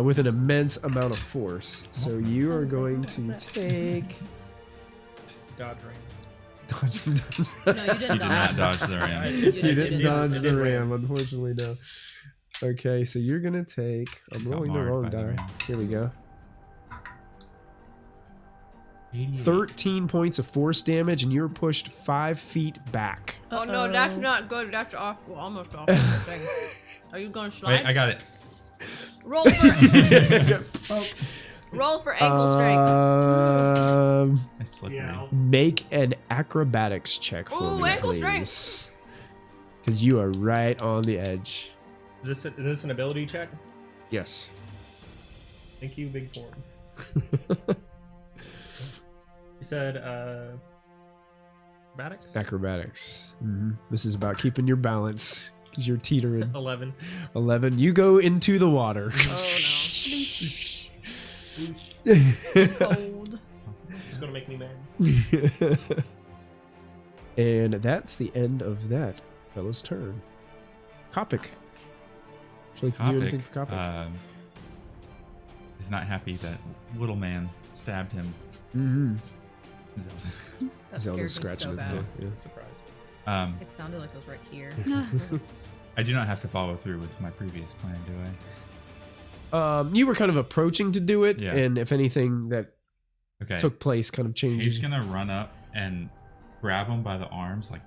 with an immense amount of force. So you are going to take... Dodge ring. Dodge. No, you didn't You did not dodge. dodge the ram. You You didn't dodge It the did ram, unfortunately, no. Okay, so you're gonna take... I'm Got rolling the marred wrong by the die. ram. Here we go. 88. 13 points of force damage, and you're pushed 5 feet back. Oh no, that's not good. That's awful. Almost awful. Thing. Are you gonna slide? Wait, I got it. Roll for roll for ankle strength. That's slippery. Yeah. Make an acrobatics check for Ooh, me, ankle please. Because you are right on the edge. Is this an ability check? Yes. Thank you, Big Form. You said acrobatics? Acrobatics. This is about keeping your balance because you're teetering. 11. 11. You go into the water. Cold. It's gonna make me mad. And that's the end of that fella's turn. Kopic. Would you like to do anything for Kopic? Is not happy that little man stabbed him. Zelda. That Zelda's scared me so his bad. head. Yeah. Surprise. It sounded like it was right here. I do not have to follow through with my previous plan, do I? You were kind of approaching to do it, Yeah. and if anything that Okay. took place kind of changes. He's gonna run up and grab him by the arms, like,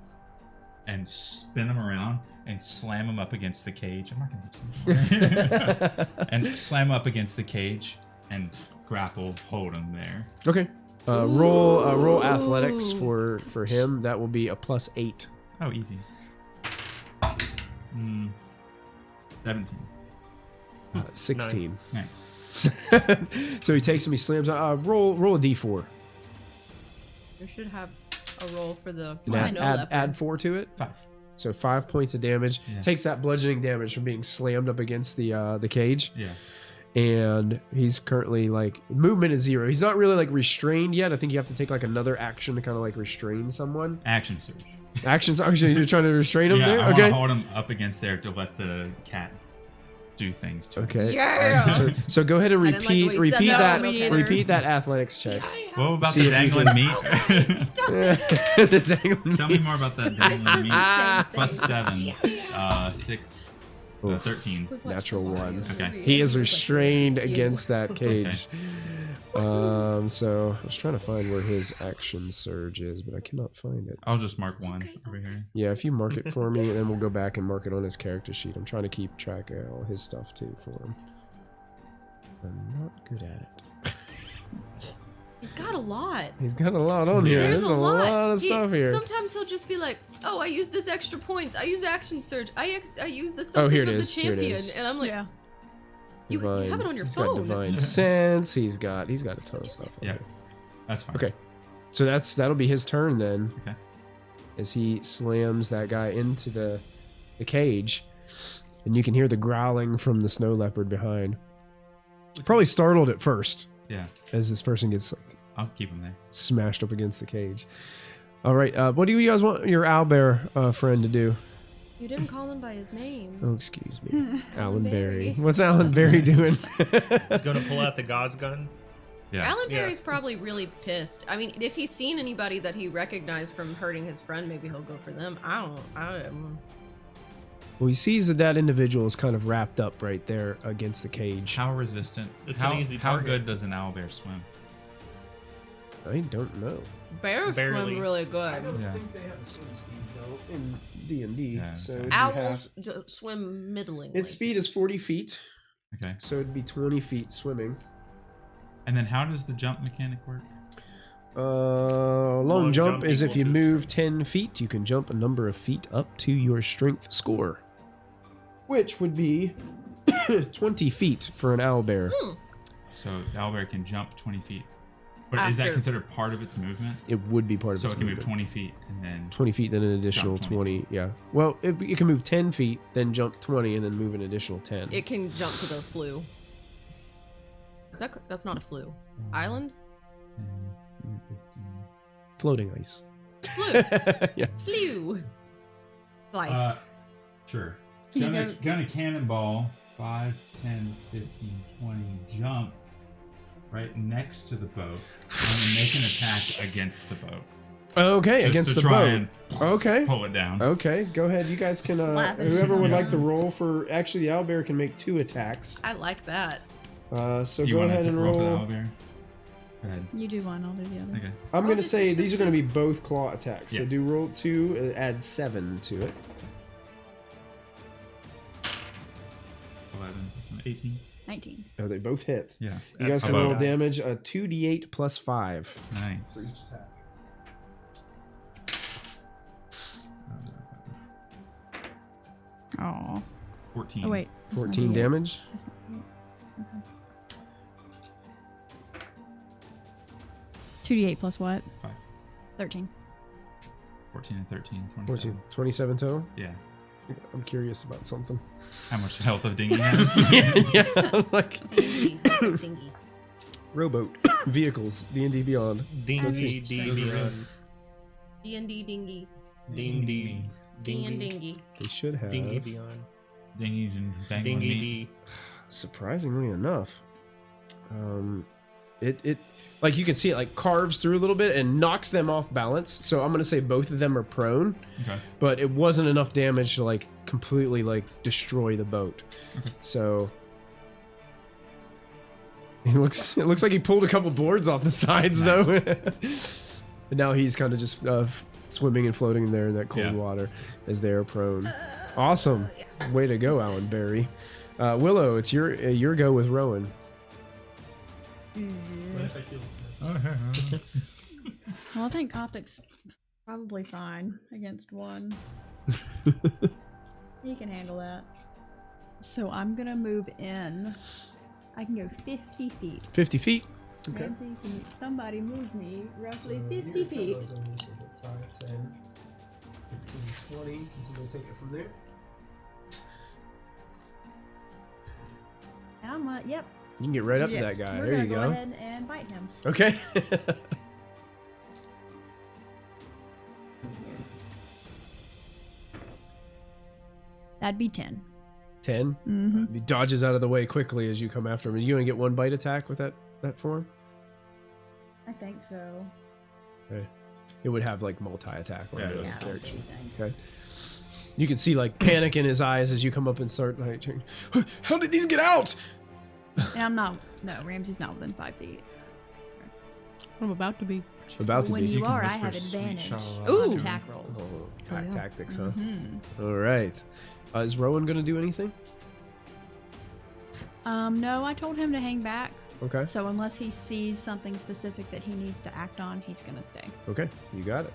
and spin him around and slam him up against the cage. I'm not gonna hit you. And slam up against the cage and grapple, hold him there. Okay. Roll athletics for him. That will be a +8. Oh, easy. 17. 16. Nice. So he takes him. He slams. Roll a d4. You should have a roll for the And snow leopard. add 4 to it. 5. So 5 points of damage. Yeah. Takes that bludgeoning damage from being slammed up against the cage. Yeah. And he's currently like movement is 0. He's not really like restrained yet. I think you have to take like another action to kind of like restrain someone. Action surge. Actions. Actually, you're trying to restrain him Yeah, there. I Okay. want to hold him up against there to let the cat do things to him. Okay. Yeah! So go ahead and I didn't like the way you said that. that No, me neither. repeat that athletics check. What about See the if you dangling meat? The dangling Tell me meat. more about that I said dangling the meat. same thing. +7, 6, Oof. 13. Natural 1. Okay. He is restrained against that cage. So I was trying to find where his action surge is, but I cannot find it. I'll just mark 1 over here. Yeah, if you mark it for me, and then we'll go back and mark it on his character sheet. I'm trying to keep track of all his stuff too for him. I'm not good at it. He's got a lot. He's got a lot on here. There's There's a lot of stuff here. Sometimes he'll just be like, "Oh, I use this extra points. I use action surge. I use this Oh, something here it of is, the here it champion." is. And I'm like, Yeah. you have it on your He's phone. got divine sense. He's got a ton of stuff. On Yeah. here. That's fine. Okay. So that'll be his turn then. Okay. As he slams that guy into the cage, and you can hear the growling from the snow leopard behind. Probably startled at first Yeah. as this person gets I'll keep him there. smashed up against the cage. All right, what do you guys want your owlbear friend to do? You didn't call him by his name. Oh, excuse me, Alan Berry. Berry. What's Alan Berry doing? He's gonna pull out the God's gun. Yeah. Alan Yeah. Berry's probably really pissed. I mean, if he's seen anybody that he recognized from hurting his friend, maybe he'll go for them. I don't. Well, he sees that individual is kind of wrapped up right there against the cage. How resistant? It's how, an easy how target. good does an owlbear swim? I don't know. Bears Barely. swim really good. Yeah. think they have a swim speed though in D&D. Yeah, So okay. it'd be Owls half- swim middlingly. its speed is 40 feet, Okay. so it'd be 20 feet swimming. And then how does the jump mechanic work? Long Long jump jump is if equal you to move 10 feet, you can jump a number of feet up to your strength score, which would be 20 feet for an owlbear. So the owlbear can jump 20 feet. But is that After- considered part of its movement? It would be part of So its it can move movement. 20 feet and then 20 feet, then an additional Jump 20. 20. Yeah. Well, it can move 10 feet, then jump 20, and then move an additional 10. It can jump to the flu. That's not a flu. Island? Floating ice. Flu. Yeah. Flew. Slice. Sure. Can you Gonna cannonball 5, 10, 15, 20, jump right next to the boat and then make an attack against the boat. Okay, Just against to the try boat. and Okay. pull it down. Okay, go ahead. You guys can, Slap it. whoever would Yeah. like to roll for, actually, the owlbear can make 2 attacks. I like that. So Do you go want ahead to and roll for the roll. owlbear? Go ahead. You do one, I'll do the other. Okay. I'm Roll going to just say a these are going to be both claw attacks. So Yeah. do roll 2, add 7 to it. 11, that's an 18. 19. Oh, they both hit. Yeah. You guys How can roll about- damage. 2d8 plus 5. Nice. For each attack. Oh. 14. Oh, wait. that's not 14 D8. damage. That's not D8. Okay. 2d8 plus what? 5. 13. 14 and 13. 27. 14. 27 total? Yeah. I'm curious about something. How much health of Dingy has? yeah, I was like, Dingy. Dingy. rowboat, vehicles, D&D Beyond. Let's see. D&D run. D&D dingy. D&D. D and dingy. They should have. Dingy beyond. Dingy's and bang Dingy on me. D. Surprisingly enough, it like you can see it like carves through a little bit and knocks them off balance. So I'm gonna say both of them are prone, Okay. but it wasn't enough damage to like completely like destroy the boat. Okay. So it looks like he pulled a couple boards off the sides Nice. though, and now he's kind of just swimming and floating there in that cold Yeah. water as they are prone. Awesome, way to go, Alan Berry. Willow, it's your go with Rowan. Well, I think Kopik's probably fine against one. He can handle that. So I'm gonna move in. I can go 50 feet. 50 feet. Okay. Ramsey, can somebody move me roughly 50 feet? 5, 10, 15, 20. Can somebody take it from there? And I'm like, yep. You can get right up Yeah, to that guy. We're There gonna you go go. ahead and bite him. Okay. That'd be 10. 10. Mm-hmm. He dodges out of the way quickly as you come after him. Are you going to get one bite attack with that form? I think so. Okay. It would have like multi-attack on Yeah, the yeah. Yeah, I don't character. see anything. Okay. You can see like panic in his eyes as you come up and start like, how did these get out? And I'm not. No, Ramsey's not within 5 feet. I'm about to be. About to When be. you can are, I whisper have sweet advantage Charlotte. on Ooh. attack rolls. Oh, pack yeah. tactics, huh? Hmm. All right. Is Rowan going to do anything? No, I told him to hang back. Okay. So unless he sees something specific that he needs to act on, he's gonna stay. Okay, you got it.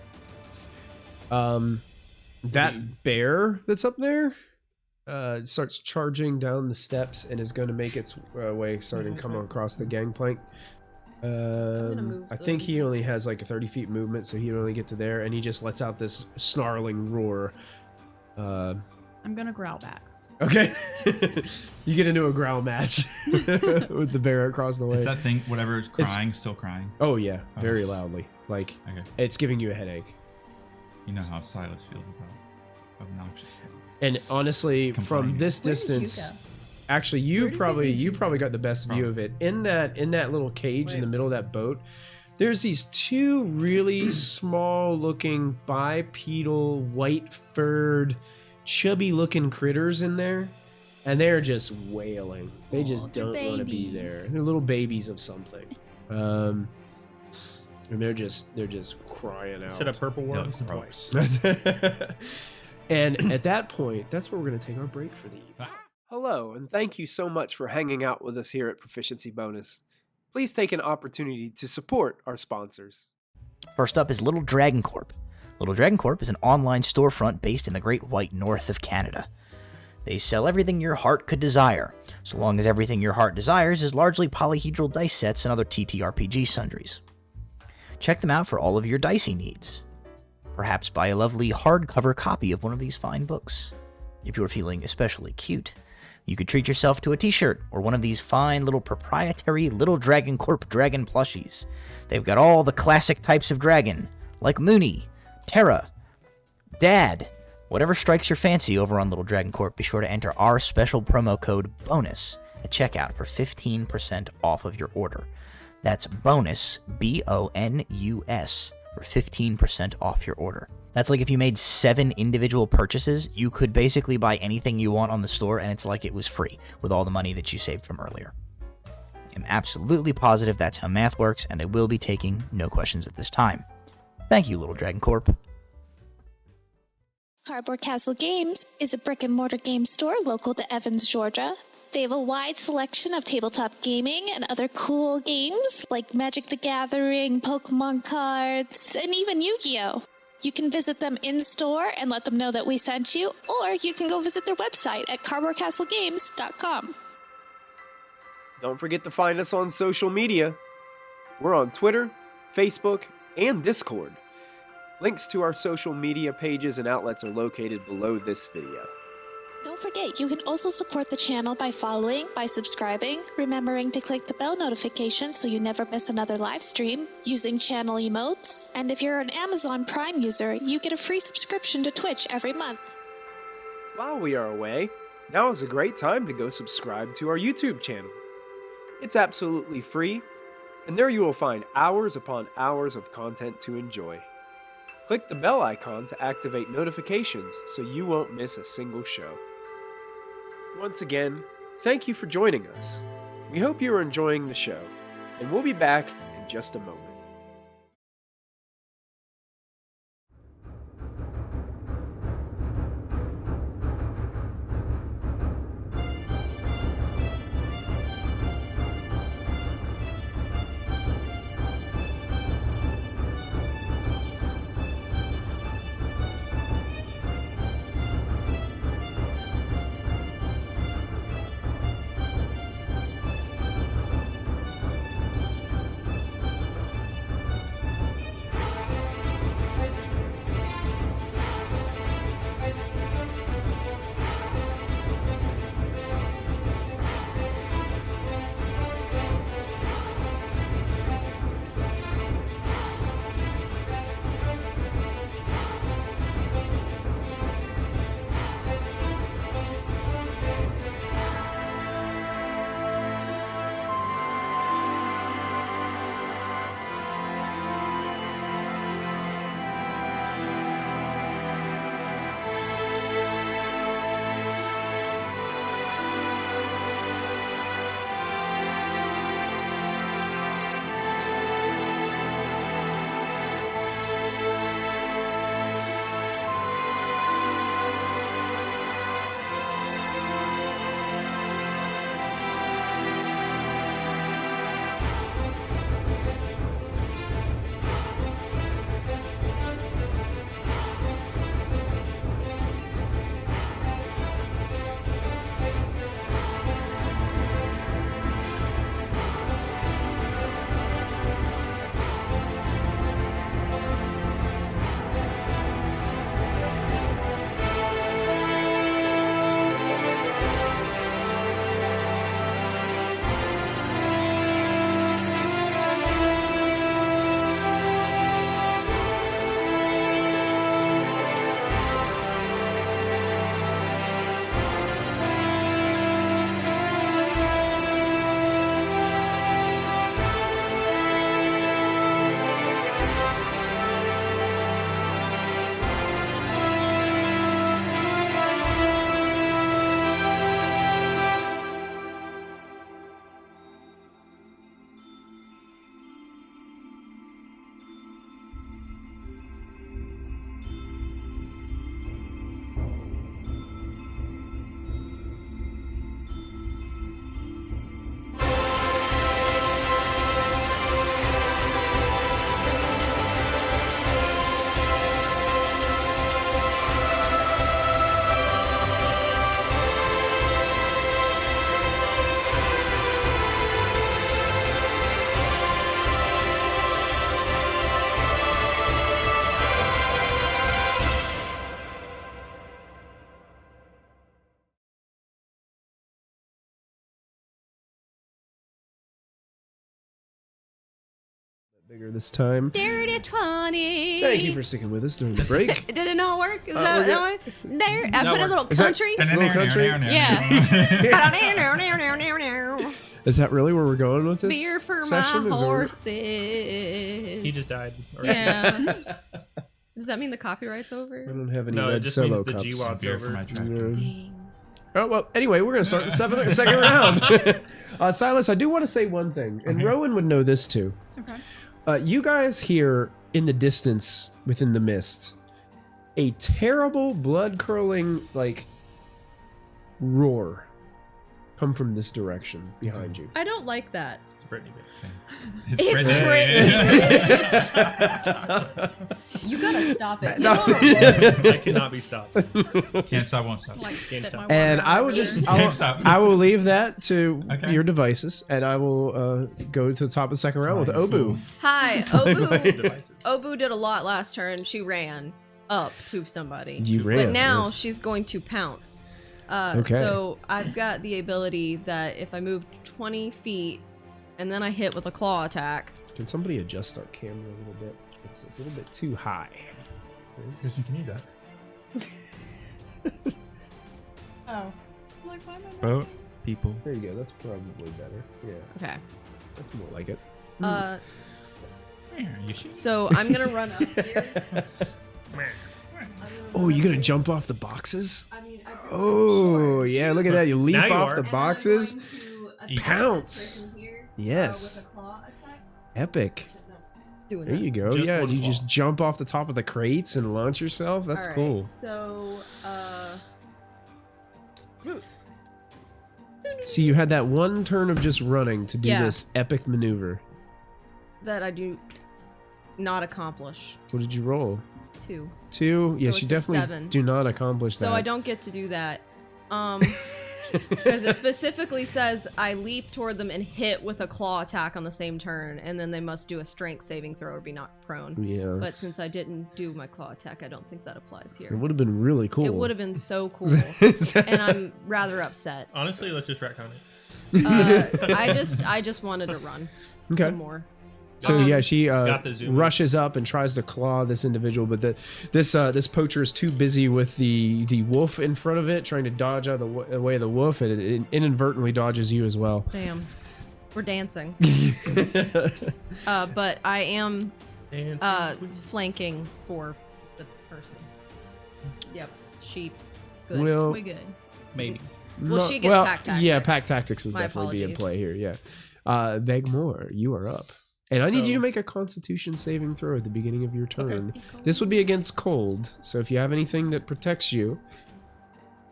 That bear that's up there starts charging down the steps and is going to make its way starting to come across the gangplank. move I think the- he only has like a 30 feet movement, so he'd only get to there, and he just lets out this snarling roar. I'm gonna growl back. Okay, you get into a growl match with the bear across the way. Is that thing, whatever is crying, still crying? Oh yeah, very loudly. Like Okay. it's giving you a headache. You know how Silas feels about obnoxious things. And honestly, from Complaining. this Where is distance, Yuka? actually, Where you did they probably think you she probably got the best view of it in that little cage in the middle of that boat. There's these two really small-looking bipedal, white-furred, chubby-looking critters in there, and they're just wailing. They just they're don't want to be there. babies. They're little babies of something, and they're just crying out. Instead of purple worms, Yeah, twice. And at that point, that's where we're going to take our break for the evening. Hello, and thank you so much for hanging out with us here at Proficiency Bonus. Please take an opportunity to support our sponsors. First up is Little Dragon Corp. Little Dragon Corp is an online storefront based in the Great White North of Canada. They sell everything your heart could desire, so long as everything your heart desires is largely polyhedral dice sets and other TTRPG sundries. Check them out for all of your dicey needs. Perhaps buy a lovely hardcover copy of one of these fine books. If you're feeling especially cute, you could treat yourself to a t-shirt or one of these fine little proprietary Little Dragon Corp dragon plushies. They've got all the classic types of dragon, like Mooney, Terra, Dad. Whatever strikes your fancy over on Little Dragon Corp, be sure to enter our special promo code BONUS at checkout for 15% off of your order. That's BONUS, B-O-N-U-S, for 15% off your order. That's like if you made 7 individual purchases, you could basically buy anything you want on the store, and it's like it was free with all the money that you saved from earlier. I'm absolutely positive that's how math works, and I will be taking no questions at this time. Thank you, Little Dragon Corp. Cardboard Castle Games is a brick and mortar game store local to Evans, Georgia. They have a wide selection of tabletop gaming and other cool games like Magic the Gathering, Pokemon cards, and even Yu-Gi-Oh! You can visit them in-store and let them know that we sent you, or you can go visit their website at cardboardcastlegames.com. Don't forget to find us on social media. We're on Twitter, Facebook, and Discord. Links to our social media pages and outlets are located below this video. Don't forget, you can also support the channel by following, by subscribing, remembering to click the bell notification so you never miss another live stream, using channel emotes, and if you're an Amazon Prime user, you get a free subscription to Twitch every month. While we are away, now is a great time to go subscribe to our YouTube channel. It's absolutely free, and there you will find hours upon hours of content to enjoy. Click the bell icon to activate notifications so you won't miss a single show. Once again, thank you for joining us. We hope you are enjoying the show, and we'll be back in just a moment. Bigger this time. Dirty 20. Thank you for sticking with us during the break. Did it not work? Is we're that good. one? There, I put a little Is that- country. Little country? Yeah. Is that really where we're going with this Beer for session? my Is it- horses. He just died. Yeah. Does that mean the copyright's I over? don't have any No, it red just solo means the cups. GWAT's Beer for over. my tractor. Dang. Oh, well, anyway, we're going to start the second round. Silas, I do want to say one thing, and Rowan would know this too. Okay. You guys hear in the distance, within the mist, a terrible, blood-curdling, like, roar. come from this direction behind you. I don't like that. It's a Brittany bit. It's Brittany. You gotta stop it. I cannot be stopped. Can't stop, won't stop. Like, spit my stop. And water I out will over just there. GameStop. I will leave that to Okay. your devices, and I will go to the top of the second round with Fine, Obu. fool. Hi, Obu. Devices. Obu did a lot last turn. She ran up to somebody. You ran, But now yes. she's going to pounce. Okay. So I've got the ability that if I move 20 feet and then I hit with a claw attack. Can somebody adjust our camera a little bit? It's a little bit too high. Kristen, can you duck? Oh. Like, why am I not- Boat people. There you go. That's probably better. Yeah, Okay. that's more like it. You should. So I'm gonna run up here. Oh, you gonna jump off the boxes? I mean, Oh, yeah. Look at that. You leap Now you off are. the boxes. Pounce. With Yes. a claw attack. Epic. Doing There that. you go. Just Yeah, one you claw. just jump off the top of the crates and launch yourself. That's All right, cool. So, See, you had that one turn of just running to do Yeah. this epic maneuver. that I do not accomplish. What did you roll? 2. 2? So Yes, it's you a definitely 7. do not accomplish that. So I don't get to do that. Because it specifically says I leap toward them and hit with a claw attack on the same turn, and then they must do a strength saving throw or be knocked prone. Yeah. But since I didn't do my claw attack, I don't think that applies It here. would have been really cool. It would have been so cool, and I'm rather upset. Honestly, let's just retcon it. I just wanted to run Okay. some more. So yeah, she Got the zoom. rushes up and tries to claw this individual, but this poacher is too busy with the wolf in front of it, trying to dodge out of the way of the wolf, and it inadvertently dodges you as well. Damn, we're dancing. But I am flanking for the person. Yep, sheep. Good. Well, We good. Maybe. Well, she gets pack Yeah, tactics. pack tactics would My definitely be in apologies. play here. Yeah. Beg more. You are up. And I need you to So- make a Constitution saving throw at the beginning of your turn. Okay. This would be against cold. So if you have anything that protects you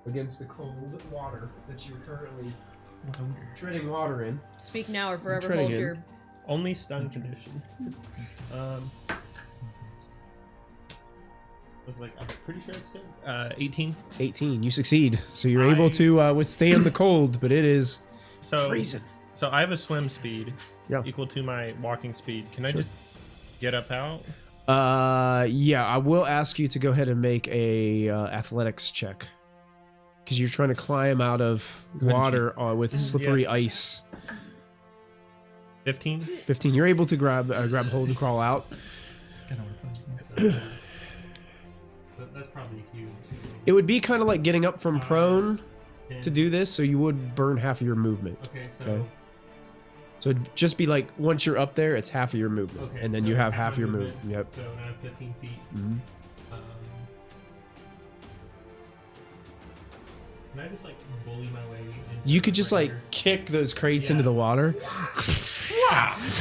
against the cold water that you're currently treading water in. Speak now or forever treading hold in. your. Only stun condition. Was like I'm pretty sure it's still 18. 18. You succeed. So you're able to withstand the cold, but it is So freezing. So I have a swim speed Yeah. equal to my walking speed. Can I Sure. just get up out? Yeah, I will ask you to go ahead and make a athletics check. Because you're trying to climb out of Go ahead and water with slippery ice. 15. 15. You're able to grab hold and crawl out. That's probably huge. It would be kind of like getting up from prone to do this, so you would burn half of your movement. Okay, so Okay. So it'd just be like once you're up there, it's half of your movement, okay, and then so you have half half my your movement. Yep. So now I'm 15 feet. Mhm. Can I just like bully my way? Into You could just like regular- kick those crates Yeah. into the water.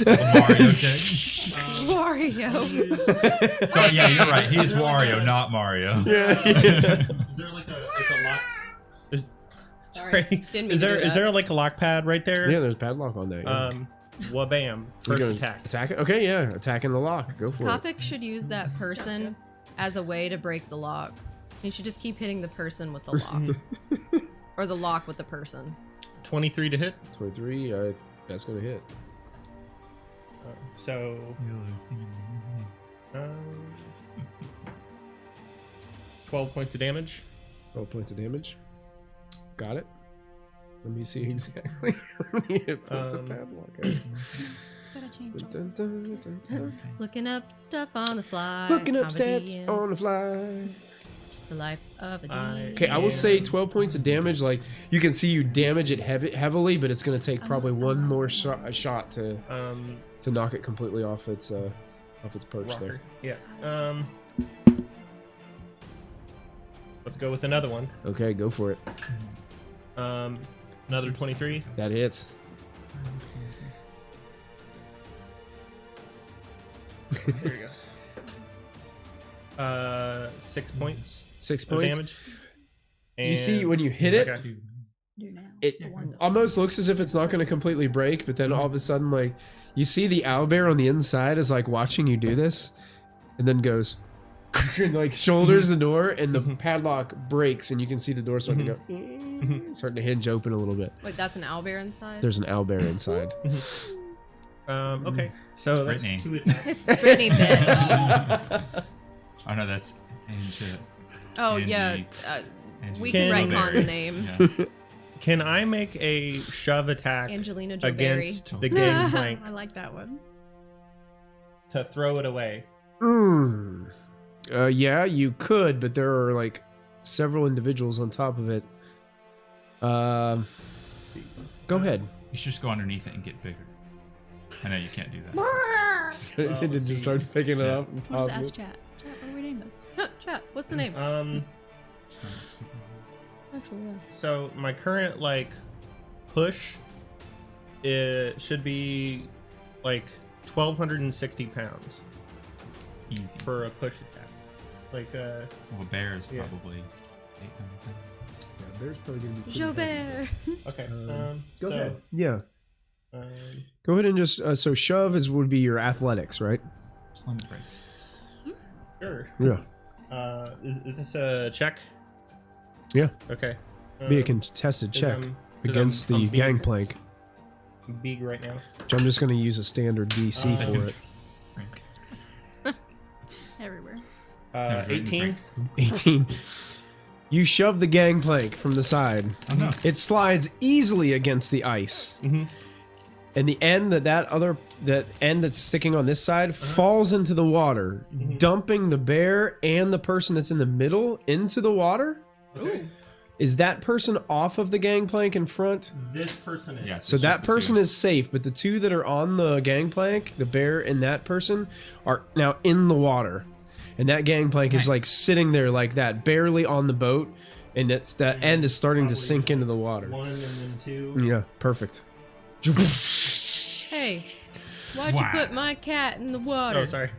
Mario check. Wario. So yeah, you're right. He's Wario, not Mario. Is there like a lock? Sorry, Sorry. didn't mean Is to there do is that. there like a lock pad right there? Yeah, there's padlock on there. Yeah. Wabam. You're First gonna attack. Attack it? Okay, yeah. Attacking the lock. Go for it. Kopic should use that person as a way to break the lock. He should just keep hitting the person with the lock. Or the lock with the person. 23 to hit. 23. That's going to hit. So 12 points of damage. 12 points of damage. Got it. Let me see exactly how many hit points of padlock is. Gotta change all Dun, dun, dun, dun. Looking up stuff on the fly. Looking up comedy stats and on the fly. the life of a I- demon. Okay, I will say 12 points of damage. Like, you can see you damage it heavily, but it's going to take probably one more shot to knock it completely off its perch rocker. there. Yeah. Let's go with another one. Okay, go for it. Another 23. That hits. There you go. 6 points 6 of points. damage. You see And- when you hit it, Okay. Do now. It The ones that- almost looks as if it's not going to completely break, but then all of a sudden, like, you see the owlbear on the inside is like watching you do this, and then goes, and like shoulders the door, and the padlock breaks, and you can see the door starting to go, starting to hinge open a little bit. Wait, that's an owlbear inside? There's an owlbear inside. Okay, so It's that's Brittany. 2 attacks. It's Brittany, bitch. Oh no, that's Angie. Oh, Angie. yeah. Angie We can Can- retcon the name. Yeah. Can I make a shove attack Angelina Jolie. against the gangplank I like that one. to throw it away? Yeah, you could, but there are like several individuals on top of it. Go ahead. You should just go underneath it and get bigger. I know you can't do that. To let's just see. start picking it Yeah. up and We'll just tossing ask it. chat. Chat, what do we name this? Chat, what's the name? Actually, yeah. So my current like push, it should be like 1,260 pounds Easy. for a push attack. Like Well, a bear is Yeah. probably 800 pounds. Yeah, there's probably gonna be. Jobert. okay. Go so, ahead. Yeah. Um, Go ahead and just so shove would be your athletics, right? Slim break. sure. Yeah. Is this a check? Yeah. Okay. Be a contested is check I'm against the big. gangplank, Big right now. which I'm just going to use a standard DC for it. Drink. Everywhere. Never written 18. drink. 18. You shove the gangplank from the side. Oh no. It slides easily against the ice. Mhm. And the end that end that's sticking on this side falls into the water, dumping the bear and the person that's in the middle into the water. Okay. Is that person off of the gangplank in front? This person is. Yes. So it's that just the two. person is safe, but the two that are on the gangplank, the bear and that person, are now in the water. And that gangplank is like sitting there like that, barely on the boat, and that end is starting to sink into the water. 1 and then 2. Yeah, perfect. Hey, why'd Wow. you put my cat in the water? Oh, sorry.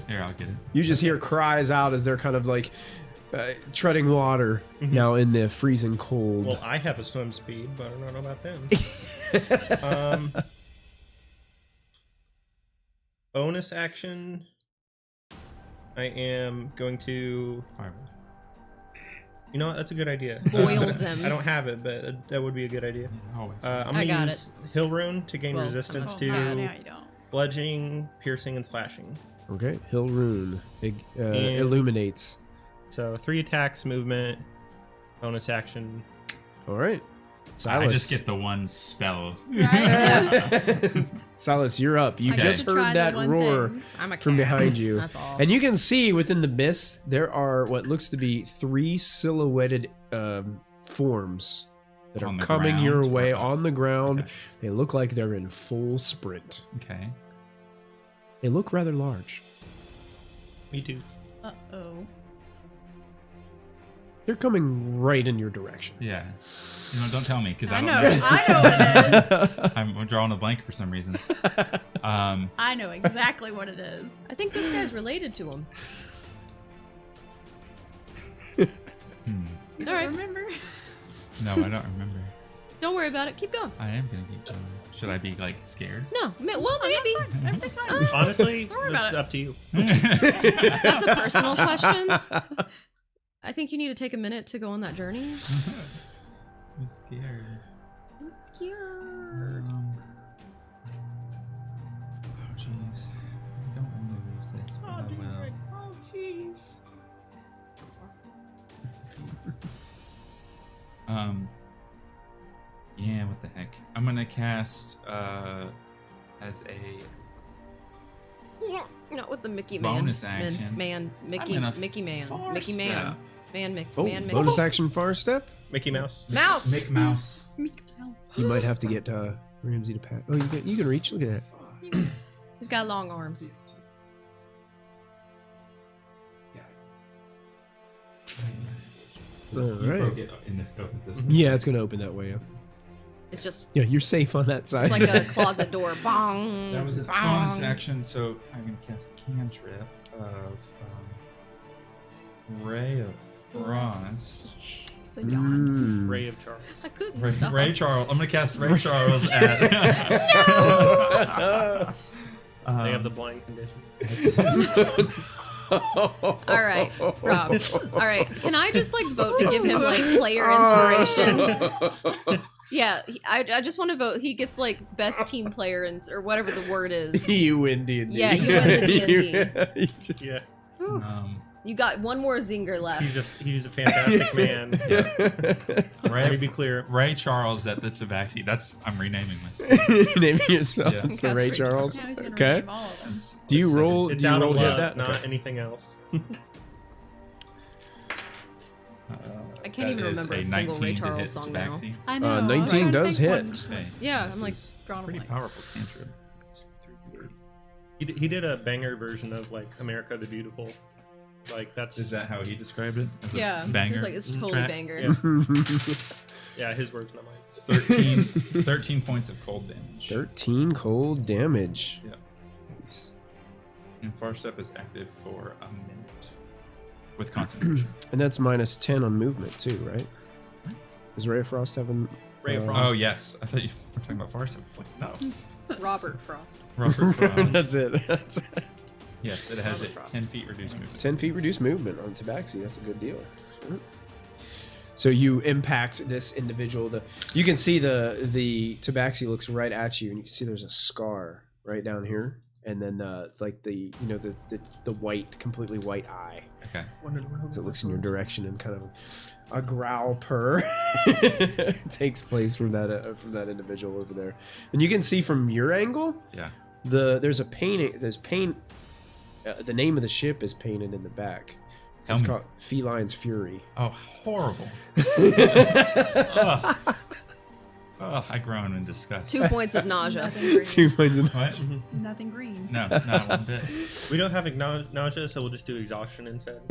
Here, I'll get it. You just hear cries out as they're kind of like treading water now in the freezing cold. Well, I have a swim speed, but I don't know about them. Bonus action. I am going to. Fireball. You know what? That's a good idea. Boil them. I don't have it, but that would be a good idea. Always. I'm I gonna got use Hill Rune to gain Well, resistance I'm to not- Now you don't. bludgeoning, piercing, and slashing. Okay, Hill Rune illuminates. So 3 attacks, movement, bonus action. All right, I Silas. just get the one spell. Right? Silas, you're up. You I just get to try heard the that one roar thing. I'm a cat. from behind you. That's all. And you can see within the mist there are what looks to be 3 silhouetted forms that On are the coming ground, your way or- on the ground. Okay. They look like they're in full sprint. Okay. They look rather large. Me too. Uh-oh. They're coming right in your direction. Yeah. You know, don't tell me because I I don't know. know. I know what it is. I'm drawing a blank for some reason. I know exactly what it is. I think this guy's related to him. You All don't right. remember? No, I don't remember. Don't worry about it. Keep going. I am gonna keep going. Should I be like scared? No, well, maybe. Everything's fine. Honestly, Don't worry about it's it. up to you. That's a personal question. I think you need to take a minute to go on that journey. I'm scared. I'm scared. Oh jeez. I don't want to lose this, but I will. Oh, jeez. Yeah, what the heck? I'm gonna cast as a Not with the Mickey Man. Bonus action. Mickey gonna Man. force Mickey Man. that. Man, Oh, Mickey. bonus action far step. Mickey Mouse. Mouse! Mick Mouse. Mickey Mouse. You might have to get Ramsey to pat. Oh, you can reach. Look at that. He's got long arms. All You right. broke it in this opens this way. Yeah, it's gonna open that way. Yeah. It's just Yeah, you're safe on that side. it's like a closet door. Bong. That was a bong. bonus action, so I'm gonna cast a cantrip of Ray of Frost. It's a yawn. Ray of Charles. I couldn't Ray, stop. Ray Charles. I'm gonna cast Ray Charles at. They have the blind condition. All right, Rob. All right, can I just like vote to give him like player inspiration? Yeah, I just want to vote. He gets like best team player or whatever the word is. You win D&D. Yeah, you win the D&D. Yeah. You got one more zinger left. He's a fantastic man. Let me be clear. Ray Charles at the Tabaxi. I'm renaming myself. Naming yourself. Yeah. It's the Ray Charles. Now he's gonna Okay. rename all of them. Do you roll? It's do you out roll of to hit love, that? not Okay. anything else. I can't even remember a single Ray Charles song now. I know. I was 19 trying to does think hit. one just Hey, Yeah, this I'm like, is drawn a pretty blank. powerful cantrip. It's 3d8. He did a banger version of like America the Beautiful. Like that's Is that how he described it? As a yeah. banger. He's like, it's totally track? banger. Yeah. Yeah, his words, not mine. 13 points of cold damage. 13 cold damage. Yeah. Nice. And Far Step is active for a minute with concentration. And that's minus 10 on movement too, right? Does Ray of Frost have an? Ray of Frost. Oh yes, I thought you were talking about Far Step. I was like, no. Robert Frost. Robert Frost. That's it. That's it. Yes, it has Robert it. Frost. 10 feet reduced movement. 10 feet reduced movement on Tabaxi. That's a good deal. So you impact this individual. You can see the Tabaxi looks right at you, and you can see there's a scar right down here, and then like the white, completely white eye Okay. as it looks in your direction, and kind of a growl purr takes place from that individual over there. And you can see from your angle, Yeah. there's a painting. There's paint. The name of the ship is painted in the back. Tell It's me. called Feline's Fury. Oh, horrible. Ugh. Oh, I groan in disgust. 2 points of nausea. Nothing green. 2 points of What? Nothing green. No, not one bit. We don't have nausea, so we'll just do exhaustion instead.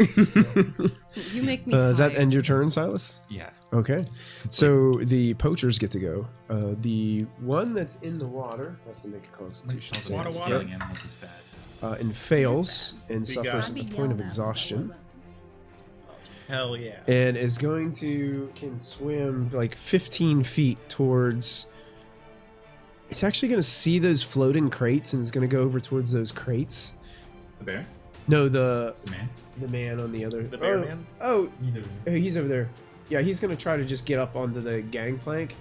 You make me tired. Does that end your turn, Silas? Yeah. Okay. So the poachers get to go. The one that's in the water has to make a Constitution All the save. Water. killing animals is bad. And fails and We suffers got- a point of exhaustion. Hell yeah. And is can swim like 15 feet towards. It's actually going to see those floating crates and is going to go over towards those crates. The bear? No, the Man? man on the other. The bear man? Oh, He's over there. he's over there. Yeah, he's going to try to just get up onto the gangplank.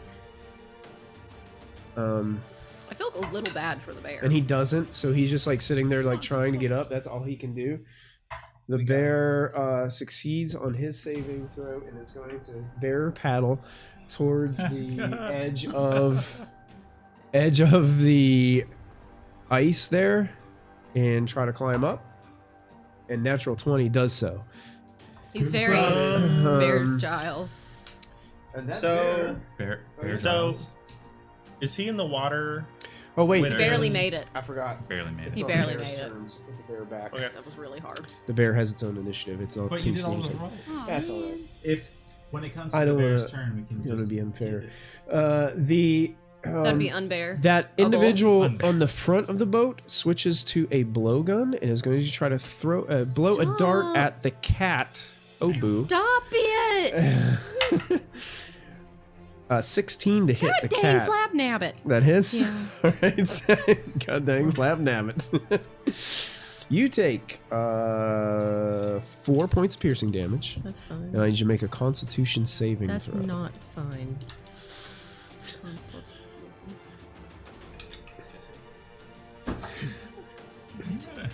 I feel a little bad for the bear. And he doesn't, so he's just like sitting there like trying to get up. That's all he can do. The bear succeeds on his saving throw and is going to bear paddle towards the edge of the ice there and try to climb up. And natural 20 does so. He's very bear agile. And that So- Bear So- dies. Is he in the water? oh wait, He Barely made it. I forgot. Barely made it. He It's barely the bear's made it. turn, so put the bear back. Okay. That was really hard. The bear has its own initiative. It's all But you team did all team. the rolls. That's all right. If when it comes I to the don't bear's wanna- turn, we can don't wanna just be unfair. get it. The It's gotta be unbear. that Bubble. individual Unbear. on the front of the boat switches to a blowgun and is going to try to blow a dart Stop. at the cat Obu. Stop it! 16 to hit the Dang, cat. flab nabbit. That hits. Yeah. All right. God dang, flab nabbit. You take 4 points of piercing damage. That's fine. And I need you to make a Constitution saving That's throw. not fine.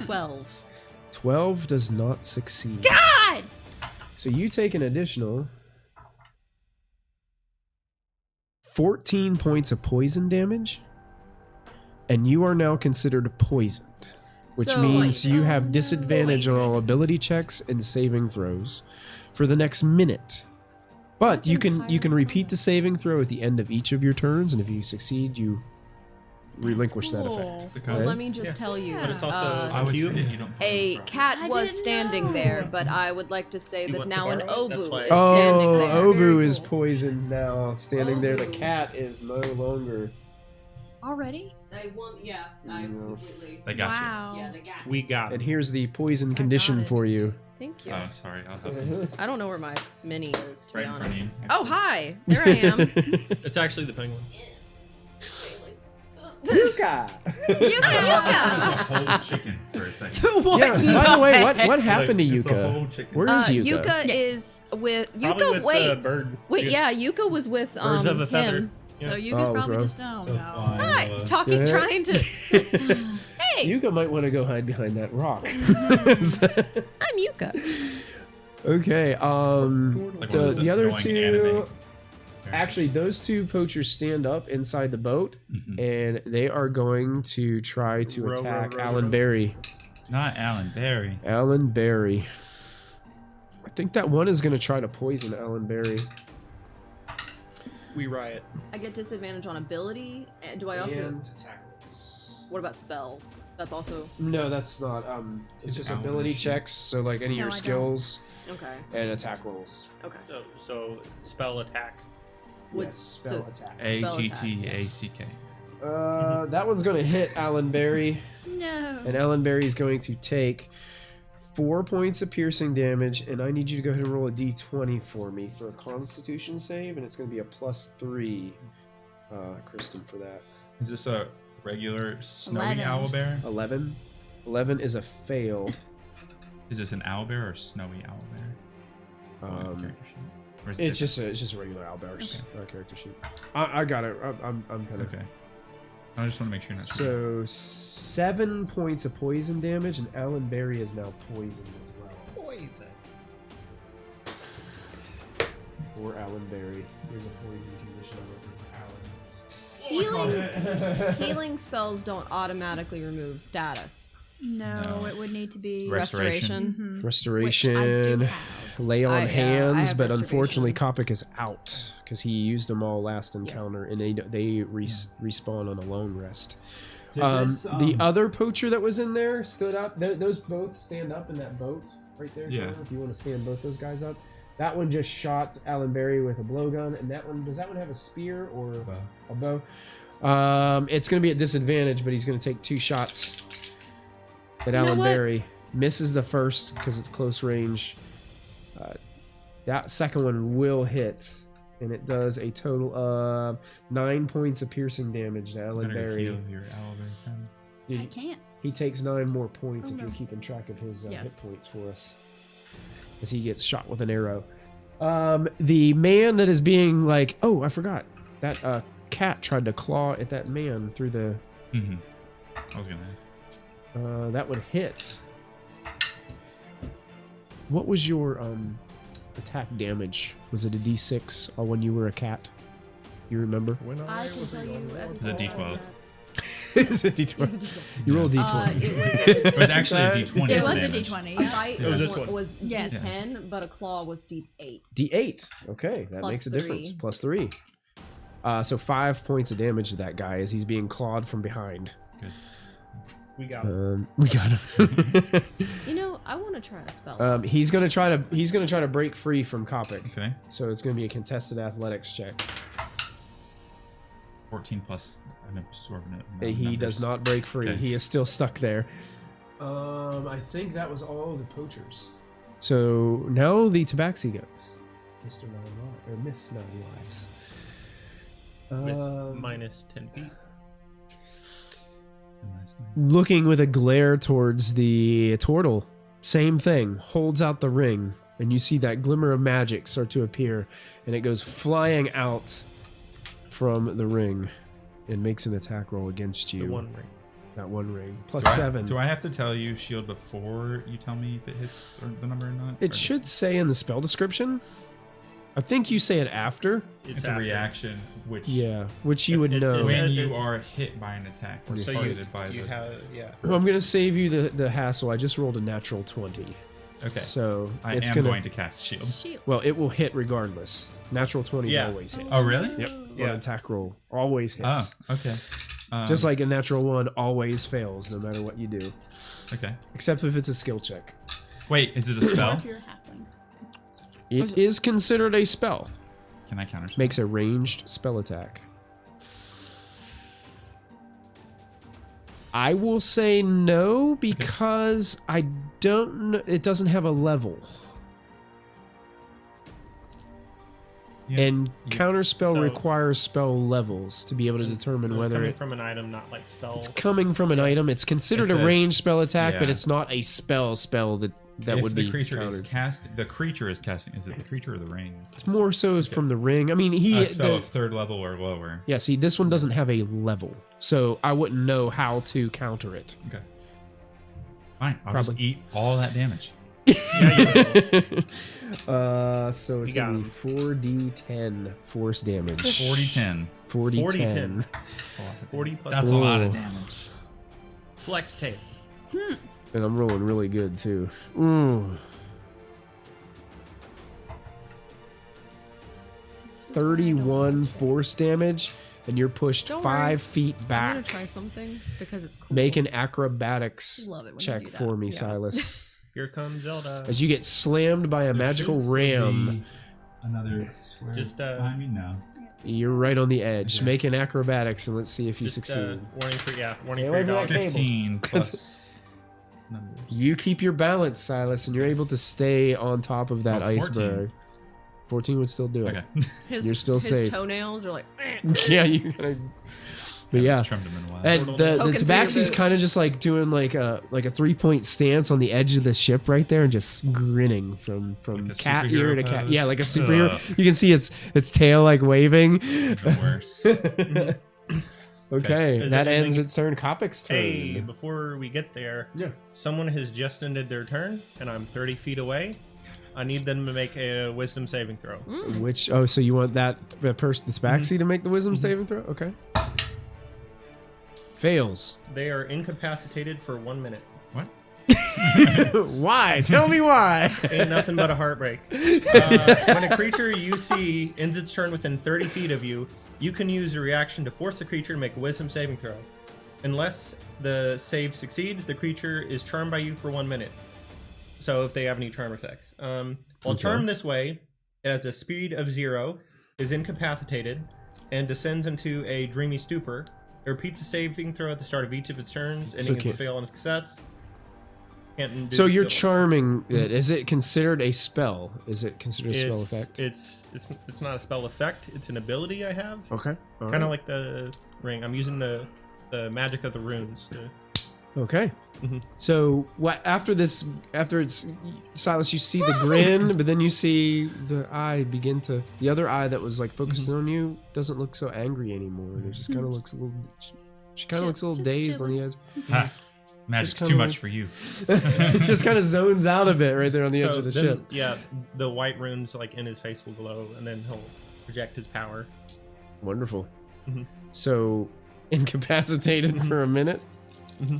12. 12 does not succeed. God! So you take an additional 14 points of poison damage, and you are now considered poisoned, which So, means like, you have disadvantage on all ability checks and saving throws for the next minute. But you can repeat the saving throw at the end of each of your turns, and if you succeed, you relinquish that effect. The Well, code. let me just tell you. But it's also I always cute. forget you don't. A cat I was didn't standing know. there, but I would like to say You that want to now an borrow it? That's obu why- is Oh, standing there. Obu Very is cool. poisoned now, standing there. The Obu. cat is no longer. Already? I Yeah. completely. They got Wow. Yeah, they got We got And it. here's the poison got condition it. for you. Thank you. Oh, sorry. I'll help you. I don't know where my mini is, to Right be in front of honest. you. Oh, hi. There I am. It's actually the penguin. Yuka! It's a whole chicken for a second. Yeah, by the way, what happened to It's a Yuka? whole chicken. Where is Yuka? Yuka is with Probably Yuka. with Wait, the bird. wait, yeah, Yuka was with Birds of a feather. him. Yeah. So you Oh, could it was probably Rose. just know. Still No. flying, Hi, Lola. talking, Yeah. trying to. Hey, Yuka might want to go hide behind that rock. I'm Yuka. Okay, It's like one of so those the other annoying two, anime. actually, those two poachers stand up inside the boat, Mhm. and they are going to try to Row, attack row, row, Alan row. Berry. Not Alan Berry. Alan Berry. I think that one is going to try to poison Alan Berry. We riot. I get disadvantage on ability. And do I also? And tackles. What about spells? That's also No, that's not. It's just Alan ability issue. checks. So like any of No, your I don't. skills okay. and attack rolls. Okay. So spell attack. Would- Yes, spell so- attack. ATTACK. That one's going to hit Alan Berry. No. And Alan Berry is going to take 4 points of piercing damage, and I need you to go ahead and roll a d20 for me for a Constitution save, and it's going to be a +3, Kristen, for that. Is this a regular snowy 11. owlbear? 11. 11 is a fail. Is this an owlbear or snowy owlbear? On the character sheet? Or is It's this- just a regular owlbear's character sheet. I got it. I'm kind of Okay. I just want to make sure you're not. So 7 points of poison damage, and Alan Berry is now poisoned as well. Poison. Or Alan Berry. There's a poison condition Healing, on healing spells don't automatically remove status. No, No. it would need to be Restoration. Mhm. Which I do Restoration, have. lay on I hands, have but unfortunately restoration. Kopic is out because he used them all last encounter, and they respawn on a long rest. The other poacher that was in there stood up. Those both stand up in that boat right there. Yeah. John, if you want to stand both those guys up. That one just shot Alan Berry with a blowgun, and does that one have a spear or a bow? It's going to be at disadvantage, but he's going to take 2 shots at know Alan what? Berry. Misses the first because it's close range. That second one will hit, and it does a total of 9 points of piercing damage to Alan Better Berry. heal your owlbear friend. Dude, I can't. he takes 9 more points Oh, if no. you're keeping track of his Yes. hit points for us. As he gets shot with an arrow. The man that is being like, oh, I forgot. That cat tried to claw at that man through the. Mm-hmm. I was gonna ask. That would hit. What was your attack damage? Was it a d6 when you were a cat? You remember? When I can tell you everything. It's a D12. It's a d12. You roll a d20. It was actually a D20. It for was a damage. D20. A Yeah. bite It was this one. was Yes. D10, but a claw was D8. D8. Okay, that Plus makes a 3. difference. Plus 3. So 5 points of damage to that guy as he's being clawed from behind. Good. We got it. We got him. You know, I want to try a spell. He's gonna try to break free from Kopic. Okay. So it's gonna be a contested athletics check. 14 plus an absorbent. He does not break free. Okay. He is still stuck there. I think that was all the poachers. So now the Tabaxi goes. Mr. Nine Lives, or Miss Nine Lives. With minus 10 feet. Looking with a glare towards the turtle. Same thing. Holds out the ring, and you see that glimmer of magic start to appear, and it goes flying out from the ring and makes an attack roll against you. The one ring. That one ring. Plus Do I- 7. Do I have to tell you shield before you tell me if it hits or the number or not? It Or- should say in the spell description. I think you say it after. It's a after. reaction, which Yeah, which you would know. Is when it- you are hit by an attack or So targeted by you the. have, yeah. Well, I'm gonna save you the hassle. I just rolled a natural 20, Okay. so I it's am gonna. going to cast shield. Shield. Well, it will hit regardless. Natural 20s Yeah. always hit. Oh really? Yep. Yeah. On attack roll, always hits. Oh, okay. Just like a natural 1 always fails, no matter what you do, Okay. except if it's a skill check. Wait, is it a Or spell? if you're a halfling. It is considered a spell. Can I counter? Makes a ranged spell attack. I will say no because I don't know. It doesn't have a level. Yeah, And counterspell So- requires spell levels to be able to determine It's whether coming from an item, not like spell. it's coming from an item. It's considered It a says- ranged spell attack, but yeah. it's not a spell that if would the be creature countered. is casting. The creature is casting. Is it the creature or the ring? It's more so is from the ring. I mean, a spell of 3rd level or lower. yeah. See, this one doesn't have a level, so I wouldn't know how to counter it. Okay. Fine. I'll just Probably. eat all that damage. Yeah, you will. So it's You got gonna be 4d10 force damage. 40-10. 40-10. That's a lot of 40 plus That's a lot of Ooh. damage. flex tail. And I'm rolling really good too. Ooh. 31 force damage, and you're pushed Don't 5 worry. feet I'm back. gonna try something because it's cool. Make an acrobatics Love it when you check do that. for me, Yeah. Silas. Here comes Zelda. As you get slammed by a There magical should still ram, be Another square. Just, behind me? No. you're right on the edge. Okay. Make an acrobatics and let's see if you Just succeed. warning for Stay for away your from that dog. cable. 15 plus numbers. You keep your balance, Silas, and you're able to stay on top of that 14. iceberg. 14 would still do it. Okay. You're still his safe. toenails are like. Yeah, you gotta. But yeah. Trimmed them in a while. And the Poking through your Tabaxi's boots. kind of just like doing like a 3-point stance on the edge of the ship right there and just grinning from Like a cat ear to superhero cat. pose? Yeah, like a superhero. Ugh. You can see its tail like waving. Even worse. Okay, Is that it ending- ends its turn. Kopik's turn. Hey, before we get there, Yeah. someone has just ended their turn, and I'm 30 feet away. I need them to make a wisdom saving throw. Which so you want that person that's Tabaxi to make the wisdom saving throw? Okay. Fails. They are incapacitated for 1 minute. What? Why? Tell me why. Ain't nothing but a heartbreak. When a creature you see ends its turn within 30 feet of you, you can use a reaction to force the creature to make a wisdom saving throw. Unless the save succeeds, the creature is charmed by you for 1 minute. So if they have any charm effects. While Okay. charmed this way, it has a speed of 0, is incapacitated, and descends into a dreamy stupor. It repeats a saving throw at the start of each of its turns, ending okay. its fail and success. Can't do So you're still. charming it. Is it considered a spell? Is it considered a spell It's- effect? It's not a spell effect. It's an ability I have. Okay. Kind of like the ring. I'm using the magic of the runes. Okay. Mhm. So what after this? After it's Silas, you see the grin, but then you see the eye begin to. The other eye that was like focused on you doesn't look so angry anymore. It just kind of looks a little. She kind of looks a little Just dazed on the edge. Ha. Magic's kinda too much like- for you. Just kind of zones out a bit right there on the edge So of the then, ship. yeah, the white runes like in his face will glow, and then he'll project his power. Wonderful. Mhm. So incapacitated for a minute. Mm-hmm.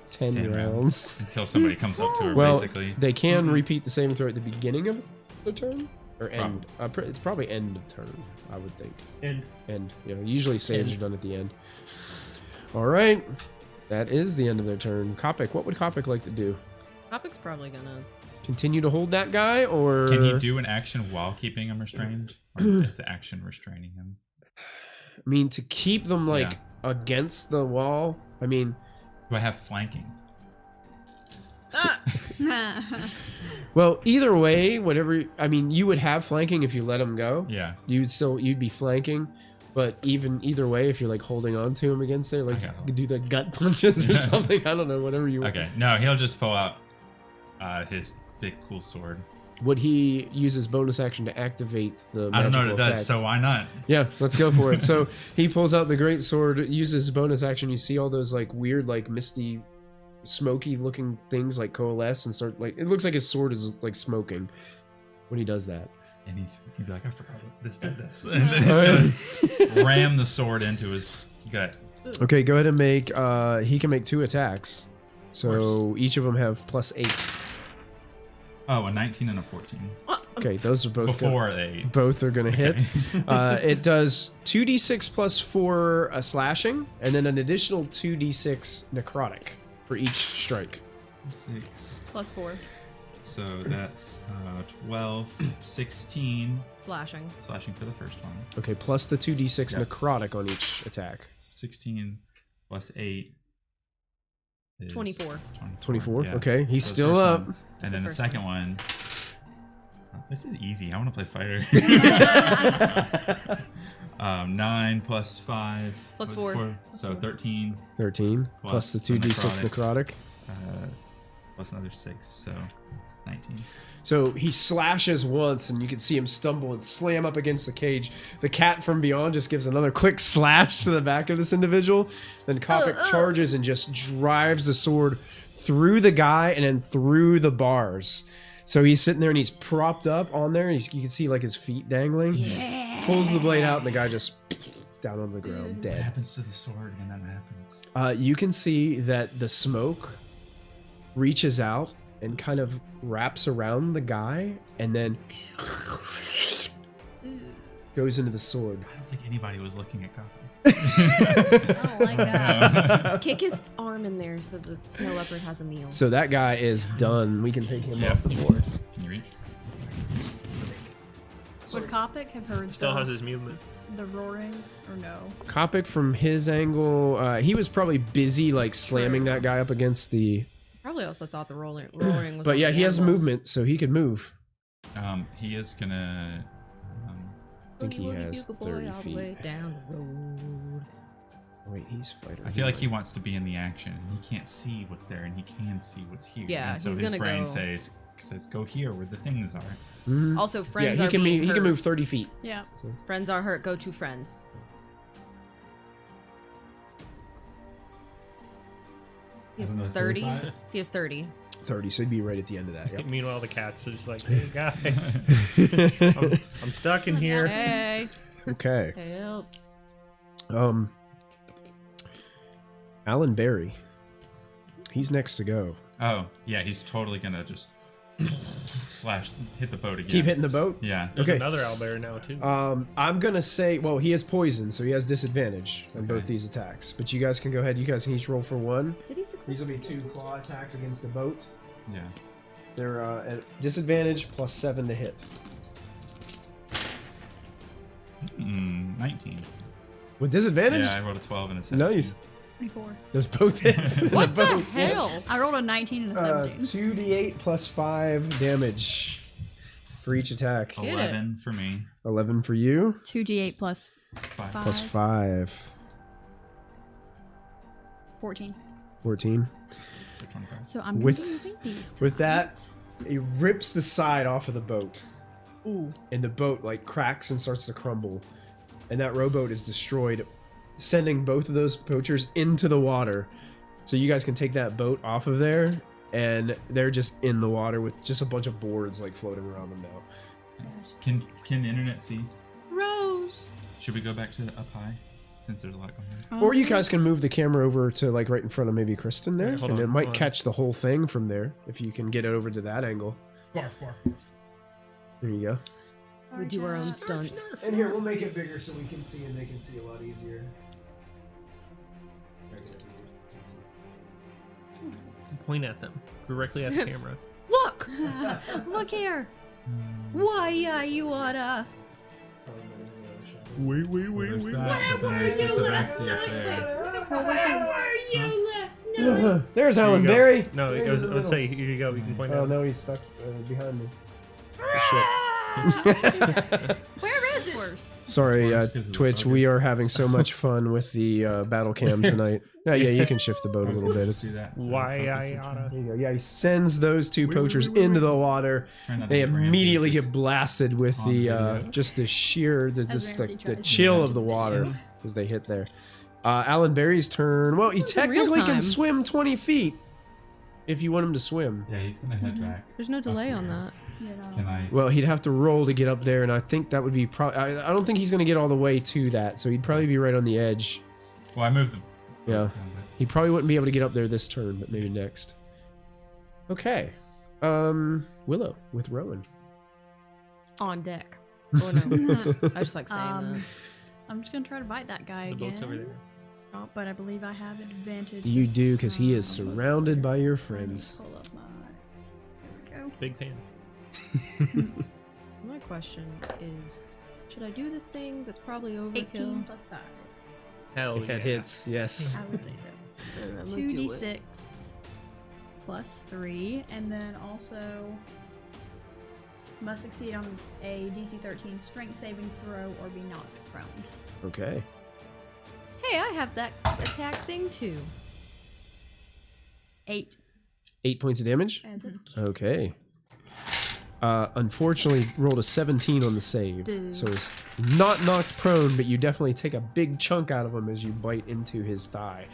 10 10 rounds. Until somebody comes up to her, Well, basically. they can Mhm. repeat the saving throw at the beginning of the turn or end. Probably. It's probably end of turn, I would think. And End. You know, usually saves are End. done at the end. All right, that is the end of their turn. Kopik, what would Kopik like to do? Topic's probably gonna. Continue to hold that guy, or Can he do an action while keeping him restrained? Or is the action restraining him? I mean, to keep them like Yeah. against the wall. I mean, Do I have flanking? well, either way, whatever. I mean, you would have flanking if you let him go. Yeah. You'd be flanking, but either way, if you're like holding on to him against there, like Okay. you could do the gut punches or something. I don't know, whatever you want. Okay. No, he'll just pull out his big cool sword. Would he use his bonus action to activate the I don't know what it magical does, effect? so why not? Yeah, let's go for it. So he pulls out the great sword, uses his bonus action. You see all those like weird, like misty, smoky looking things like coalesce and start like it looks like his sword is like smoking when he does that. And he'd be like, I forgot what this did this. And then he's gonna ram the sword into his gut. Okay, go ahead and make he can make 2 attacks. So each of them have +8. Oh, a 19 and a 14. Okay, those are both good. Before they. Both are gonna Okay. hit. It does 2d6 plus 4 slashing, and then an additional 2d6 necrotic for each strike. 6. +4 So that's 12, 16 slashing. slashing for the first one. Okay, plus the 2d6 Yeah. necrotic on each attack. 16 plus 8 is 24. 24. yeah. Okay, he's So the still first up. one. That's And then the the first second one. This is easy. I want to play fighter. 9 plus 5. Plus 4. So 13. 13 plus the Plus the 2d6 necrotic. Plus another 6. So 19. So he slashes once, and you can see him stumble and slam up against the cage. The cat from beyond just gives another quick slash to the back of this individual. Then Kopic charges and just drives the sword through the guy and then through the bars. So he's sitting there and he's propped up on there. And you can see like his feet dangling. Yeah. Pulls the blade out, and the guy just down on the ground, What dead. happens to the sword when that happens? You can see that the smoke reaches out and kind of wraps around the guy and then goes into the sword. I don't think anybody was looking at Kopic. I don't like that. Kick his arm in there so the snow leopard has a meal. So that guy is done. We can take him Yeah. off the board. Can you reach? Would Kopic have heard Still has his movement. the roaring or no? Kopic from his angle, he was probably busy like slamming that guy up against the... Probably also thought the roaring was. But one yeah, of the he has animals. movement, so he could move. He is gonna. I think he Boogie woogie has bugle 30 boy all the feet. way down the road. Wait, he's fighter. I feel like he wants to be in the action. He can't see what's there, and he can see what's here. Yeah, and so he's his gonna brain go- says, "Go here, where the things are." Mhm. Also, Yeah, friends he are can being move. He hurt. can move 30 feet. Yeah. Friends are hurt. Go to friends. He has I don't know, 30. 35? He has 30. 30, so he'd be right at the end of that. Yep. Meanwhile, the cat's just like, hey guys, I'm stuck in here. Hey, Okay. help! Alan Berry. He's next to go. Oh, yeah, he's totally gonna just hit the boat again. Keep hitting the boat. Yeah. There's Okay. another owlbear now too. I'm gonna say, well, he has poison, so he has disadvantage on both Okay. these attacks. But you guys can go ahead. You guys can each roll for one. Did he These succeed? will be 2 claw attacks against the boat. Yeah. They're at disadvantage plus 7 to hit. 19. With disadvantage? Yeah, I rolled a 12 and a 17. Nice. 24. Those both hits. What the hell? I rolled a 19 and a 17. 2d8 plus 5 damage for each attack. Get it. 11 for me. 11 for you. 2d8 plus 5. Plus 5. 14. 14. So 25. So I'm going With- to be using these. With that, he rips the side off of the boat. Ooh. And the boat like cracks and starts to crumble. And that rowboat is destroyed, sending both of those poachers into the water. So you guys can take that boat off of there, and they're just in the water with just a bunch of boards like floating around them now. Can the internet see? Rose. Should we go back to up high? Since there's a lot going on. Or you guys can move the camera over to like right in front of maybe Kristen there, Yeah, hold and on, it might hold on. catch the whole thing from there if you can get it over to that angle. Barf, barf. There you go. We do our own stunts. And here, we'll make it bigger so we can see and they can see a lot easier. Point at them directly at the camera. Look! Look here! Why, you oughta. Wait. There's that, but then there's a Ramsey up there. There's Alan you go. Berry. No, it goes. Let's say here you go. You can point Oh at. no, he's stuck behind me. Where is it? Worse. Sorry, It's because of the Twitch. We focus. are having so much fun with the battle cam tonight. Yeah, you can shift the boat a little bit. See that? So Why focus I which oughta. one. There you go. Yeah, he sends those two poachers into the water. Turn that They on Ramsey, immediately just- get blasted with on the video. just the sheer, the Ramsey tries to chill do of the water video. as they hit there. Alan Berry's turn. Well, he This one's in real technically can time. swim 20 feet if you want him to swim. Yeah, he's gonna head back. There's no delay up on here. that. Can I? Well, he'd have to roll to get up there, and I think that would be probably. I don't think he's going to get all the way to that, so he'd probably be right on the edge. Well, I moved the. Yeah. He probably wouldn't be able to get up there this turn, but maybe next. Okay. Willow with Rowan. On deck. Oh no. I just like saying that. I'm just going to try to bite that guy The again. boat's over there. Oh, but I believe I have advantage. You this do, because he is time. surrounded by your Let me friends. pull up my... There we go. Big fan. My question is, should I do this thing that's probably 18 overkill? plus 5. Hell That hits, yes. I would say so. I'm gonna do it. 2d6 plus 3, and then also must succeed on a DC 13 strength saving throw or be knocked prone. Okay. Hey, I have that attack thing too. 8 8 points of damage? As a Okay. Unfortunately, rolled a 17 on the save. Boo. So it's not knocked prone, but you definitely take a big chunk out of him as you bite into his thigh.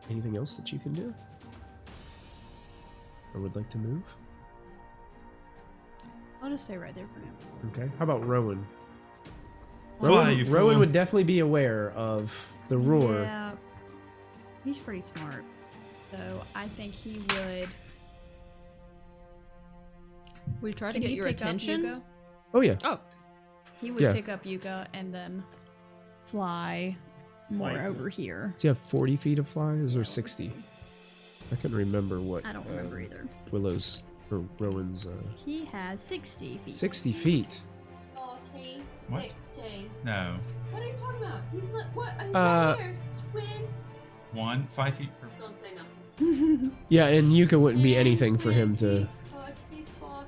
Anything else that you can do? Or would like to move? I'll just stay right there for now. Okay. How about Rowan? Fly, you Rowan fool. would definitely be aware of the roar. Yeah, he's pretty smart. So I think he would. We try to Can get he your pick up attention. Yuga? Oh, yeah. Oh, He would Yeah. pick up Yuga and then fly more Fly. over here. Does he have 40 feet of fly? Is there 60? I couldn't remember what I don't remember either. Willow's or Rowan's He has 60 feet. 60 feet. 14, What? 16. No. What are you talking about? He's not. What? He's not here. When? 5 feet per. Don't say nothing. Yeah, and Yuka wouldn't be anything for him to. 30, 40.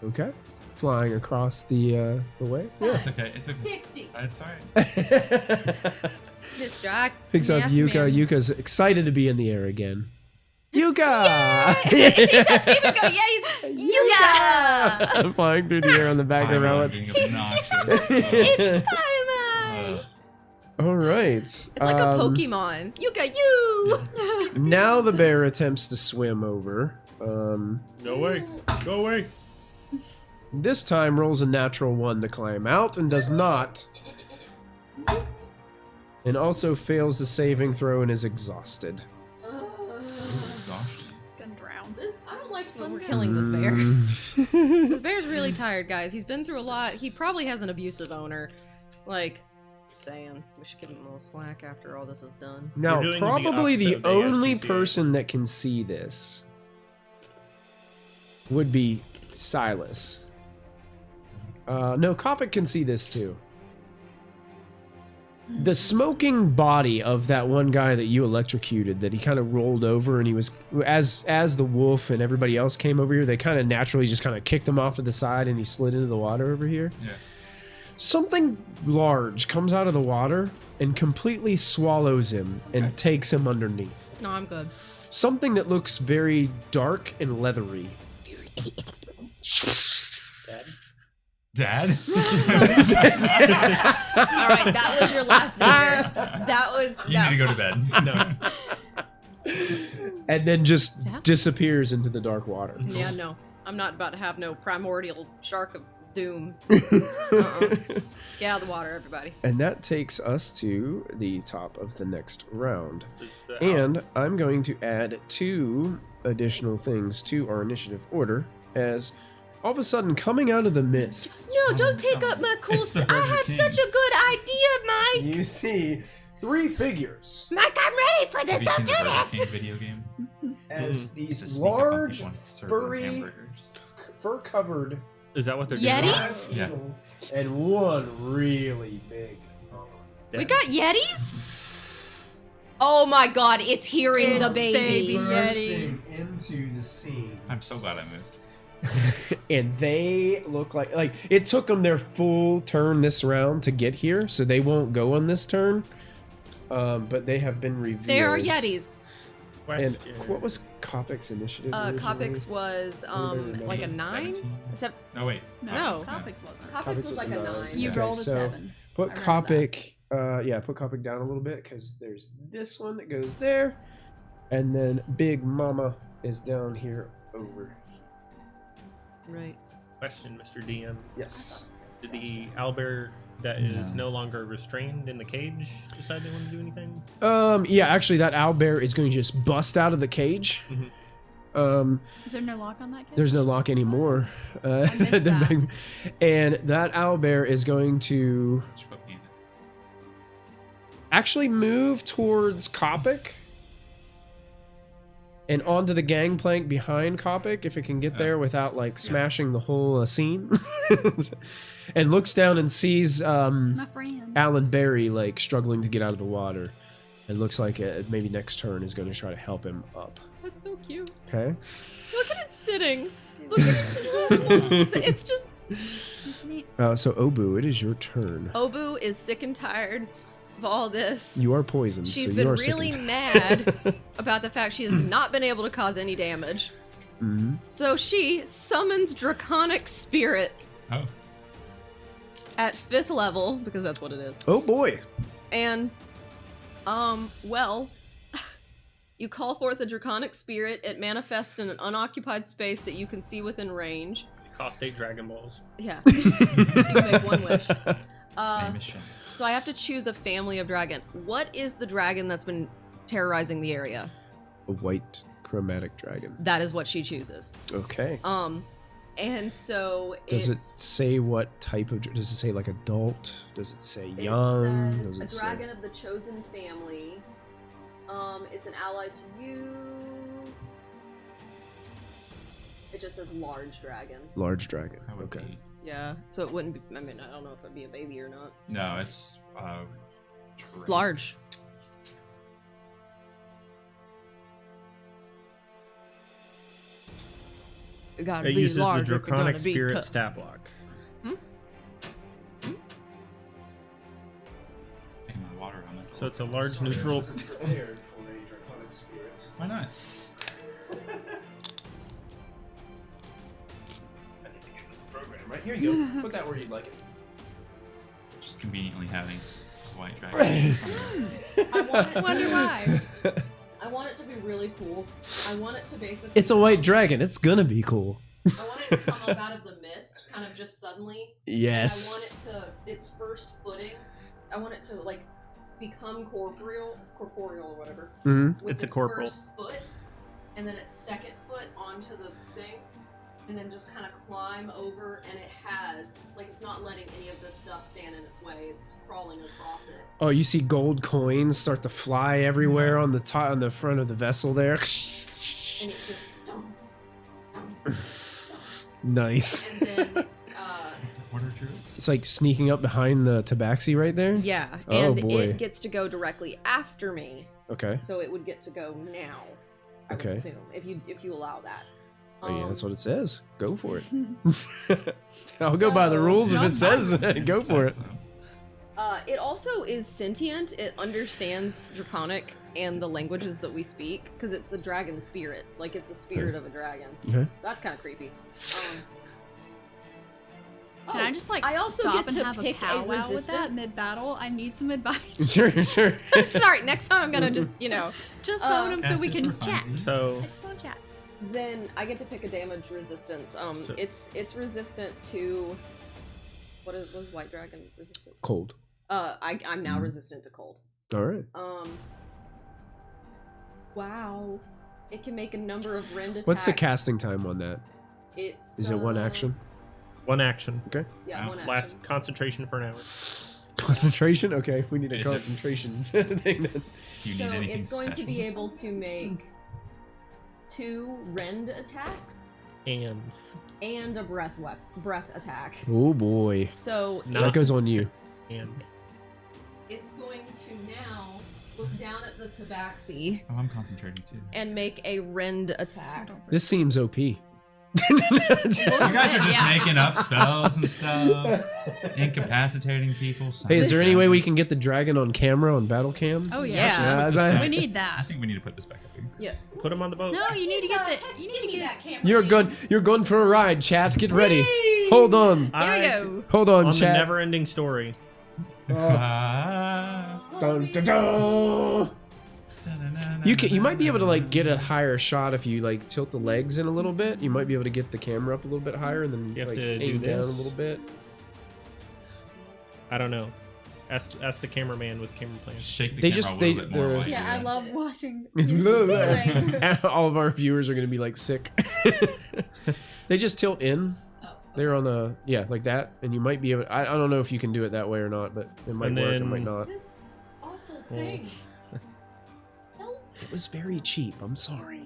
Okay. Flying across the way. Yeah. It's okay. It's okay. 60. It's alright. Mr. I Picks up math Yuka. man. Yuka's excited to be in the air again. Yuka! he doesn't even go, yeah, he's Yuga! Flying through the air on the back of I'm Rowan. being obnoxious. It's Paimon! All right. It's like a Pokemon. Yuga, you! Now the bear attempts to swim over. Go away. Go away. This time rolls a natural 1 to climb out and does not. And also fails the saving throw and is exhausted. Exhaustion. It's gonna drown. I don't like when we're killing this bear. Mm. This bear's really tired, guys. He's been through a lot. He probably has an abusive owner. Like, just saying. We should give him a little slack after all this is done. Now, We're doing probably the the opposite of the only SPCA. person that can see this would be Silas. No, Kopic can see this too. The smoking body of that one guy that you electrocuted, that he kind of rolled over, and he was as the wolf and everybody else came over here, they kind of naturally just kind of kicked him off to the side, and he slid into the water over here. Yeah. Something large comes out of the water and completely swallows him and takes him underneath. No, I'm good. Something that looks very dark and leathery. Dad? All right, that was your last zinger. That was. You need to go to bed. No. And then just Yeah. disappears into the dark water. Yeah, no. I'm not about to have no primordial shark of doom. Uh-uh. Get out of the water, everybody. And that takes us to the top of the next round. Does the And I'm going to add 2 additional things to our initiative order as all of a sudden coming out of the mist, No, don't take up my cool. It's the I Burger have King. such a good idea, Mike. you see 3 figures Mike, I'm ready for Have this. you Don't seen do the Burger this. King video game? as It's a these sneak up on large, people and serve them furry, hamburgers. fur-covered Is that what they're doing? Yetis? Yeah. and one really big. We got Yetis? Oh my god, it's hearing the It's baby. baby. bursting into the scene. I'm so glad I moved. And they look like it took them their full turn this round to get here, so they won't go on this turn. But they have been revealed. They are Yetis. And Question. what was Kopic's initiative? originally? Kopix was anybody like a remember? 9? 17? No, wait. No. Kopix wasn't. Kopix Kopix was like a was 9. You Okay, rolled a so 7. Put I remember Kopic, put Kopic down a little bit because there's this one that goes there, and then Big Mama is down here over. Right. Question, Mr. DM. Yes. Did the owlbear that is No. no longer restrained in the cage decide they want to do anything? Yeah, actually, that owlbear is going to just bust out of the cage. Mhm. Is there no lock on that cage? There's no lock anymore. missed the that. big- and that owlbear is going to Just put me in. actually move towards Kopic. and onto the gangplank behind Kopic, if it can get there without like smashing the whole scene. And looks down and sees My friend. Alan Berry like struggling to get out of the water. It looks like maybe next turn is going to try to help him up. That's so cute. Okay. Look at it sitting. Look at it adorable. It's just. So Obu, it is your turn. Obu is sick and tired of all this. You are poisoned. She's so been you are sick really and mad about the fact she has not been able to cause any damage. Mhm. So she summons Draconic Spirit Oh. at 5th level, because that's what it is. Oh boy. And, well, you call forth a Draconic Spirit. It manifests in an unoccupied space that you can see within range. Cost 8 Dragon Balls. Yeah. You can make one wish. Same as Shin. So I have to choose a family of dragon. What is the dragon that's been terrorizing the area? A white chromatic dragon. That is what she chooses. Okay. And so Does it it's, say what type of? Does it say like adult? Does it say young? it Does says it a say dragon of the chosen family. It's an ally to you. It just says large dragon. large dragon? That would Okay. be. Yeah, so it wouldn't be. I mean, I don't know if it'd be a baby or not. No, it's Large. It gotta It be uses the large if you're gonna Draconic be Spirit tough. stat block. Hey, my water on that. So it's a large neutral. Why not? Right here you go. Put that where you'd like it. Just conveniently having a white dragon. I want it to, Wonder why. I want it to be really cool. I want it to basically. It's a white dragon. It's gonna be cool. I want it to come up out of the mist, kind of just suddenly. Yes. And I want it to its first footing. I want it to like become corporeal or whatever. Mm-hmm. With It's a its corporal. first foot, and then its second foot onto the thing, and then just kind of climb over. And it has like it's not letting any of this stuff stand in its way. It's crawling across it. Oh, you see gold coins start to fly everywhere on the top, on the front of the vessel there. And it's just. Dum, dum, dum. Nice. And then. What are druids? It's like sneaking up behind the tabaxi right there. Yeah, Oh, and boy. it gets to go directly after me, Okay. so it would get to go now. I Okay. would assume if you allow that. Oh yeah, that's what it says. Go for it. I'll go by the So- rules if it says go It for says it. so. It also is sentient. It understands Draconic and the languages that we speak because it's a dragon spirit. Like it's a spirit of a dragon. Okay. That's kind of creepy. Can I just like I also stop get and to have a pick a powwow with that resistance. mid-battle? I need some advice. Sure. Sorry, next time I'm gonna just Just summon him so we Acid can for chat. funsies. So I just want to chat. Then I get to pick a damage resistance. So- It's resistant to what was White Dragon resistant to? Cold. I'm now resistant to cold. All right. Wow. It can make a number of rend attacks. What's the casting time on that? It's Is it one action? one action. Okay. Yeah, one action. Last concentration for an hour. Concentration. Okay, we need a Is it- concentration thing then. Do you So need anything it's going to be special? able to make 2 rend attacks And and a breath attack. Oh boy. So No. That goes on you. it's going to now look down at the tabaxi Oh, I'm concentrating too. and make a rend attack. This seems OP. You guys are just making up spells and stuff, incapacitating people. Hey, is there any way we can get? get the dragon on camera on battle cam? Oh Yeah. yeah. Yeah, We need I that. think we need to put this back up here. Yeah. put him on the boat. No, you need to get the. You need Give to me get. that camera. You're going for a ride, chat. Get ready. Hold on. There we go. Hold on, On the chat. never-ending story. Ah. Dun, dun, dun. You might be able to like get a higher shot if you like tilt the legs in a little bit. You might be able to get the camera up a little bit higher and then You have like to do aim down a this. little bit. I don't know. Ask the cameraman with camera plans. Shake the They camera just- a little they- bit more. the- while you Yeah, do I that. love watching. your ceiling. All of our viewers are going to be like sick. They just tilt in. They're on the like that, and you might be able. I don't know if you can do it that way or not, but it might And work. It then- might not. This awful thing. Help. It was very cheap. I'm sorry.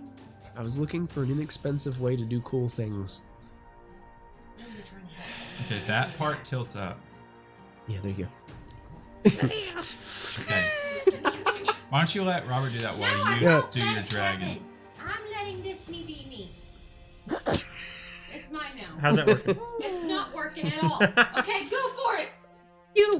I was looking for an inexpensive way to do cool things. Okay, that part tilts up. Yeah, there you go. Okay. Why don't you let Robert do that while you Yeah. do your dragon? I'm letting this be me. It's mine now. How's that working? It's not working at all. Okay, go for it.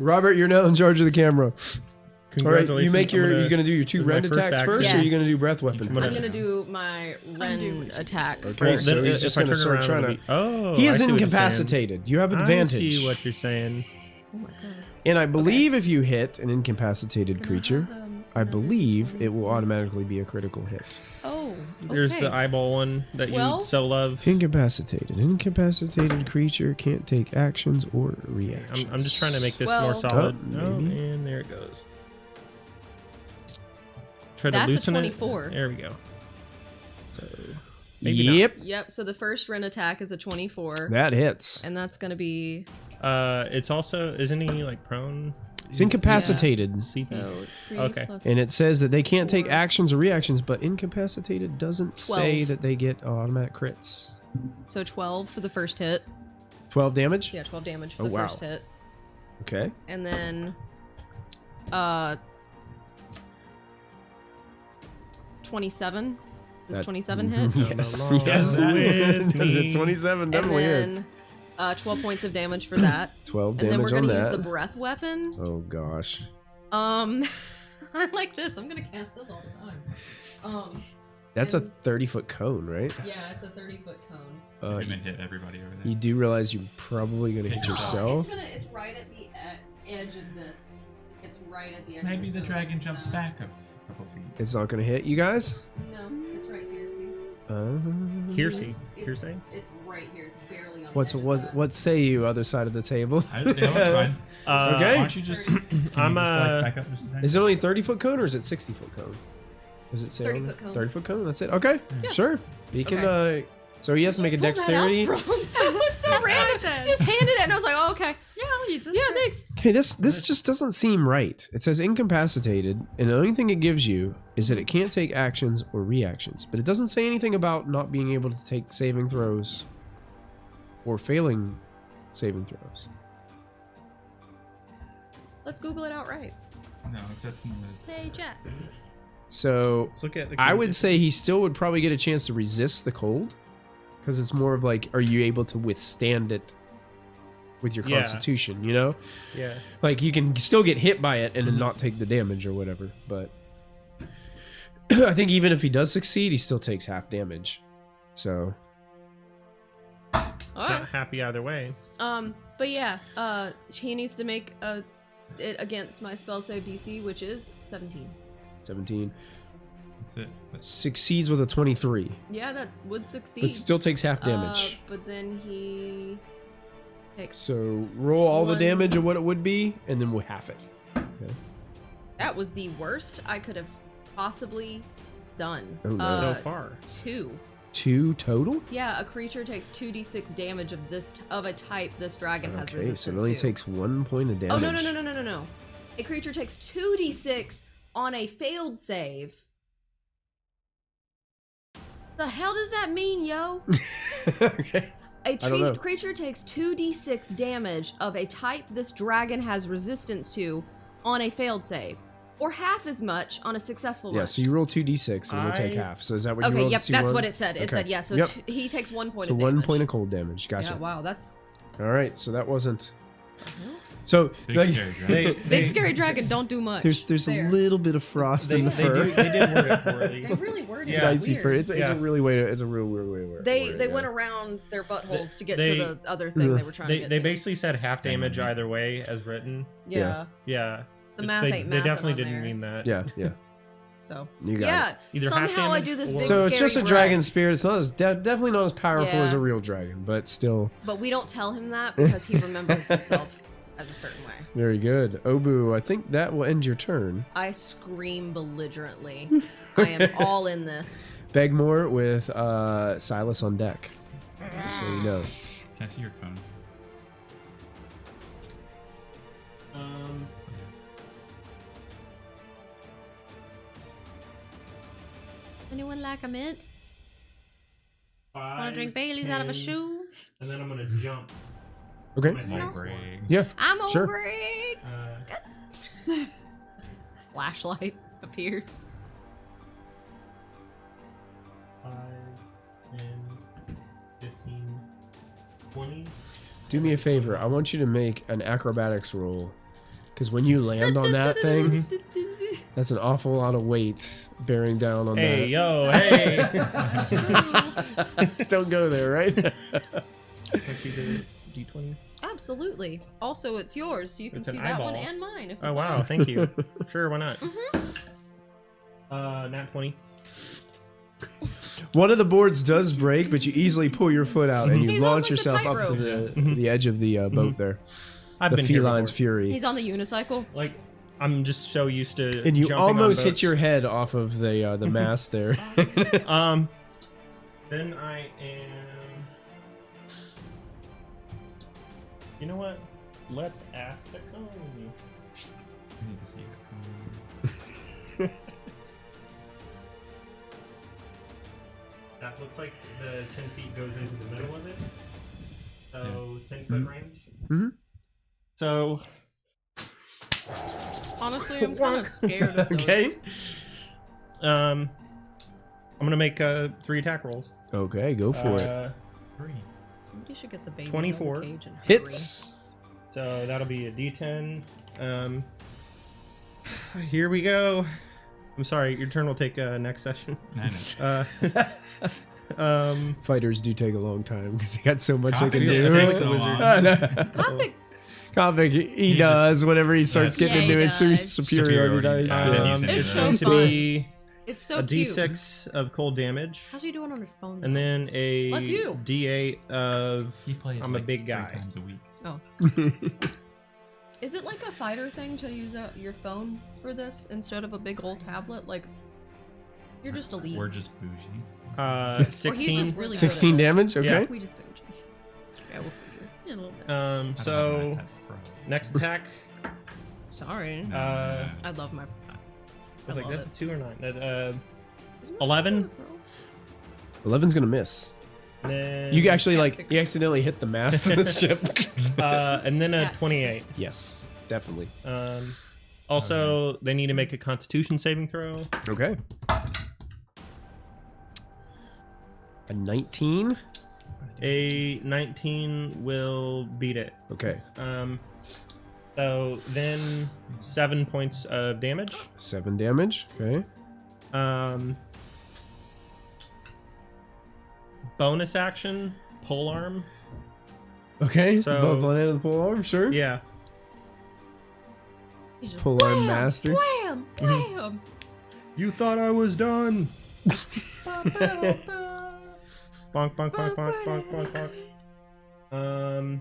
Robert, you're now in charge of the camera. All right, Congratulations. you make your. You're gonna do your two this is my rend first attacks action. first, or are you Yes. gonna do breath weapon I'm gonna- I'm first? gonna do my Ren attack Okay, Well, first. so then he's if just I gonna turn start around, trying it'll to. be- Oh, He I is see what you're saying. incapacitated. You have I advantage. see what you're saying. Oh my god. And I believe if you hit an incapacitated creature, I believe it will automatically be a critical hit. Oh. There's okay. the eyeball one that Well- you so love. Incapacitated. Incapacitated creature can't take actions or reactions. I'm just trying to make this Well- more solid. Oh, Oh, maybe. and there it goes. Try to That's a loosen 24. it. There we go. So maybe not. Yep, Yep. So the first Ren attack is a 24, that hits. and that's gonna be It's also isn't he like prone? He's incapacitated. CP. so 3 Okay. plus And it says that they can't take 4. actions or reactions, but incapacitated doesn't say 12. that they get automatic crits. So 12 for the first hit. 12 damage? Yeah, 12 damage for Oh, the wow. first hit, Okay. and then 27. Does That- 27 hit? Yes, Come along yes. with Does me. it 27 And definitely hits. then 12 points of damage for that. 12 And then damage we're on gonna use that. the breath weapon. Oh gosh. I like this. I'm gonna cast this all the time. That's a And- 30-foot cone, right? Yeah, it's a 30-foot cone. You're gonna hit everybody over there. You do realize you're probably going to hit Hit yourself? It's right at the edge of this. It's right at the edge. Maybe of the this, dragon jumps back a couple feet. It's not going to hit you guys? No, it's right here. See, Hearsay. it's, Hearsay. it's right here. It's barely on. What's the edge what? of that. What say you, other side of the table? Yeah, that's fine. Okay. Why don't you just? Can you I'm, just, like, back up just a second? Is it only a 30-foot cone or is it 60-foot cone? Does it say 30-foot cone. 30-foot cone? That's it. Okay, Yeah. sure. He can. Okay. So he has to make a Pull that out dexterity. from? That was so random. Just handed it, and I was like, "Oh, okay. Yeah, I'll use this. Yeah, thanks." Okay, this just doesn't seem right. It says incapacitated, and the only thing it gives you is that it can't take actions or reactions. But it doesn't say anything about not being able to take saving throws or failing saving throws. Let's Google it outright. No, if that's not a- Hey, chat. So Let's look at the. I would say he still would probably get a chance to resist the cold, because it's more of like, are you able to withstand it with your Yeah. constitution? You know, Yeah. like you can still get hit by it and then not take the damage or whatever. But I think even if he does succeed, he still takes half damage. So All It's right. not happy either way. But yeah, he needs to make it against my spell save DC, which is 17. 17 That's it. That's succeeds with a 23, Yeah, that would succeed. but still takes half damage. But then he takes. So roll all the One. damage of what it would be, and then we'll half it. Okay. That was the worst I could have possibly done. Oh, no. So far. 2. 2 total. Yeah, a creature takes 2d6 damage of a type this dragon has Okay, resistance so it only to. takes 1 point of Oh damage. no! A creature takes 2d6 on a failed save. The hell does that mean, yo? Okay. A don't know. creature takes 2d6 damage of a type this dragon has resistance to on a failed save, or half as much on a successful Yeah, one. so you roll 2d6 and we'll take I- half. So is that what you Okay, rolled? yep, that's C1? what it said. It Okay. said, yeah, so Yep. he takes 1 point So of 1 damage. point of cold damage. Gotcha. Yeah, wow, that's... All right, so that wasn't. So big like, scary dragon. Big scary dragon, don't do much. there's There. a little bit of frost in the fur. They did word it poorly. They really worded Yeah. it Dicey weird. fur. It's Yeah. a really way. It's a real weird way to word They it, went yeah. around their buttholes to get they- to the other thing they were trying to They, get they to. basically said half damage either way as written. Yeah. Yeah. The It's- math they, ain't they mathin' definitely on didn't there. mean that. Yeah, yeah. So You got yeah, Either half somehow I damage do this or- big So it's just a scary dragon breath, spirit. It's not as definitely not as powerful as Yeah. a real dragon, but still but we don't tell him that because he remembers himself as a certain way. very good. Obu, I think that will end your turn. I scream belligerently. I am all in this. Begmore with Silas on deck. Just so you know. Can I see your cone? Anyone like a mint? Want to drink Bailey's out of a 10, shoe? And then I'm gonna jump. Okay. My next Greg. one. Yeah. I'm Sure. Greg. Flashlight appears. 5, 10, 15, 20. Do me a favor. I want you to make an acrobatics roll, because when you land on that thing, that's an awful lot of weight bearing down on Hey, that. yo, hey. Don't go there, right? Actually, the D20. Absolutely. Also, it's yours, so you can It's see an that one eyeball. and mine. If you Oh, wow, like. thank you. Sure, why not? Mm-hmm. Nat 20. One of the boards does break, but you easily pull your foot out and you He's on, launch like, the yourself up to tightrope. the edge of the boat there. I've The been here feline's before. fury. He's on the unicycle. Like, I'm just so used to And you jumping on almost hit boats. your head off of the mast there. Then I am... You know what? Let's ask the cone. I need to see it. That looks like the 10 feet goes into the middle of it. So, 10 foot Mm-hmm. range. Mhm. So, Honestly, I'm kind of scared of those. Okay. I'm gonna make 3 attack rolls. Okay, go for it. 3. Somebody should get the baby 24. on the cage and hurry. Hits. So that'll be a D10. Here we go. I'm sorry, your turn will take next session. I know. Fighters do take a long time because they got so much they can Coffee do. takes so long. Copic, Comic, he He does just- whenever he starts Yeah, getting he into his does. superiority Superiority. dice. I've been Yeah. using It's it. so going to fun. be it's so a cute. D6 of cold damage, How's he doing on his phone? and now? then a Like you. D8 of. He plays I'm a like big 3 guy. times a week. Oh. Is it like a fighter thing to use your phone for this instead of a big old tablet? Like, you're just elite. We're just bougie. 16. Or he's just really good 16 at this. damage? Okay. Yeah. We just bougie. Yeah, we'll figure. In a little bit. I don't have So an iPad Pro. next attack. Sorry. No, I love my. I was like, love that's it. a 2 or 9. Isn't that 11? good, bro? 11's gonna miss. And then, You actually Fantastic. you accidentally hit the mast of the ship. and then a Yes. 28. Yes, definitely. Also, they need to make a Constitution saving throw. Okay. A 19. A 19 will beat it. Okay. So then 7 points of damage. 7 damage. Okay. Bonus action, pole arm. Okay. So- Blood into the pole arm. Sure. Yeah. He's just Pole arm wham, master. Wham! Wham! You thought I was done. Ba-ba-ba. Bonk, bonk, bonk, bonk, bonk, bonk, bonk.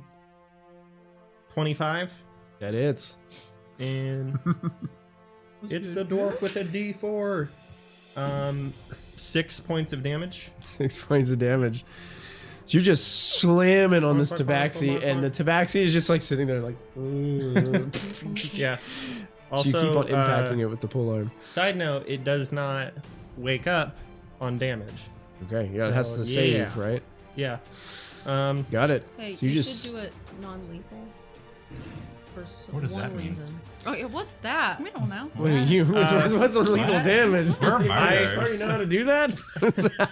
25. That hits. And it's the dwarf with a D4. 6 points of damage. 6 points of damage. So you're just slamming on this Bonk, bonk, bonk, tabaxi, bonk, and the bonk. tabaxi is just like sitting there, like. Yeah. So you keep on impacting it. it with the pole arm. Side note, it does not wake up on damage. Okay, yeah, it has So, to save, yeah. right? Yeah. Got it. Hey, So you you just should do it non-lethal. For What does one that mean? reason. Oh yeah, what's that? We don't know. What are you? What's on lethal what? damage? We're I murderers. already know how to do that.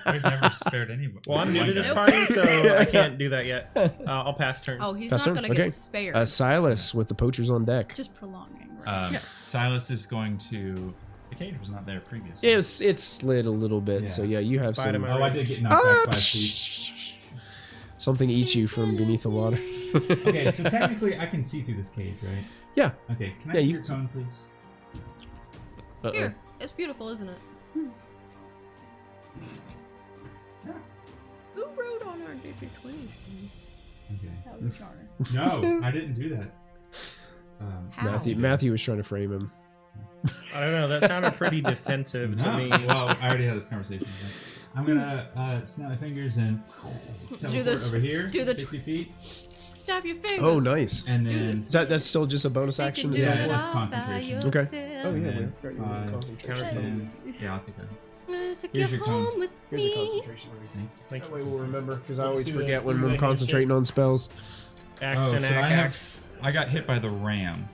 I've never spared anybody. Well, I'm new to this Nope. party, so I can't do that yet. I'll pass turn. Oh, he's That's not him? gonna Okay. get spared. Silas with the poachers on deck. Just prolonging. Right? Silas is going to. The cage was not there previously. It slid a little bit, so yeah, you have Spider some. Man. Oh, I did get knocked back 5 feet. Something eats you from beneath the water. Okay, so technically I can see through this cage, right? Yeah. Okay, can I Yeah, see you your can cone, please? Uh-oh. Here, it's beautiful, isn't it? Who wrote on our digit 20? Okay. That was a charter. No, I didn't do that. How? Matthew was trying to frame him. I don't know. That sounded pretty defensive to No. me. Well, I already had this conversation. I'm gonna snap my fingers and teleport this- over here, do the 60 twist. feet, Snap your fingers. Oh, nice. and Do then this. That's still just a bonus You action? can Is do Yeah, that it it's all by concentration. yourself. Okay. Oh, and yeah, then we're right, 5, concentration. Counter- and yeah, I'll take that. Take Here's you your tongue. home with Here's a me. concentration ring. Thank That you. way we'll remember, because I Let's always do the- forget when do the I'm handshake. concentrating on spells. Axe and should I axe. I got hit by the ram.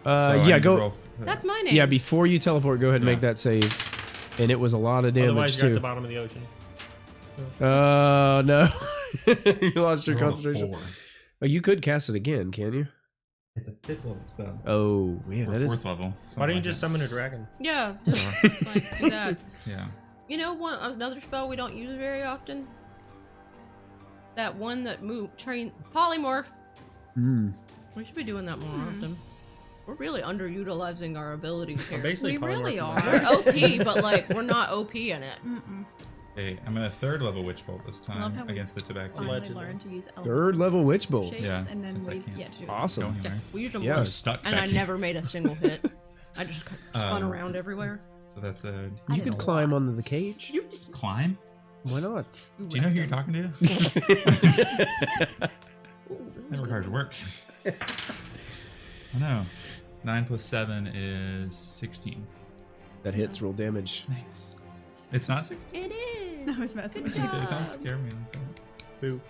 So I Yeah, need to go. roll- That's my name. Yeah, before you teleport, go ahead and Yeah. make that save. And it was a lot of damage Otherwise, you're at too. the bottom of the ocean. Oh no, you lost your I rolled a concentration. 4. Oh, you could cast it again, can you? It's a 5th level spell. Oh, man, Or that 4th is. level. Why something don't you like just that. summon a dragon? Yeah, just like do that. Yeah. You know, another spell we don't use very often. That one that train polymorph. Hmm. We should be doing that more often. We're really underutilizing our abilities Well, here. basically, We really polymorph are. We're OP, but like we're not OP in it. Okay, I'm in a 3rd level witch bolt this I love how time we against the Tabaxi. Finally Allegedly. learned to use Third level witch bolt. shapes, Yeah, and then since I we've can't. yet to do it. Go Awesome. anywhere. We used them Yeah. I'm once, stuck and back I here. never made a single hit. I just spun Um, around everywhere. So that's a You could climb onto the cage. climb. Why not? Do you know who you're talking to? That requires work. I know. 9 plus 7 is 16. That hits. Roll damage. Nice. It's not 16. It is. I was messing Good with you. job. Don't scare me like that. Boo.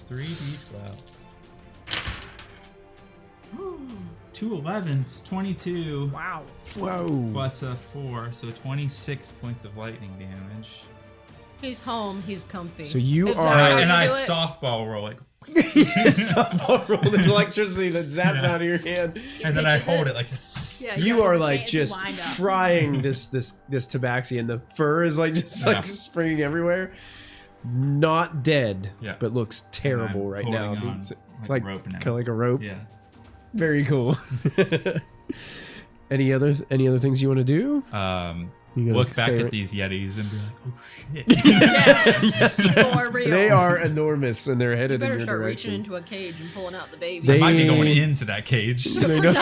3d12. 2 11s, 22. Wow. Whoa. Plus a 4, so 26 points of lightning damage. He's home. He's comfy. So you Is that are- how you And I do it? softball roll like, Softball rolling electricity that zaps Yeah. out of your hand. and then I pitches hold it. it like. Yeah, You have are to like dance just lined up. frying this tabaxi, and the fur is like just Yeah. like springing everywhere. Not dead, Yeah. but looks terrible I'm right now. holding on It's like rope now. kind of like a rope. Yeah. Very cool. Any other things you want to do? You gonna Look back stay at right- these yetis and be like, oh shit. That's right. For real. They are enormous, and they're You headed in better your start direction. reaching into a cage and pulling out the baby. They- I might be going into that cage. They don't-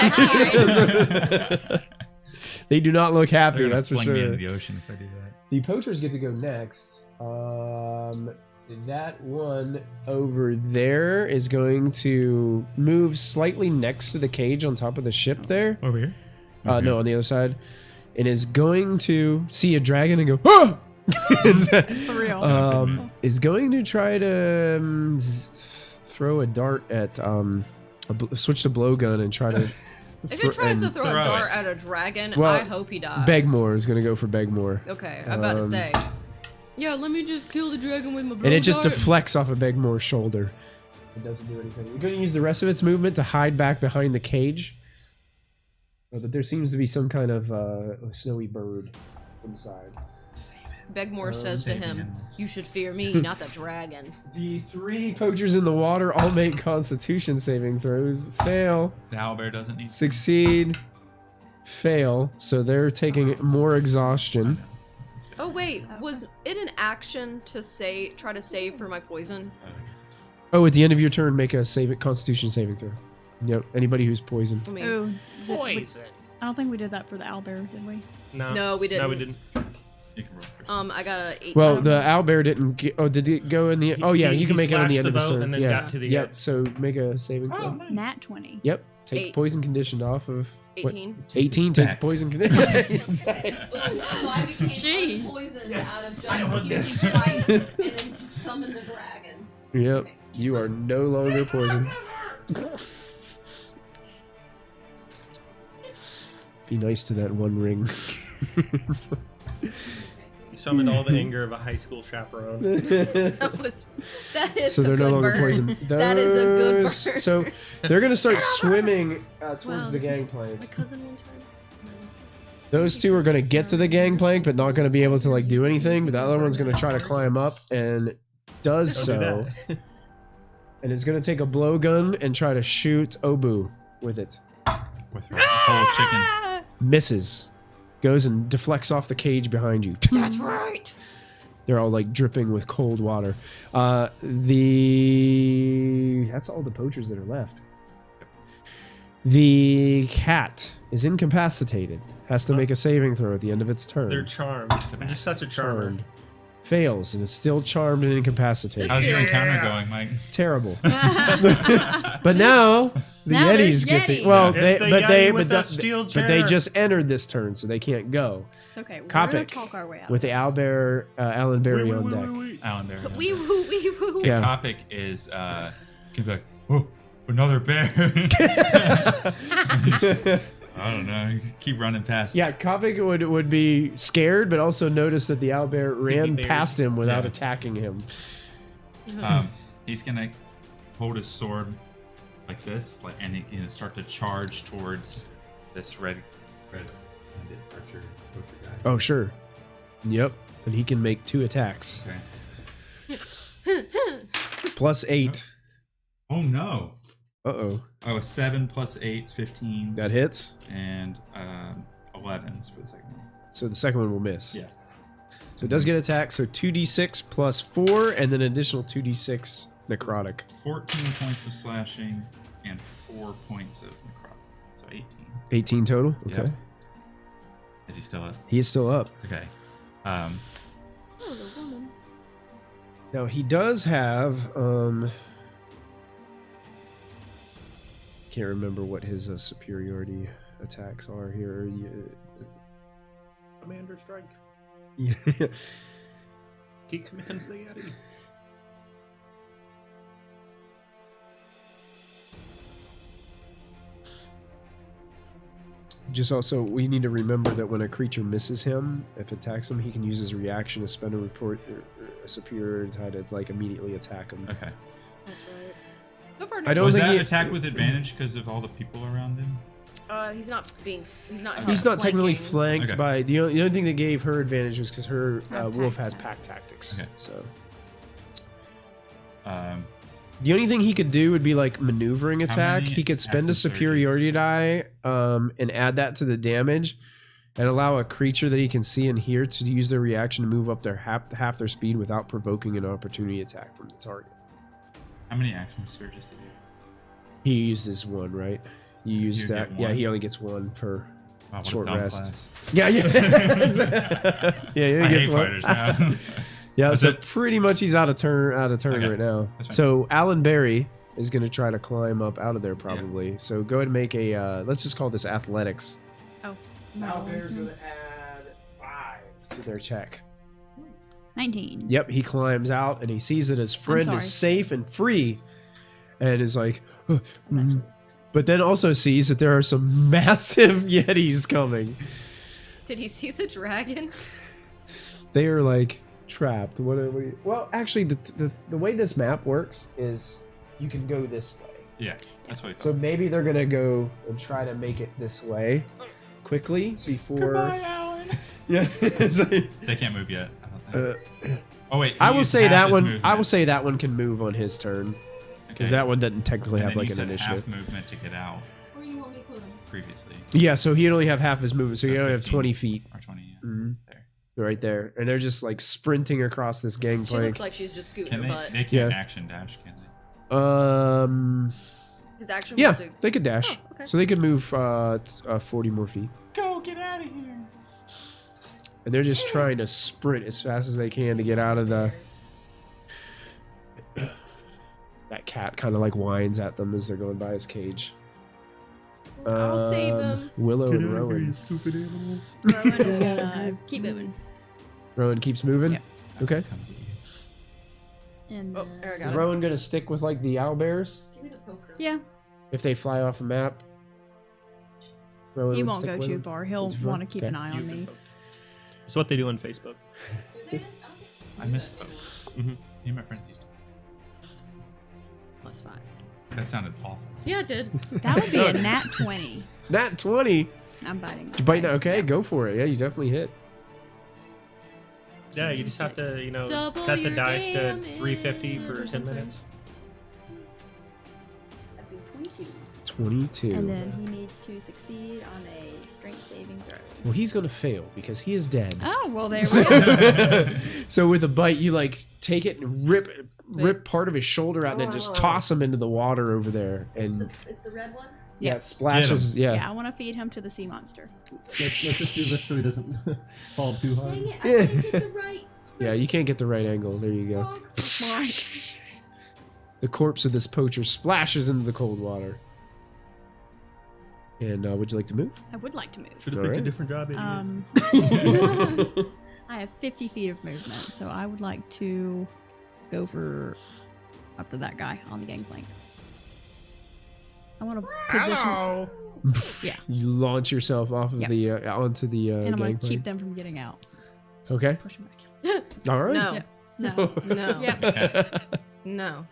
They do not look They're happy, gonna that's for fling me sure. into the ocean if I do that. The poachers get to go next. That one over there is going to move slightly next to the cage on top of the ship there. Over here? No, on the other side. And is going to see a dragon and go, ah! For real. Is going to try to throw a dart at, switch to blowgun and try to. If it tries to and throw a throw dart it. at a dragon, Well, I hope he dies. Begmore is going to go for Begmore. Okay, I'm about to Um, say. Yeah, let me just kill the dragon with my blow And it just dart. deflects off of Begmore's shoulder. It doesn't do anything. You're going to use the rest of its movement to hide back behind the cage. But there seems to be some kind of snowy bird inside. Begmore says to save the him, animals. "You should fear me, not the dragon." The 3 poachers in the water all make Constitution saving throws. Fail. The owlbear doesn't need Succeed. Fail. So they're taking more exhaustion. Oh wait, was it an action to try to save for my poison? Oh, at the end of your turn, make a Constitution saving throw. Yep. Anybody who's poisoned. I mean, Ooh, Poison. I don't think we did that for the owlbear, did we? No. No, we No, we didn't. didn't. You can roll first. I got a 18. Well, the owlbear didn't. Did it go in the? Oh yeah, He- you can he make it on the slashed end the of his boat turn. and then Yeah. got to the Yep. edge. So make a saving throw. nice. Nat 20. Yep. Take 8. poison condition off of. what? 18. 18. Take the Back. poison condition. So I became Jeez. unpoisoned out of I don't want just this. fight and then summon the dragon. Yep. You are no longer poisoned. Be nice to that one ring. You summoned all the anger of a high school chaperone. That is So a they're no good longer burn. poisoned. That is a good burn. Those- So they're gonna start swimming towards Wow, the this- gangplank. My cousin one time. Those 2 are gonna get to the gangplank, but not gonna be able to like do anything. But the other one's gonna try to climb up and does Don't so, do that. and is gonna take a blowgun and try to shoot Obu with it. With her whole chicken. Misses. Goes and deflects off the cage behind you. That's right. They're all like dripping with cold water. That's all the poachers that are left. The cat is incapacitated. Has to make a saving throw at the end of its turn. They're charmed. They're just such a charmer. Charmed. Fails and is still charmed and incapacitated. How's your encounter going, Mike? Terrible. But now the Now there's Yetis get to. Yeti. Well, It's the Yeti with the steel but they chair. just entered this turn, so they can't go. It's okay. We're gonna Copic talk our way out. with the of this. Alan Berry on deck. Alan Bear. Wee woo, wee woo. Yeah. Copic is can be like, oh, another bear. I don't know. You keep running past. Yeah, Kopic would be scared, but also notice that the owlbear ran Bears. past him without Yeah. attacking him. He's gonna hold his sword like this, and he's gonna start to charge towards this red archer guy. Oh, sure. Yep. And he can make 2 attacks. Okay. +8. Oh no. Uh-oh. Oh, 7 + 8 is 15. That hits. And 11 for the second one. So the second one will miss. Yeah. So it does get attacked. So 2d6 + 4, and then additional 2d6 necrotic. 14 points of slashing and 4 points of necrotic. So 18. 18 total? Okay. Yep. Is he still up? He is still up. Okay. Now he does have can't remember what his superiority attacks are here. Commander strike. Yeah. He commands the Yeti. Just also, we need to remember that when a creature misses him, if it attacks him, he can use his reaction to spend a report a superior try to like immediately attack him. Okay. That's right. Go for it. I don't Was think that he- attack with advantage because of all the people around him? He's not being. He's not. He's not technically flanking. flanked Okay. by the only thing that gave her advantage was because her Pack wolf has tactics. pack tactics. Okay. So Um, the only thing he could do would be like maneuvering attack. many He could spend a attacks and superiority die and add that to the damage, and allow a creature that he can see and hear to use their reaction to move up their half their speed without provoking an opportunity attack from the target. how many action surges did you? He used his one, right? You used You that. get Yeah, one? he only gets one per Wow, what a short dumb rest. class. Yeah, yeah. Yeah, he I gets hate one. fighters now. Yeah, That's so it. pretty much he's out of turn Okay, right now. that's fine. So Alan Berry is going to try to climb up out of there probably. So go ahead and make a let's just call this athletics. Oh. Alan Berry's going to add 5 to their check. 19. Yep, he climbs out and he sees that his friend sorry. is safe and free and is like but then also sees that there are some massive yetis coming. Did he see the dragon? They are like trapped. Well, actually, the way this map works is you can go this way. Yeah, that's what. So maybe they're gonna go and try to make it this way quickly before. Goodbye, Alan. Yeah, it's like, They can't move yet. I don't think. Oh wait, I he will used say half that his one. movement. I will say that one can move on his turn because Okay. that one doesn't technically And have then like you an said initiative. half movement to get out Where you want me to put him? previously. Yeah, so he'd only have half his movement, so So he only have 15. 20 feet Or 20. Yeah. Mhm. There. right there, and they're just like sprinting across this She gangplank. looks like she's just scooting Can her they? butt. They can't Yeah. action dash, can they? His action Yeah, was to. they could dash, Oh, okay. so they could move 40 more feet. Go, get out of here. And they're just trying to sprint as fast as they can to get out of the. That cat kind of like whines at them as they're going by his cage. I'll save him. Willow and Rowan. stupid animal. Rowan is gonna keep moving. Rowan keeps moving. Yep. Okay. Come get you. And Oh, there I Is got it. Rowan gonna stick with like the owlbears Give me the poker. yeah, if they fly off a map? Rowan he would won't stick go with too them? far. He'll Too far? want to keep Okay. an eye on me. It's what they do on Facebook. I miss boats. Mhm. Me and my friends used to. +5. That sounded awful. Yeah, it did. That would be a nat 20. Nat 20. I'm biting. You bite. Okay, go for it. Yeah, you definitely hit. Yeah, you just have to, Double set the your dice to damage 350 for or 10 something. minutes. That'd be 22. 22. And then he needs to succeed on a strength saving throw. Well, he's gonna fail because he is dead. Oh, well, there we go. So with a bite, you like take it and rip part of his shoulder out and then just toss him into the water over there, and It's the red one? yeah, it Yes. splashes. Yeah, Yeah. I want to feed him to the sea monster. Let's just do this so he doesn't fall too hard. Dang it, Yeah. I can't get the right. Yeah, you can't get the right angle. There you go. The corpse of this poacher splashes into the cold water. And would you like to move? I would like to move. Should have All picked a right. different job. Idiot. I have 50 feet of movement, so I would like to go for up to that guy on the gangplank. I want to position. Yeah. You launch yourself off of Yep. the onto the And I'm going to gangplank. keep them from getting out. Okay. Push them back. All right. No. Yeah. No. No. Yeah. No.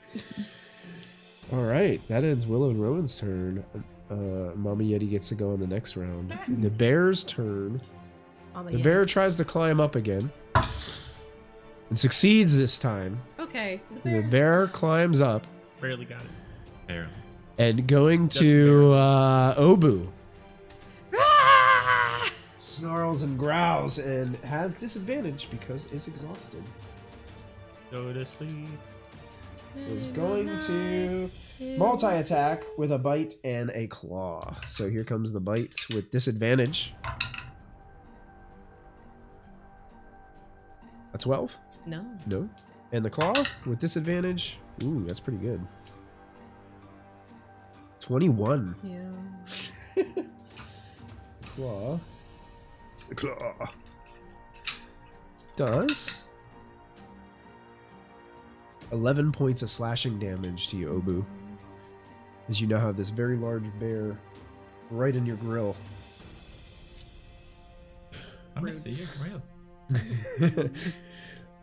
All right. That ends Willow and Rowan's turn. Mama Yeti gets to go in the next round. The bear's turn. The bear tries to climb up again. And succeeds this time. Okay, so The bear climbs up Barely got it. Barely. and going Just to Obu. Snarls and growls and has disadvantage because it's exhausted. Go to sleep. Is going to multi-attack with a bite and a claw. So here comes the bite with disadvantage. A 12? No. No. And the claw with disadvantage. Ooh, that's pretty good. 21. Yeah. Claw. The claw. Does 11 points of slashing damage to you, Obu. As you now have this very large bear right in your grill. I'm gonna see you. Real.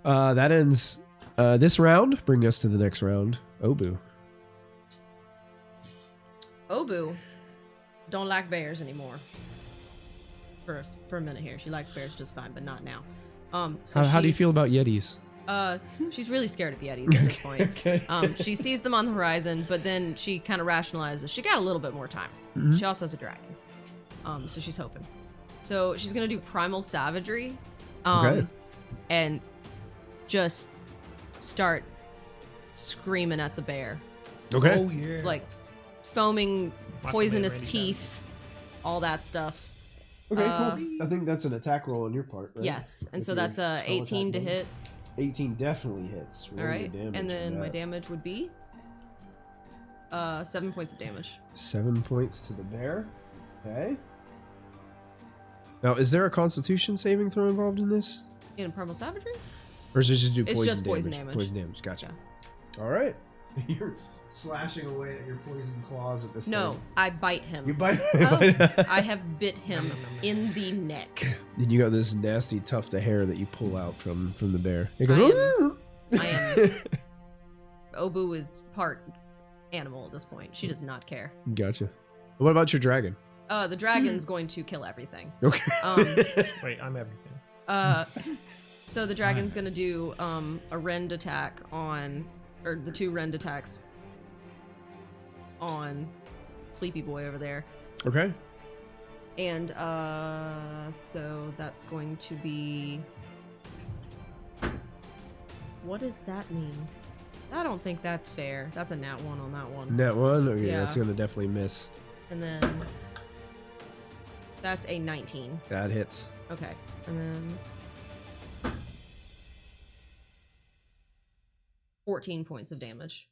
That ends this round. Bring us to the next round. Obu. Obu don't like bears anymore. For a minute here, she likes bears just fine, but not now. So How do you she's- feel about Yetis? She's really scared of Yetis at this point. Okay. She sees them on the horizon, but then she kind of rationalizes. She got a little bit more time. Mhm. She also has a dragon. So she's hoping. So she's gonna do primal savagery. Okay. And just start screaming at the bear. Okay. Oh yeah. Like foaming, Macho poisonous Man Randy teeth, all that stuff. Okay, cool. I think that's an attack roll on your part, right? Yes. And With so your that's a spell 18 attack to bonus. hit. 18 definitely hits. Roll All your right. damage And for then my that. damage would be 7 points of damage. 7 points to the bear. Okay. Now, is there a Constitution saving throw involved in this, In primal savagery? or is it just do It's poison just damage? poison damage. Poison damage. Gotcha. All right. You're slashing away at your poison claws at this. No, thing. I bite him. You bite. I have bit him in the neck. Then you got this nasty tuft of hair that you pull out from the bear. It goes. I am. Obu is part animal at this point. She does not care. Gotcha. What about your dragon? The dragon's going to kill everything. Okay. Wait, I'm everything. So the dragon's gonna do a rend attack on, or the 2 rend attacks on Sleepy Boy over there. Okay. And so that's going to be. What does that mean? I don't think that's fair. That's a nat 1 on that one. That one? Okay, Yeah. that's gonna definitely miss. And then that's a 19. That hits. Okay. And then 14 points of damage.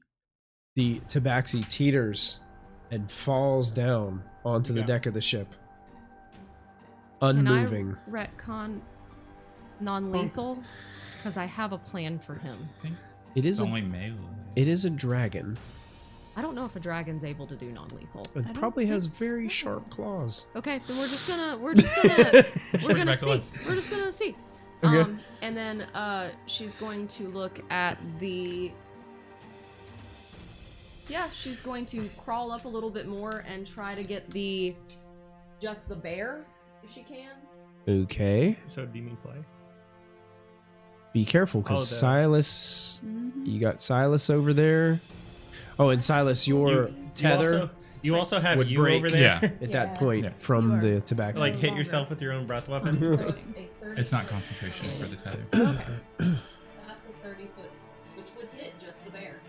The tabaxi teeters and falls down onto the Yeah. deck of the ship. Can I Unmoving. retcon non-lethal? Because I have a plan for him. I think It it's is a, only melee. it is a dragon. I don't know if a dragon's able to do non-lethal. It don't probably has think very so. sharp claws. Okay, then we're just gonna we're Swing gonna back see. away. We're just gonna see. Okay. And then she's going to look at the. Yeah, she's going to crawl up a little bit more and try to get just the bear if she can. Okay. So do you mean play? Be careful, because Oh, the- Silas... You got Silas over there. Oh, and Silas, your tether You also have would you over over Yeah. there. at that Yeah. point Yeah. from You are- the tabaxi. Like hit longer. yourself with your own breath weapon. So it's a 30. It's not concentration for the tether. That's a 30-foot, which would hit just the bear.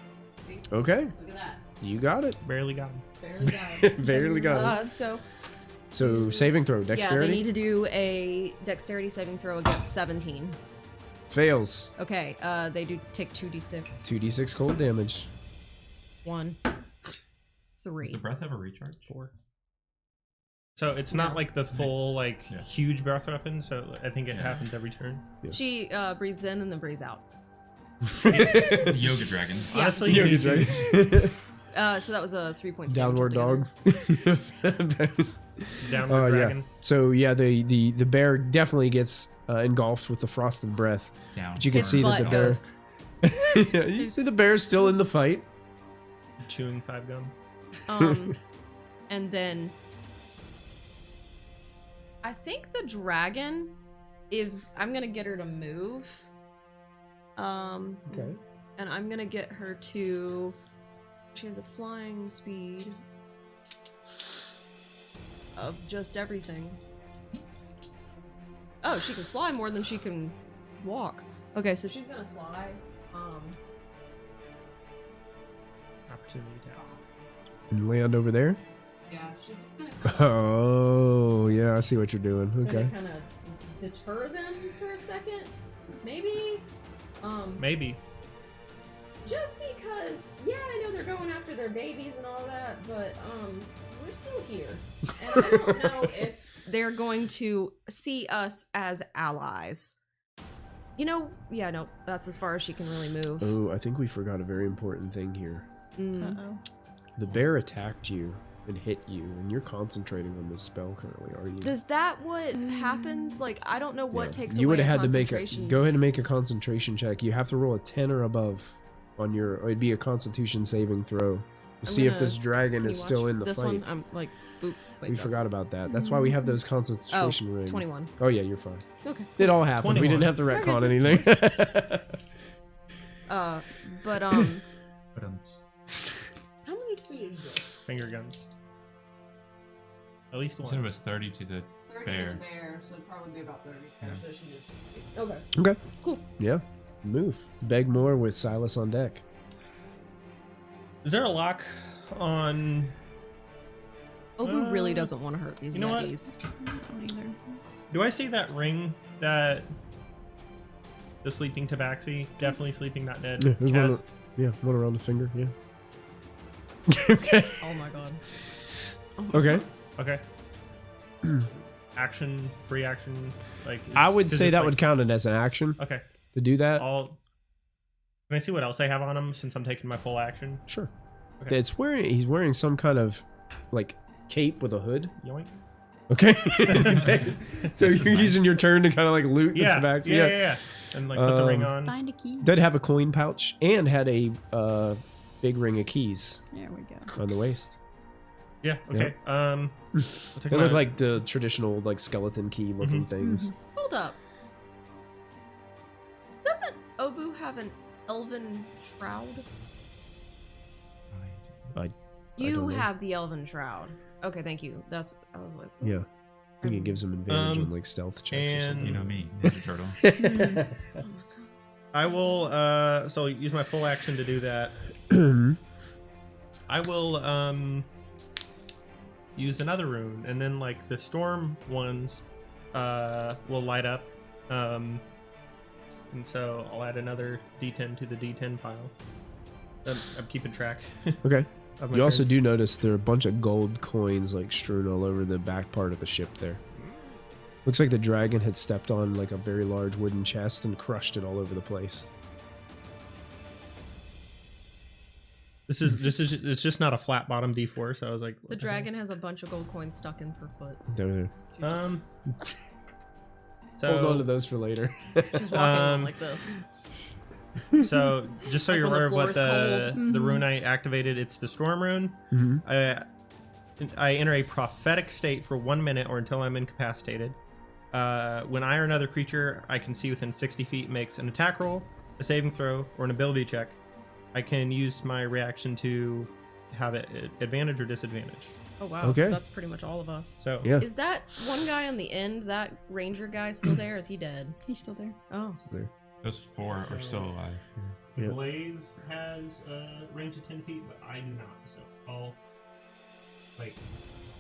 See? Okay, Look at that. you got it. Barely got him. Barely got it. Barely got it. So So saving throw, yeah, they dexterity. need to do a dexterity saving throw against 17. Fails. Okay, they do take 2d6. 2d6 cold damage. 1, Does 3. the breath have a recharge? 4. So it's not No. like the full Yeah. huge breath weapon. So I think it Yeah. happens every turn. She breathes in and then breathes out. The yoga dragon. Yeah. Honestly, Yogi you dragon. So that was a 3 points. Downward dog. downward Oh, dragon. yeah. So yeah, the bear definitely gets engulfed with the frosted breath. Down. But you can His see that the butt bear. goes. Yeah, you see the bear's still in the fight. Chewing 5 gum. And then I think the dragon is. I'm gonna get her to move. Okay. And I'm gonna get her to. She has a flying speed of just everything. Oh, she can fly more than she can walk. Okay, so she's gonna fly. Opportunity attack. And land over there. Yeah, she's just gonna Oh yeah, I see what you're doing. Okay. kind of deter them for a second, maybe. Maybe. Just because, yeah, I know they're going after their babies and all that, but we're still here, and I don't know if they're going to see us as allies. You know, yeah, no, that's as far as she can really move. Oh, I think we forgot a very important thing here. Mm. Uh-oh. The bear attacked you and hit you, and you're concentrating on this spell currently, are you? Does that what happens? Like, I don't know what Yeah. takes You away would have had to make a concentration. go ahead and make a concentration check. You have to roll a 10 or above on your. Or it'd be a Constitution saving throw to see if gonna- this dragon Can is you still watch in the this fight. one? I'm like, boop. Wait, We that's- forgot about that. That's why we have those concentration rings. 21. Oh yeah, you're fine. Okay. It all happened. We 21. didn't have to retcon anything. But But how many feet is this? Finger guns. At least you said it one. was 30 to the 30 bear. to the bear, so it'd probably be about 30. Yeah. So she just... Okay. Okay. Cool. Yeah. Move. Beg more with Silas on deck. Is there a lock on? Obu really doesn't want to hurt these you know what? Yetis. I don't either. Do I see that ring that the sleeping tabaxi, definitely sleeping, not dead, Yeah, there's has? one. Yeah, one around the finger. Yeah. Okay. Oh my god. Okay. Okay. Action, free action, like. I would 'cause say it's that like- would count it as an action Okay. to do that. Can I see what else I have on him since I'm taking my full action? Sure. Okay. He's wearing some kind of like cape with a hood. Yoink. Okay. So This is you're using nice. your turn to kind of like loot Yeah, the tobacco. yeah. And like put the ring on. Find a key. Did have a coin pouch and had a big ring of keys There we go. on the waist. Yeah. Okay. I'll take They my- look like the traditional like skeleton key looking Mhm. things. Hold up. Doesn't Obu have an elven shroud? You don't know. have the elven shroud. Okay, thank you. I was like, Yeah. I think it gives him advantage Um, on like stealth checks or and- something. You know me, Ninja Turtle. oh my god. I will so use my full action to do that. I will use another rune, and then like the storm ones will light up. And so I'll add another D10 to the D10 pile. I'm keeping track. Okay. of my You also turns. do notice there are a bunch of gold coins like strewn all over the back part of the ship there. Looks like the dragon had stepped on like a very large wooden chest and crushed it all over the place. This is it's just not a flat bottom D4, so I was like The what dragon has a bunch of gold coins stuck in her foot. There. hell? So Hold on to those for later. She's walking on Um, like this. So just so Like you're when the aware of what floor is cold. the rune I activated, it's the storm rune. hmm I enter a prophetic state for 1 minute or until I'm incapacitated. When I or another creature I can see within 60 feet makes an attack roll, a saving throw, or an ability check, I can use my reaction to have it advantage or disadvantage. Oh wow, Okay. so that's pretty much all of us. So Yeah. Is that one guy on the end, that ranger guy, still there? Is he dead? He's still there. Oh. There. Those 4 are still alive. the Yeah. blade has a range of 10 feet, but I do not. So I'll like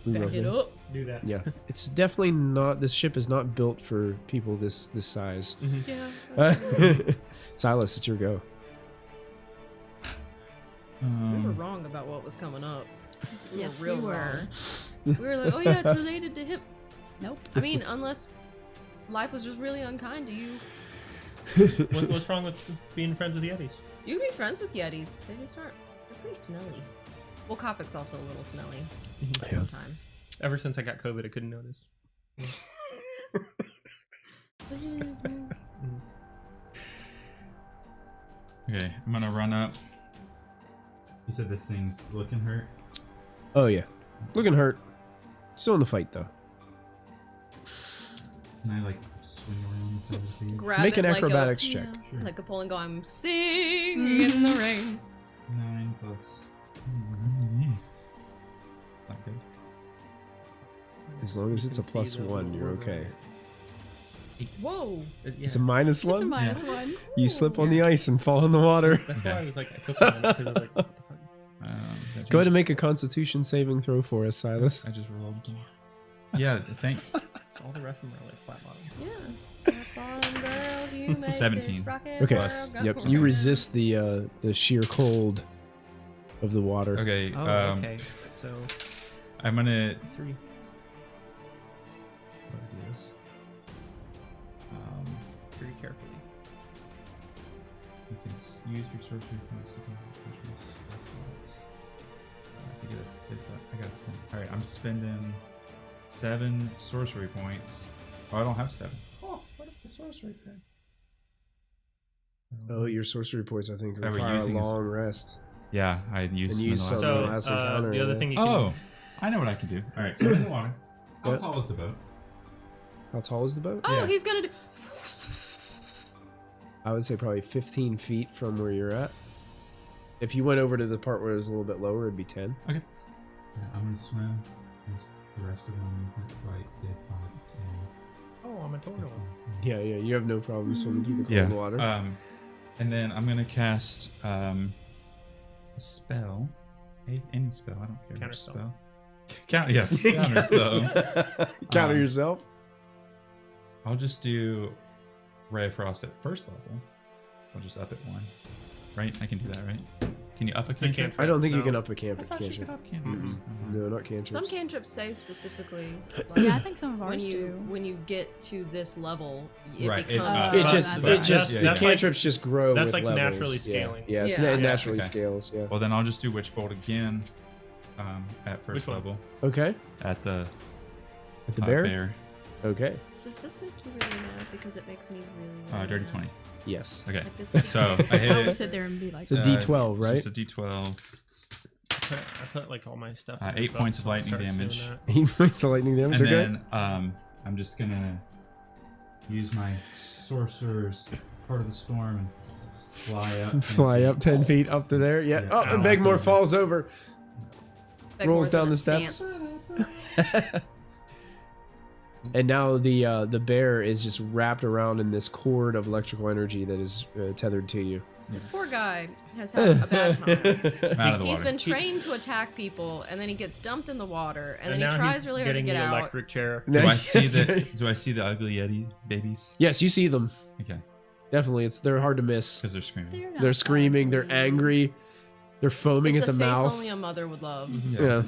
Back it up. Do that. Yeah, it's definitely not. This ship is not built for people this size. Yeah. Silas, it's your go. We were wrong about what was coming up. Yes, real we were. wrong. We were like, oh yeah, it's related to him. Nope. I mean, unless life was just really unkind to you. What's wrong with being friends with Yetis? You can be friends with Yetis. They just aren't. They're pretty smelly. Well, Kopik's also a little smelly sometimes. Ever since I got COVID, I couldn't notice. Okay, I'm gonna run up. You said this thing's looking hurt. Oh yeah, looking hurt. Still in the fight though. Can I like swing around inside of the cage? Grab Make it an like acrobatics check. Sure. Like a pole and go, I'm singing in the rain. 9 plus. Not good. As long as You it's a can see the +1, you're little okay. Whoa. It's a -1. It's a -1. You slip on the ice and fall in the water. That's why I was like, I took one because I was like, what the fuck? Go ahead and make a Constitution saving throw for us, Silas. I just rolled. Yeah, thanks. So all the rest of them are like flat bottom. Yeah. Girls, you make 17. this rock and Okay. roll go. Yep. You resist the sheer cold of the water. Okay. Oh, okay. So I'm gonna. 3. Pretty carefully. You can use your sorcery points to get a fifth. I gotta spend. All right, I'm spending 7 sorcery points. Oh, I don't have 7. Oh, what if the sorcery points? Oh, your sorcery points, I think, Are we require a using long rest. Yeah, I used. And you them in the So last the one. last So encounter, the other yeah. thing you can Oh, I know what I can do. All right, so I'm in the water. How Yep. tall is the boat? How tall is the boat? Oh, Yeah. he's gonna do. I would say probably 15 feet from where you're at. If you went over to the part where it was a little bit lower, it'd be 10. Okay. Yeah, I'm gonna swim. There's the rest of my movement, so I did 5. Oh, I'm a turtle. Yeah, you have no problem swimming through the cold Yeah. water. And then I'm gonna cast a spell. Any spell. I don't care. Counter Which spell. spell. Yes. Counter spell. Counter Um, yourself. I'll just do Ray of Frost at first level. I'll just up it 1. Right? I can do that, right? Can you up a It's a cantrip? cantrip. I don't think you No. can up a I cantrip. thought you could up cantrips. No, not cantrips. Some cantrips say specifically. Yeah, I think some of when ours you do. when you get to this level, it Right, it, becomes. uh, It Oh, just, that's the like- cantrips just grow. that's with like levels. naturally Yeah. scaling. Yeah, it Yeah. naturally Okay. scales. Yeah. Well, then I'll just do Witch Bolt again at Which first one? level. Okay. At the At the bear. bear. Okay. Does this make you really mad? Because it makes me really. Dirty mad. 20. Yes. Okay. Like this was- So I I hit would it. sit there and be like, It's a D12, right? It's just a D12. I put like all my stuff. in 8 my points book, of lightning start doing damage. that. 8 points of lightning damage. And Okay. then I'm just gonna use my sorcerer's part of the storm and fly up. Fly up 10 feet up to there. Yeah. Yeah. Oh, and Ow. Begmore falls over. Like rolls more down than the a steps. stance. And now the bear is just wrapped around in this cord of electrical energy that is tethered to you. This poor guy has had a bad time. I'm out of the He's water. been trained to attack people, and then he gets dumped in the water, and then now he tries he's really hard to getting get the out. electric chair. Do I see That's the right. Do I see the ugly Yeti babies? Yes, you see them. Okay, Definitely, they're hard to miss. because they're screaming. They're screaming. They're angry. They're foaming It's at a the face mouth. only a mother would love. Yeah,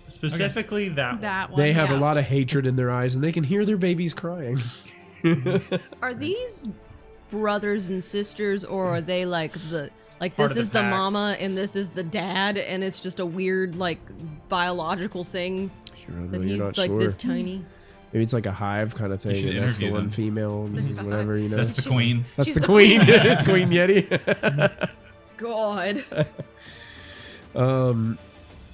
Specifically that one. that one. they have yeah. a lot of hatred in their eyes, and they can hear their babies crying. Are these brothers and sisters, or are they like the Part this of the is the pack. mama and this is the dad, and it's just a weird like biological thing that he's not like sure. this tiny. Maybe it's like a hive kind of thing, should and that's the interview one them. female, and The whatever, you know. That's the She's- queen. That's she's the the queen. queen. It's Queen Yeti. God.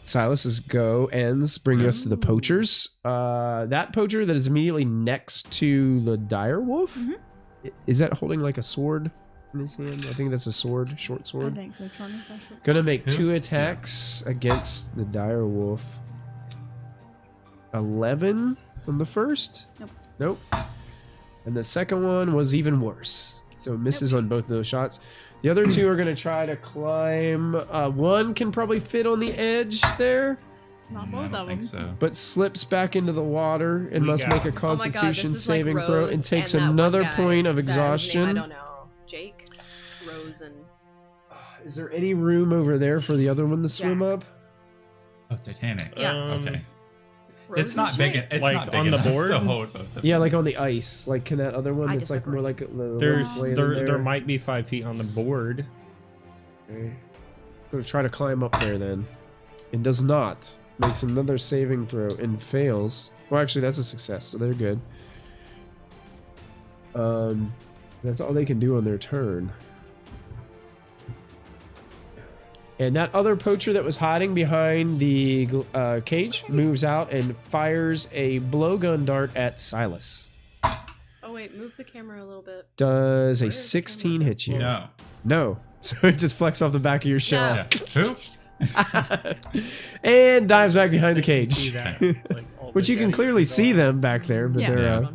Silas's go ends, bringing us to the poachers. That poacher that is immediately next to the dire wolf. Is that holding like a sword in his hand? I think that's a sword, short I sword. think so. Charming slash- Gonna make Who? 2 attacks against the dire wolf. 11 on the first. Nope. And the second one was even worse. So it misses on both of those shots. The other 2 are going to try to climb. One can probably fit on the edge there. Not I both don't of think them. so. but slips back into the water and We must got make a him. Oh my god, this Constitution is like saving throw Rose and takes that one another guy point of that his name, exhaustion. I don't know. Jake, Rose, and Is there any room over there for the other one to swim Jack. up? Oh, Titanic. Yeah. Okay. Rose It's not and big. Jake. It's Like, not big on the enough board? to hold both of them. Yeah, like on the ice. Like, can that other one? I It's like more like a little There's blade in there might be 5 feet on the board. Okay. Gonna try to climb up there then. It does not. Makes another saving throw and fails. Well, actually, that's a success, so they're good. That's all they can do on their turn. And that other poacher that was hiding behind the cage moves out and fires a blowgun dart at Silas. Oh wait, move the camera a little bit. Does a Where's the 16 camera? hit you? No. No. So it just flecks off the back of your shell. Yeah. Who? And dives back behind the See cage. that, like, all Which the you can daddies clearly and see all. them back there, but Yeah. they're Yeah.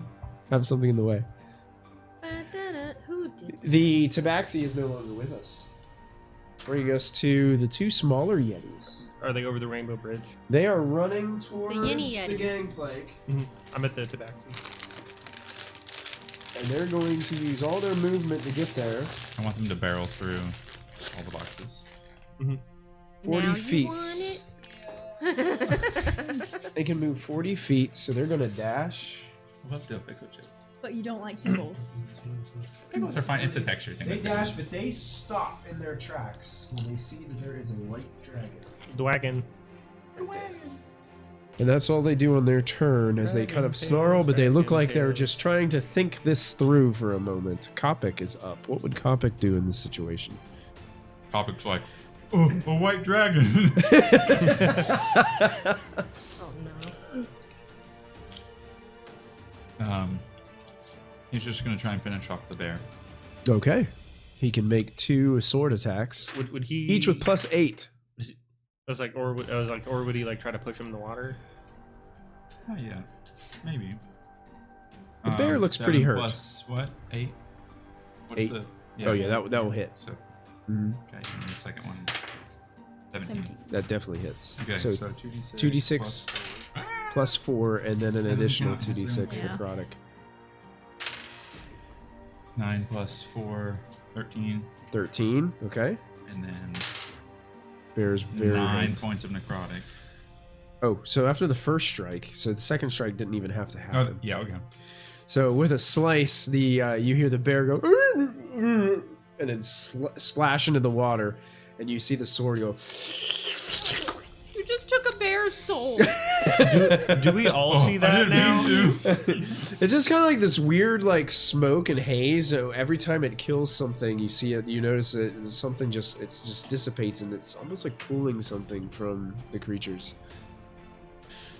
have something in the way. Who did? The Tabaxi is no longer with us. Bringing us to the two smaller Yetis. Are they over the Rainbow Bridge? They are running towards the, Yinny Yetis. gangplank, I'm at the Tabaxi. and they're going to use all their movement to get there. I want them to barrel through all the boxes. 40 Now feet. You want it? They can move 40 feet, so they're going to dash. Love dill pickle chips. But you don't like pickles. Pickles are fine. It's a texture thing. They dash, but they stop in their tracks when they see that there is a white dragon. The wagon. And that's all they do on their turn as they kind of snarl, but they look like they're just trying to think this through for a moment. Kopic is up. What would Kopic do in this situation? Topic's like, oh, a white dragon. Oh no. He's just gonna try and finish off the bear. Okay. He can make 2 sword attacks, Would he each with +8. I was like, or would he like try to push him in the water? Oh yeah, maybe. The bear looks pretty 7 hurt. Plus what? 8. What's 8. the? Oh yeah, that will hit. So Mhm. okay, and the second one. 17. That definitely hits. Okay, So so 2d6. 2d6 +4, and then an That doesn't additional count, that's 2d6 Yeah. necrotic. 9 plus 4, 13, 13. Okay. and then Bear's very 9 hurt. points of necrotic. Oh, so after the first strike, so the second strike didn't even have to happen. Oh, yeah, okay. So with a slice, the you hear the bear go and then splash into the water, and you see the sword go. You just took a bear's soul. Do we all see that now? It's just kind of like this weird like smoke and haze. So every time it kills something, you see it, you notice that something just dissipates, and it's almost like pulling something from the creatures.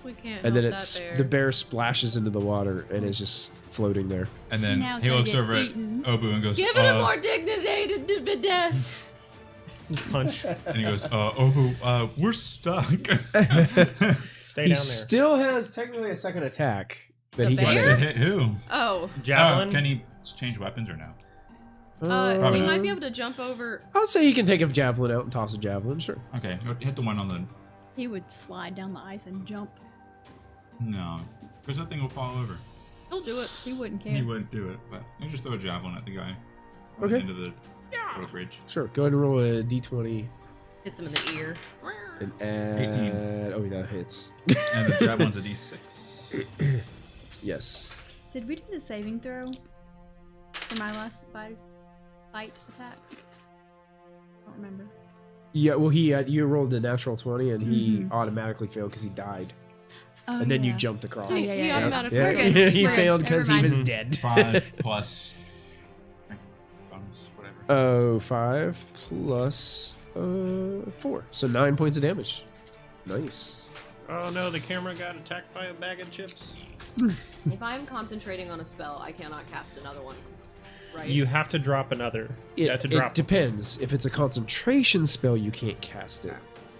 We can't. And then help it's that bear. the bear splashes into the water and is just floating there. And then Now it's he gonna looks get over eaten. at Obu and goes, Give it a more dignity to death. Just punch. and he goes, Obu, we're stuck. Stay He down there. still has technically a second attack that The he To can bear? hit who? Oh, Javelin. Can he change weapons or no? he Probably might not. be able to jump over. I'll say he can take a javelin out and toss a javelin. Sure. Okay, hit the one on the. He would slide down the ice and jump. No, because that thing will fall over. He'll do it. He wouldn't care. He wouldn't do it, but you just throw a javelin at the guy. On Okay. the end of the rope bridge. Sure. Go ahead and roll a d20 Hits him in the ear. and add. 18. Oh, that hits. And the javelin's a d6. Yes. Did we do the saving throw for my last fight attack? I don't remember. Yeah. Well, you rolled a natural 20 and he Mhm. automatically failed because he died, Oh, and then you yeah. jumped across. Oh, yeah, He yeah. automatically. Yeah. We're good. he We're good. failed because he Never was mind. dead. 5 plus. Bonus, whatever. Oh, 5 plus 4, so 9 points of damage. Nice. Oh no, the camera got attacked by a bag of chips. If I'm concentrating on a spell, I cannot cast another one. Right? You have to drop another. You have to It drop. depends. If it's a concentration spell, you can't cast it,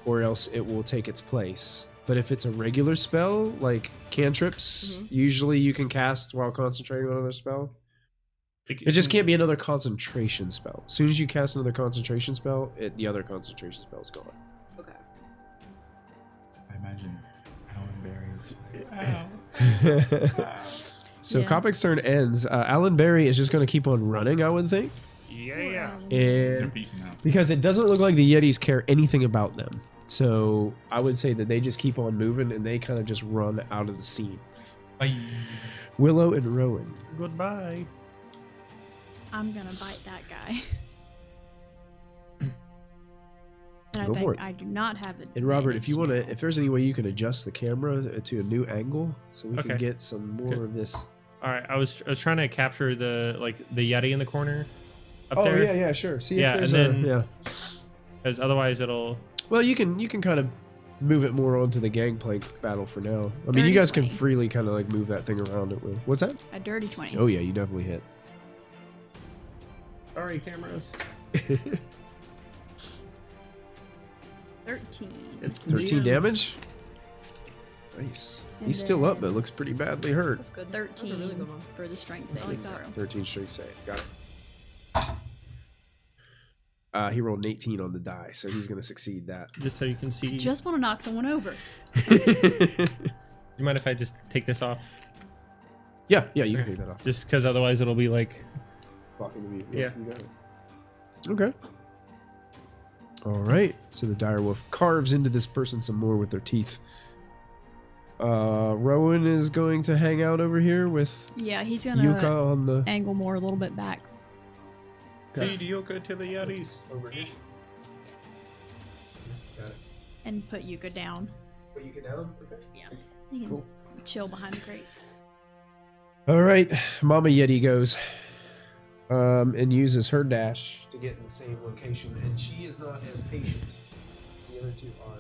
or else it will take its place. But if it's a regular spell, like cantrips, usually you can cast while concentrating on another spell. It just can't be another concentration spell. As soon as you cast another concentration spell, the other concentration spell is gone. Okay. I imagine So Yeah. Kopik's turn ends. Alan Berry is just going to keep on running, I would think. Yeah. They're And peacing out. because it doesn't look like the Yetis care anything about them. So I would say that they just keep on moving and they kind of just run out of the scene. Bye. Willow and Rowan. Goodbye. I'm gonna bite that guy. And Go I for think it. I do not have it. And Robert, if you want to, if there's any way you can adjust the camera to a new angle so we can Okay. get some more Okay. of this. All right, I was trying to capture the Yeti in the corner up Oh there. yeah, sure. See Yeah, if there's and then- yeah. Because otherwise it'll. Well, you can kind of move it more onto the gangplank battle for now. I mean, you guys can 20. freely kind of like move that thing around it with. What's that? A dirty 20. Oh yeah, you definitely hit. Sorry, cameras. 13. It's 13 damage. Nice. And He's still up, then- but looks pretty badly hurt. That's good. That's a 13 really good one. for the strength I like saving that. throw. 13 strength save. Got it. He rolled an 18 on the die, so he's gonna succeed that. Just so you can see. Just want to knock someone over. You mind if I just take this off? Yeah, you can take that off. Just because otherwise it'll be like. Talking to me. Yeah. You got it. Okay. All right. So the dire wolf carves into this person some more with their teeth. Rowan is going to hang out over here with Yeah, he's gonna Yuka on the. angle more a little bit back. Okay. Feed Yuka to the Yetis. Over here. Got it. And put Yuka down. Put Yuka down. Okay. He can Cool. chill behind the crates. All right. Mama Yeti goes. And uses her dash to get in the same location, and she is not as patient as the other two are.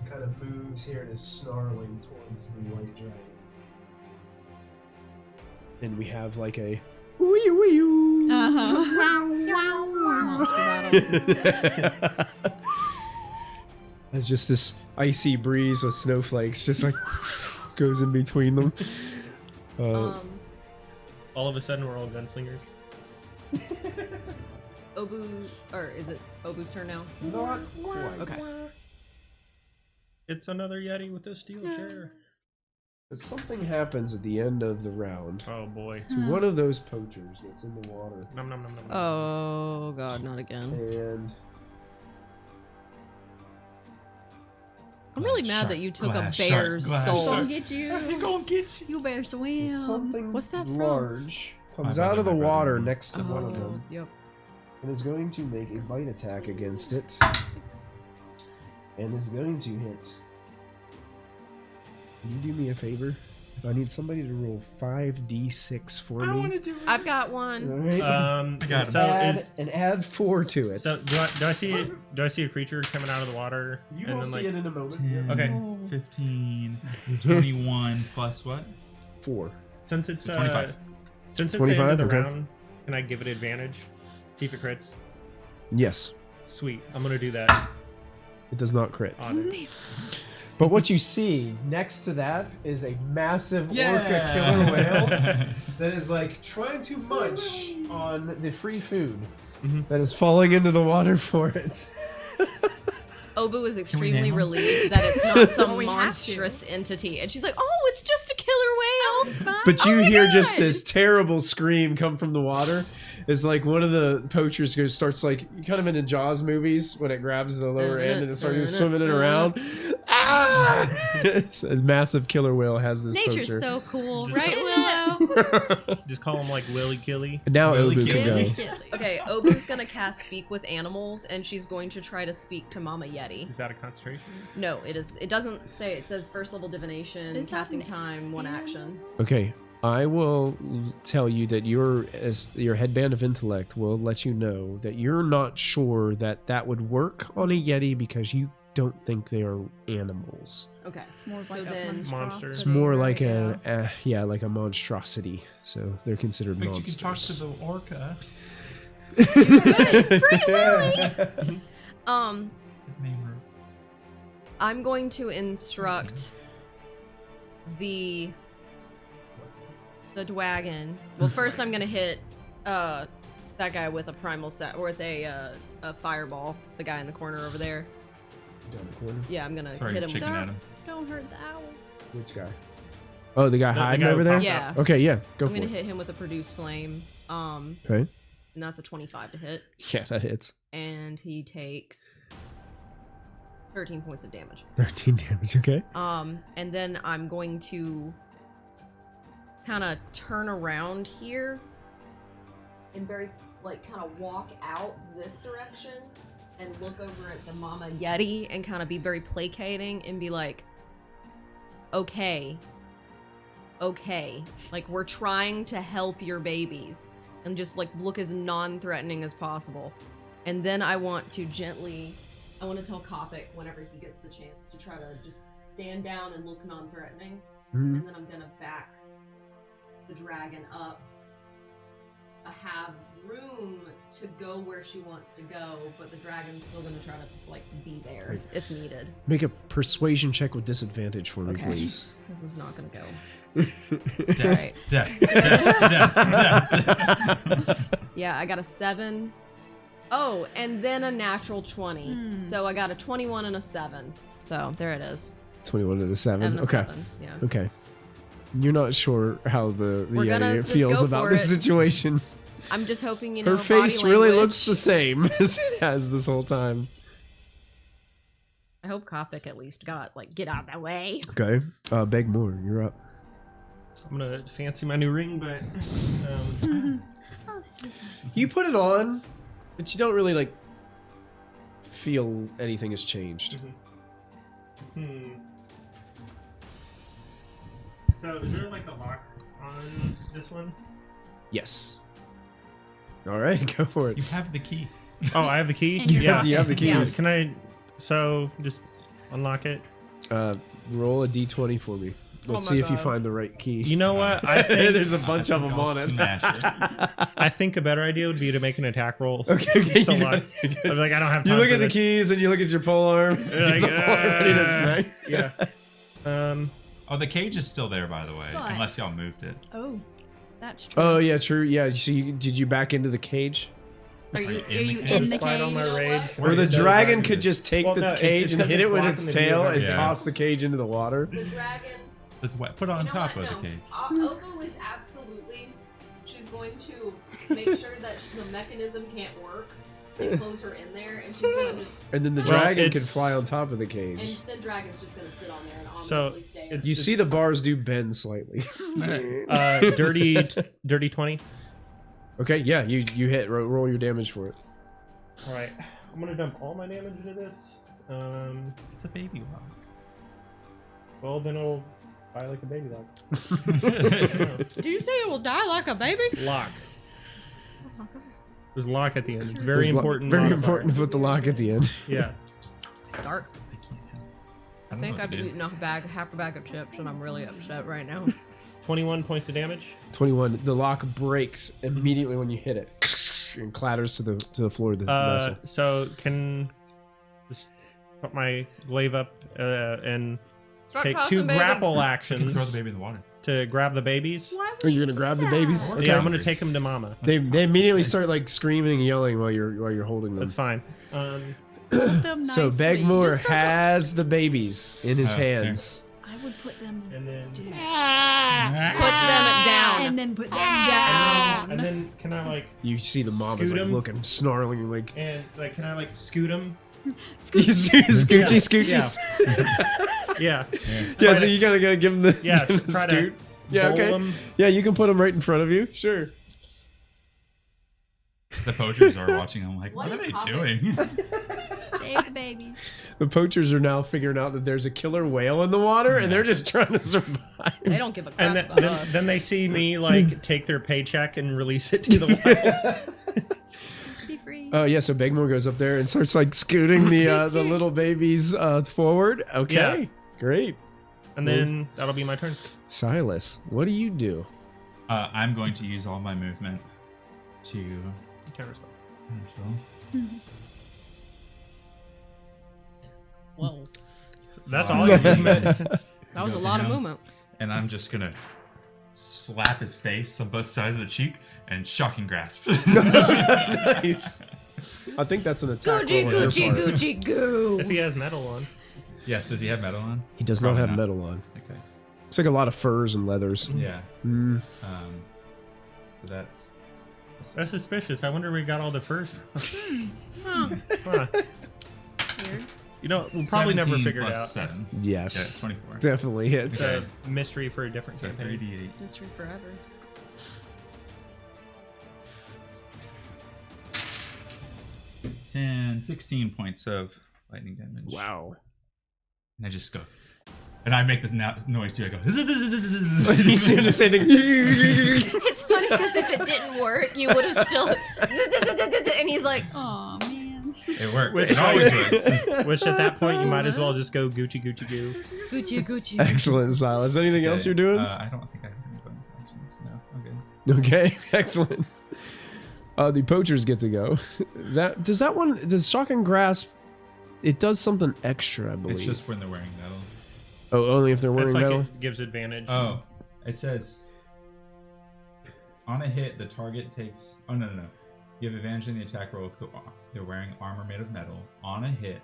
Kind of moves here and is snarling towards the white dragon. And we have like a wee wee. There's just this icy breeze with snowflakes, just like goes in between them. All of a sudden, we're all gunslingers. Obu, or is it Obu's turn now? Not quite. Okay. It's another Yeti with a steel chair. But something happens at the end of the round Oh boy. to one of those poachers that's in the water, Nom nom nom nom. Oh god, not again. and I'm really Glass mad shark, that you took a glass shark, bear's glass soul. shark. Get you. gonna get you. You better swim. something What's that from? large comes My out of the brother, my water brother. next to one of them Yep. and is going to make a bite attack against it, and is going to hit. Can you do me a favor? I need somebody to roll 5d6 for me. do I've got All one. right. I got him. So add 4 to it. So do I see a creature coming out of the water? You and will then, see like, it in a moment. 10, Okay. 15, 21 plus what? 4. Since it's 25. Since it's the 25, end of the okay. round, can I give it advantage? See if it crits. Yes, Sweet. I'm gonna do that. it does not crit. On it. But what you see next to that is a massive orca killer whale that is like trying to munch on the free food that is falling into the water for it. Obu is name extremely him? relieved that it's not some we have to. monstrous entity. And she's like, oh, it's just a killer whale. But you Oh my hear just God. this terrible scream come from the water. It's like one of the poachers starts like kind of into Jaws movies when it grabs the lower end and it starts swimming it around. Ah! It's a massive killer whale has this Nature's poacher. so cool, Just right, Willow? Just call him like Willy Killy. Now Really Obu can cute. go. Okay, Obu's gonna cast Speak with Animals, and she's going to try to speak to Mama Yeti. Is that a concentration? No, it is. It doesn't say. It says first level divination, Is that casting an time, one action. Okay, I will tell you that your headband of intellect will let you know that you're not sure that that would work on a Yeti because you don't think they are animals. Okay, It's more so like a then Monster. It's more like right? like a monstrosity. So they're considered But you can talk monsters. to the orca. Name her. I'm going to instruct the dwagon. Well, first I'm gonna hit that guy with a primal set or with a fireball. The guy in the corner over there. Down the corner. Yeah, I'm gonna Sorry, hit him. chicken at him. Don't hurt the owl. Which guy? Oh, the guy The hiding guy over who there? popped Yeah. up. Okay, yeah, go I'm for gonna it. hit him with a produce flame. Okay. And that's a 25 to hit. Yeah, that hits. And he takes 13 points of damage. 13 damage, okay. And then I'm going to kind of turn around here and very, like, kind of walk out this direction and look over at the Mama Yeti and kind of be very placating and be like, okay, like, we're trying to help your babies, and just, like, look as non-threatening as possible. And then I want to tell Kopic whenever he gets the chance to try to just stand down and look non-threatening. Mhm. And then I'm gonna back the dragon up. I have room to go where she wants to go, but the dragon's still gonna try to, like, be there if needed. Make a persuasion check with disadvantage for me, Okay. please. This is not gonna go. Death, Alright. death, death. Yeah, I got a 7. Oh, and then a natural 20. So I got a 21 and a 7. So there it is. 21 and a 7. And a Okay. 7. Yeah. Okay. You're not sure how the We're gonna Yeti just feels go about for the it. situation. I'm just hoping, you know, Her face body really language. looks the same as it has this whole time. I hope Kopic at least got, like, get out of that way. Okay. Beg more. You're up. I'm gonna fancy my new ring, but Oh, this is You put it on, but you don't really, like, feel anything has changed. So is there like a lock on this one? Yes. All right, go for You it. have the key. Oh, I have the key. And you You have the keys. Can I? So just unlock it. Roll a d20 for me. Let's Oh my see if you God. find the right key. You know what? I think There's a bunch of them I'll on it. Smash it. I think a better idea would be to make an attack roll. Okay, okay. So you like, got it. I was like, I don't have You time look for at the this. keys and you look at your pole arm. You're like, the pole arm ready to smack. Yeah. Oh, the cage is still there, by the way, What? unless y'all moved it. Oh, that's true. Oh yeah, true. Yeah. So did you back into the cage? Are you, Are you in the in the Despite all cage? my rage, Or the it does dragon not- could just take Well, the no, it's cage and 'cause hit it's it with blocking its the view tail of and everything. toss the cage into the water. The dragon. Put it on You know top what? of No. the cage. Obo is absolutely. She's going to make sure that the mechanism can't work and close her in there, and she's gonna just. And then the Well, dragon can it's- fly on top of the And cage. the dragon's just gonna sit on there and So, ominously stay. it's- You see the bars do bend slightly. dirty 20. Okay, yeah, you hit. Roll your damage for it. All right, I'm gonna dump all my damage into this. It's a baby rock. Well, then it'll die like a baby lock. Did you say it will die like a baby? Lock. There's lock at the end. It's very There's important. Very modifier. important to put the lock at the end. Yeah. Dark. I can't help. I don't think know, I've dude. eaten half a bag of chips, and I'm really upset right now. 21 points of damage. 21. The lock breaks immediately when you hit it and clatters to the floor of the vessel. So can just put my glaive up and Start take tossing 2 baby. grapple You can actions throw the baby in the water. to grab the babies. Are you gonna grab the babies? Okay. Yeah, I'm gonna take them to Mama. They immediately start like screaming and yelling while you're holding them. That's fine. Put them So nicely. Begmore Just circle- has the babies in his Okay. hands. I would put them And then, Put them down. and then put them down. and then can I like You see the mamas Scoot like 'em. looking, snarling, like can I like scoot them? you see Scoochie Scoochies. Yeah. Yeah, so you gotta give him the, Yeah, give him the try to scoot. Yeah, bowl okay. 'em. Yeah, you can put them right in front of you. Sure. The poachers are watching. I'm like, What what are is they happening? doing? Save the babies. The poachers are now figuring out that there's a killer whale in the water, and they're just trying to survive. They don't give a crap And about us. then they see me like take their paycheck and release it to the wild. Be free. Oh yeah, so Begmore goes up there and starts like scooting the little babies forward. Okay, Yeah. great. And then that'll be my turn. Silas, what do you do? I'm going to use all my movement to. Counterspell. Whoa, That's all your movement. that was a Go lot of down. movement. And I'm just gonna slap his face on both sides of the cheek and shocking grasp. Nice. I think that's an attack. Gucci, roll on your Gucci, part. Gucci, goo. If he has metal on. Yes, does he have metal on? He does not Probably have not. metal on. Okay. It's like a lot of furs and leathers. Yeah. Mm. So that's That's suspicious. I wonder where we got all the furs from. Huh. Huh. Weird. You know, we'll probably never 17 figure it plus out. 7. Yes. Yeah, 24. Definitely hits. It's a mystery for a different So campaign. 3d8. Mystery forever. 10, 16 points of lightning damage. Wow. And I just go. And I make this noise too. I go. He's doing the same thing. It's funny because if it didn't work, you would have still. And he's like, Oh man. It works. Which- It always works. Which at that point, you might as well just go Gucci Gucci Goo. Gucci, Gucci. Excellent, Silas. Anything else you're doing? I don't think I have any bonus actions. No, I'm good. Okay, excellent. The poachers get to go. Does shock and grasp? It does something extra, I believe. It's just when they're wearing metal. Oh, only if they're wearing It's like metal. it gives advantage. Oh, it says on a hit, the target takes. Oh no. You have advantage in the attack roll if they're wearing armor made of metal. On a hit,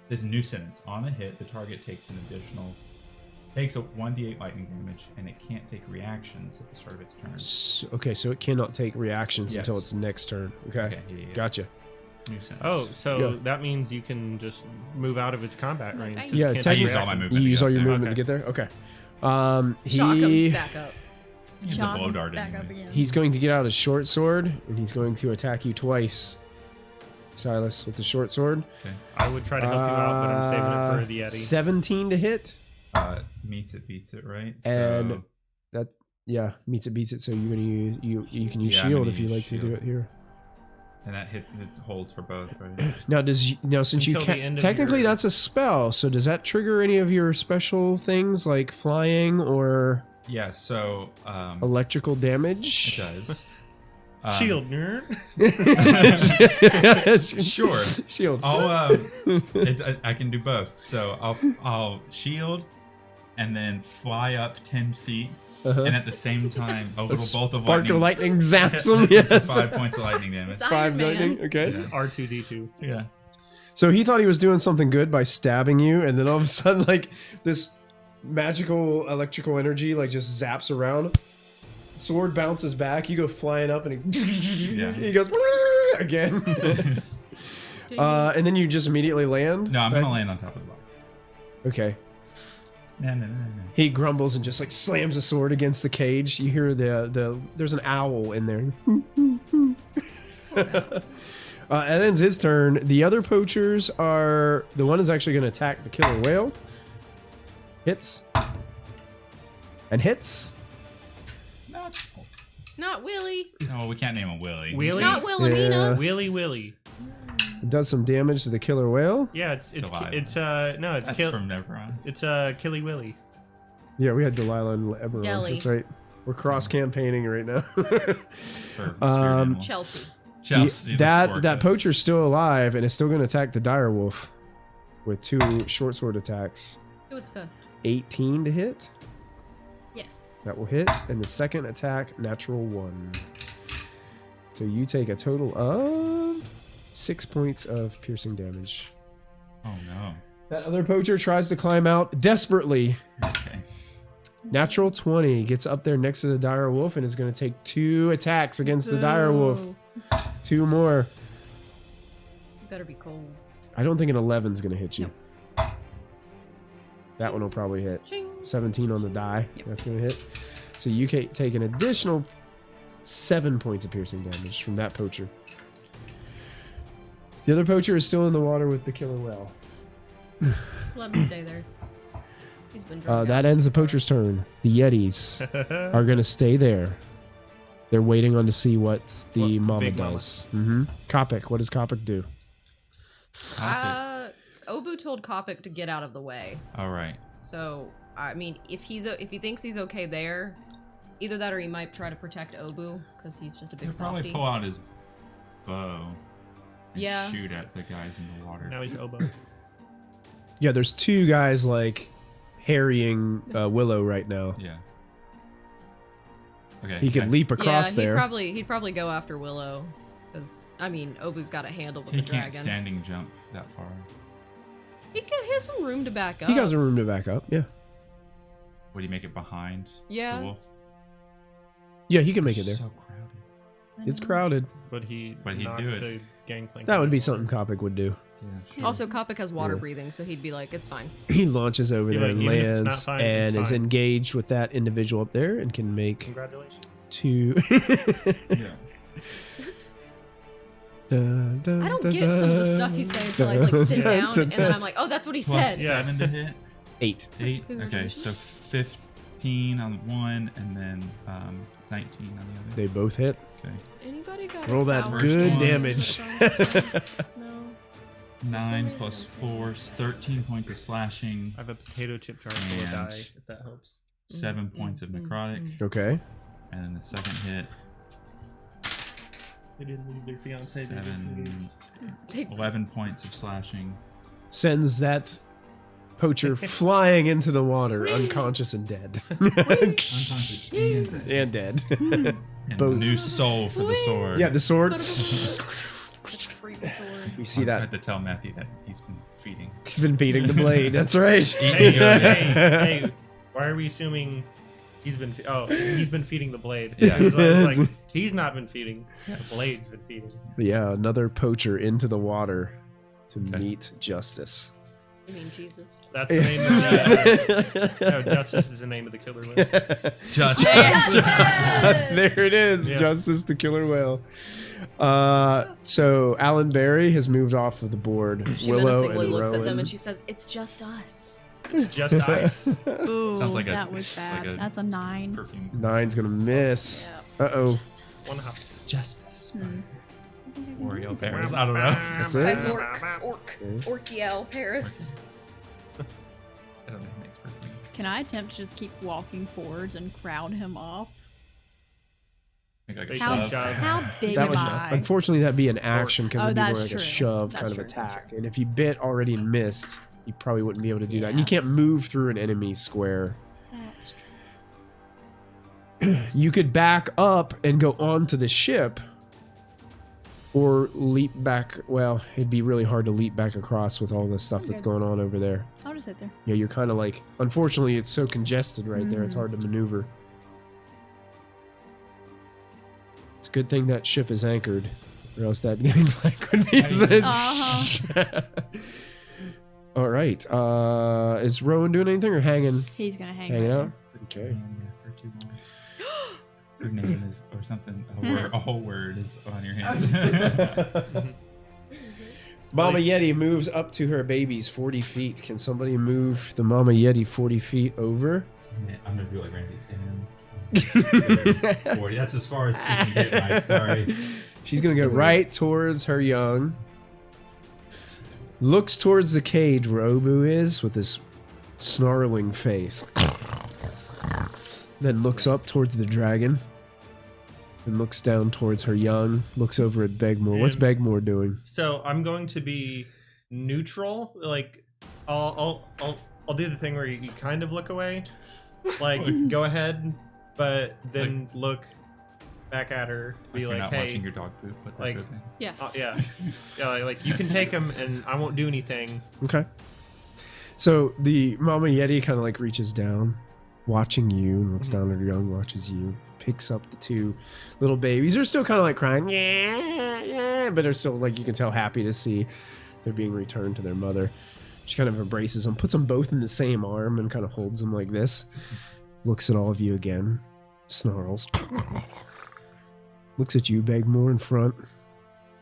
this is a new sentence. On a hit, the target takes a 1d8 lightning damage, and it can't take reactions at the start of its turn. Okay, so it cannot take reactions Yes. until its next turn. Okay, Yeah. gotcha. New sentence. Oh, so Yeah. that means you can just move out of its combat range. 'cause Yeah, it can't I take use all my reaction. movement. You use all your Okay. movement to get there. Okay. Shock He him back up. He's a Shot blow him dart back up anyways. again. he's going to get out his short sword and he's going to attack you twice. Silas with the short sword. Okay. I would try to help you out, but I'm saving it for the Yeti. 17 to hit. Meets it, beats it, right? And So, that meets it, beats it. So you're gonna use you can use Yeah, I'm shield gonna if you use like to do shield. it here. and that hit it holds for both, right? Now since you Until the can't end of technically your- that's a spell. So does that trigger any of your special things like flying or Yeah. So electrical it damage? does. Shield nerd. Sure. Shields. I can do both. So I'll shield, and then fly up 10 feet, Uh-huh. and at the same time a little bolt of Spark of lightning zaps him. Hits him for Yes. 5 points of lightning damage. It's Iron 5 Man. lightning. Okay. Yeah. R2D2. Yeah. So he thought he was doing something good by stabbing you, and then all of a sudden, like this magical electrical energy, like just zaps around. Sword bounces back. You go flying up, and Yeah. he goes again. And then you just immediately land. No, I'm right? gonna land on top of the box. Okay. No. He grumbles and just like slams a sword against the cage. You hear there's an owl in there. That ends his turn. The other poachers are the one is actually going to attack the killer whale. Hits. And hits. Not Willy. No, we can't name him Willy. Wheelie? Not Wilhelmina. Willy Willy. It does some damage to the killer whale. Yeah, it's Delilah. no, it's That's from Neveron. it's Killy Willy. Yeah, we had Delilah and Eberron. Deli. That's right. We're cross campaigning right now. It's her spirit Um, animal. Chelsea. Chelsea, the that spork. poacher's still alive and is still going to attack the dire wolf with 2 short sword attacks. Do its best. 18 to hit. Yes. That will hit. And the second attack, natural 1. So you take a total of 6 points of piercing damage. Oh no. That other poacher tries to climb out desperately. Okay. Natural 20 gets up there next to the dire wolf and is going to take 2 attacks against the dire wolf. 2 more. You better be cold. I don't think an 11 is going to hit you. That one will probably hit. Ching. 17 on the die. Yep. That's going to hit. So you can take an additional 7 points of piercing damage from that poacher. The other poacher is still in the water with the killer whale. Let him stay there. He's been drunk. That ends the poacher's turn. The Yetis are going to stay there. They're waiting on to see what the What, mama Big Mama. does. Mm-hmm. Kopik, what does Kopik do? Obu told Kopik to get out of the way. All right. So, I mean, if he thinks he's okay there, either that or he might try to protect Obu because he's just a big He'll probably softie. pull out his bow and Yeah. shoot at the guys in the water. Now he's oboe. Yeah, there's 2 guys like harrying Willow right now. Yeah. Okay. He could leap across there. He'd probably go after Willow because I mean, Obu's got a handle with He the can't dragon. standing jump that far. He has some room to back up. He has a room to back up. Yeah. Would he make it behind Yeah. the wolf? Yeah, he can make it there. So crowded. It's crowded. But he'd do it. the gangplank. That would be something Kopic would do. Yeah. Also, Kopic has water Yeah. breathing, so he'd be like, it's fine. He launches over You're there like, and even if it's not lands fine, and it's is fine. engaged with that individual up there and can make Congratulations. 2. Yeah. I don't get some of the stuff you say until I like sit down, and then I'm like, oh, that's what he Plus said. Yeah. 7 to hit. 8. 8. Okay, Congratulations. so 15 on one, and then 19 on the other. They both hit. Okay. Anybody got Roll a that sour good spot? damage. No. 9 plus 4 is 13 points of slashing, I have a potato chip jar full of And- die, if that helps. 7 points of necrotic, Okay. and then the second hit, They didn't leave their fiance. They just leave. 7, 11 points of slashing. Sends that poacher flying into the water, unconscious and dead. Unconscious and dead. and Both. new soul for the sword. Yeah, the sword. We see I that. had to tell Matthew that he's been feeding. He's been beating the blade. That's right. Hey, hey, why are we assuming he's been? He's been feeding the blade. Yeah. It's like he's not been feeding. The blade's been feeding. Yeah, another poacher into the water to Okay. meet justice. You mean Jesus? That's the name of the. No, Justice is the name of the killer whale. Just There it is, Yeah. Justice the killer whale. So Alan Berry has moved off of the board. She Willow menacingly and looks at them and Rowan's- she says, "It's just us." Just ice. Ooh, Sounds like that was bad. like a That's a 9. perfume. 9's gonna miss. Uh-oh. Just us. One half. Justice. Hmm. Oreo bears. I don't know. That's it? Orkiel Paris. I don't know who makes perfume. Can I attempt to just keep walking forwards and crowd him off? Make like a They How, shove. how big That am would, I? unfortunately, that'd be an action because Oh, it'd be more that's like a true. shove That's kind true. of That's attack. And if you bit already and missed, you probably wouldn't be able to do that. And you Yeah. can't move through an enemy square. That's true. You could back up and go onto the ship, or leap back. Well, it'd be really hard to leap back across with all the stuff that's Okay. going on over there. I'll just sit there. Yeah, you're kind of like. Unfortunately, it's so congested right there. It's hard to maneuver. It's a good thing that ship is anchored, or else that getting blank would be. All right. Is Rowan doing anything or hanging? He's gonna hang Hanging right out. Okay. For too long. Your name is, or something, a whole word is on your hand. Mama Yeti moves up to her babies 40 feet. Can somebody move the Mama Yeti 40 feet over? I'm gonna do like Randy. 40. That's as far as she can get, Mike. Sorry. She's gonna go right towards her young. Looks towards the cage where Obu is with this snarling face. Then looks up towards the dragon. And looks down towards her young. Looks over at Begmore. What's And- Begmore doing? So I'm going to be neutral. Like, I'll do the thing where you kind of look away. Like, go ahead, but then look back at her. Be You're like, not hey, watching your dog poop, but like- that's okay. Yeah. yeah, like you can take him, and I won't do anything. Okay. So the Mama Yeti kind of like reaches down, watching you, and looks down at her young, watches you, picks up the 2 little babies. They're still kind of like crying, yeah, but they're still like, you can tell, happy to see they're being returned to their mother. She kind of embraces them, puts them both in the same arm, and kind of holds them like this. Looks at all of you again, snarls. Looks at you, Begmore, in front.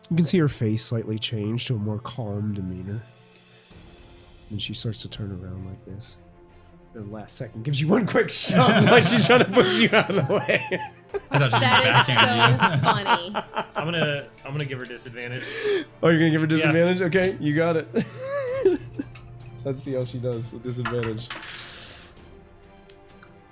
You can see her face slightly change to a more calm demeanor. And she starts to turn around like this. The last second gives you one quick shove, like she's trying to push you out of the way. I thought she was That backhand is so funny. I'm gonna give her disadvantage. Oh, you're gonna give her disadvantage? Okay, you got it. Let's see how she does with disadvantage.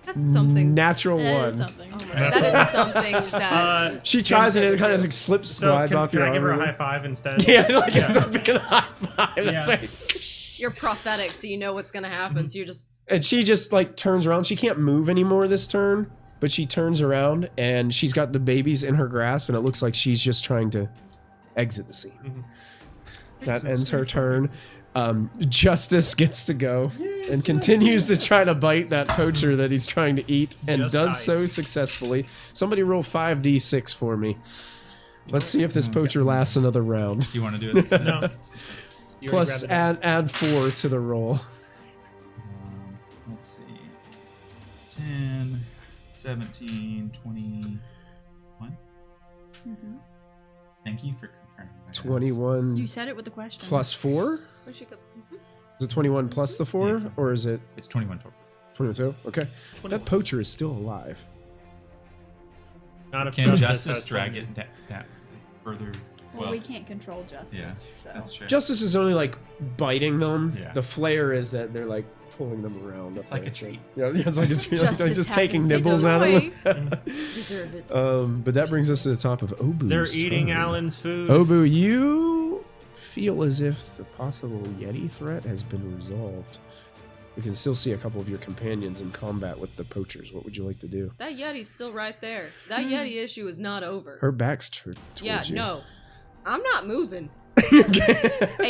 That's something. Natural That is one. something. Oh my God. That is something that. She tries and it kind of like slips, So slides off can your I give her a arm. high five instead? Yeah, like it's up being a high five. That's Yeah. right. You're prophetic, so you know what's gonna happen. So you're just. And she just like turns around. She can't move anymore this turn, but she turns around and she's got the babies in her grasp, and it looks like she's just trying to exit the scene. Mhm. That ends her turn. Justice gets to go and continues to try to bite that poacher that he's trying to eat, and Just does nice. so successfully. Somebody roll 5d6 for me. Let's see if this poacher lasts another round. You want to do it? No. You already Plus, grabbed it. add 4 to the roll. Let's see. 10, 17, 21. Mhm. Thank you for confirming. that. 21 You said it with a question. plus 4? Wish you could- Is it 21 plus the 4? Yeah. Or is it It's 21 total. 22? Okay. That poacher is still alive. Not if Can Justice Justice has drag some- it further? Well, we can't control justice. Yeah, So. that's true. Justice is only like biting them. Yeah. The flair is that they're like pulling them around. It's like a treat. Yeah, it's like a treat. Like they're Justice just taking happens to nibbles go out of away. them. Deserve it. But that brings us to the top of Obu's They're eating turn. Alan's food. Obu, you feel as if the possible Yeti threat has been resolved. You can still see a couple of your companions in combat with the poachers. What would you like to do? That Yeti's still right there. That Yeti issue is not over. Her back's towards Yeah, you. no. I'm not moving. A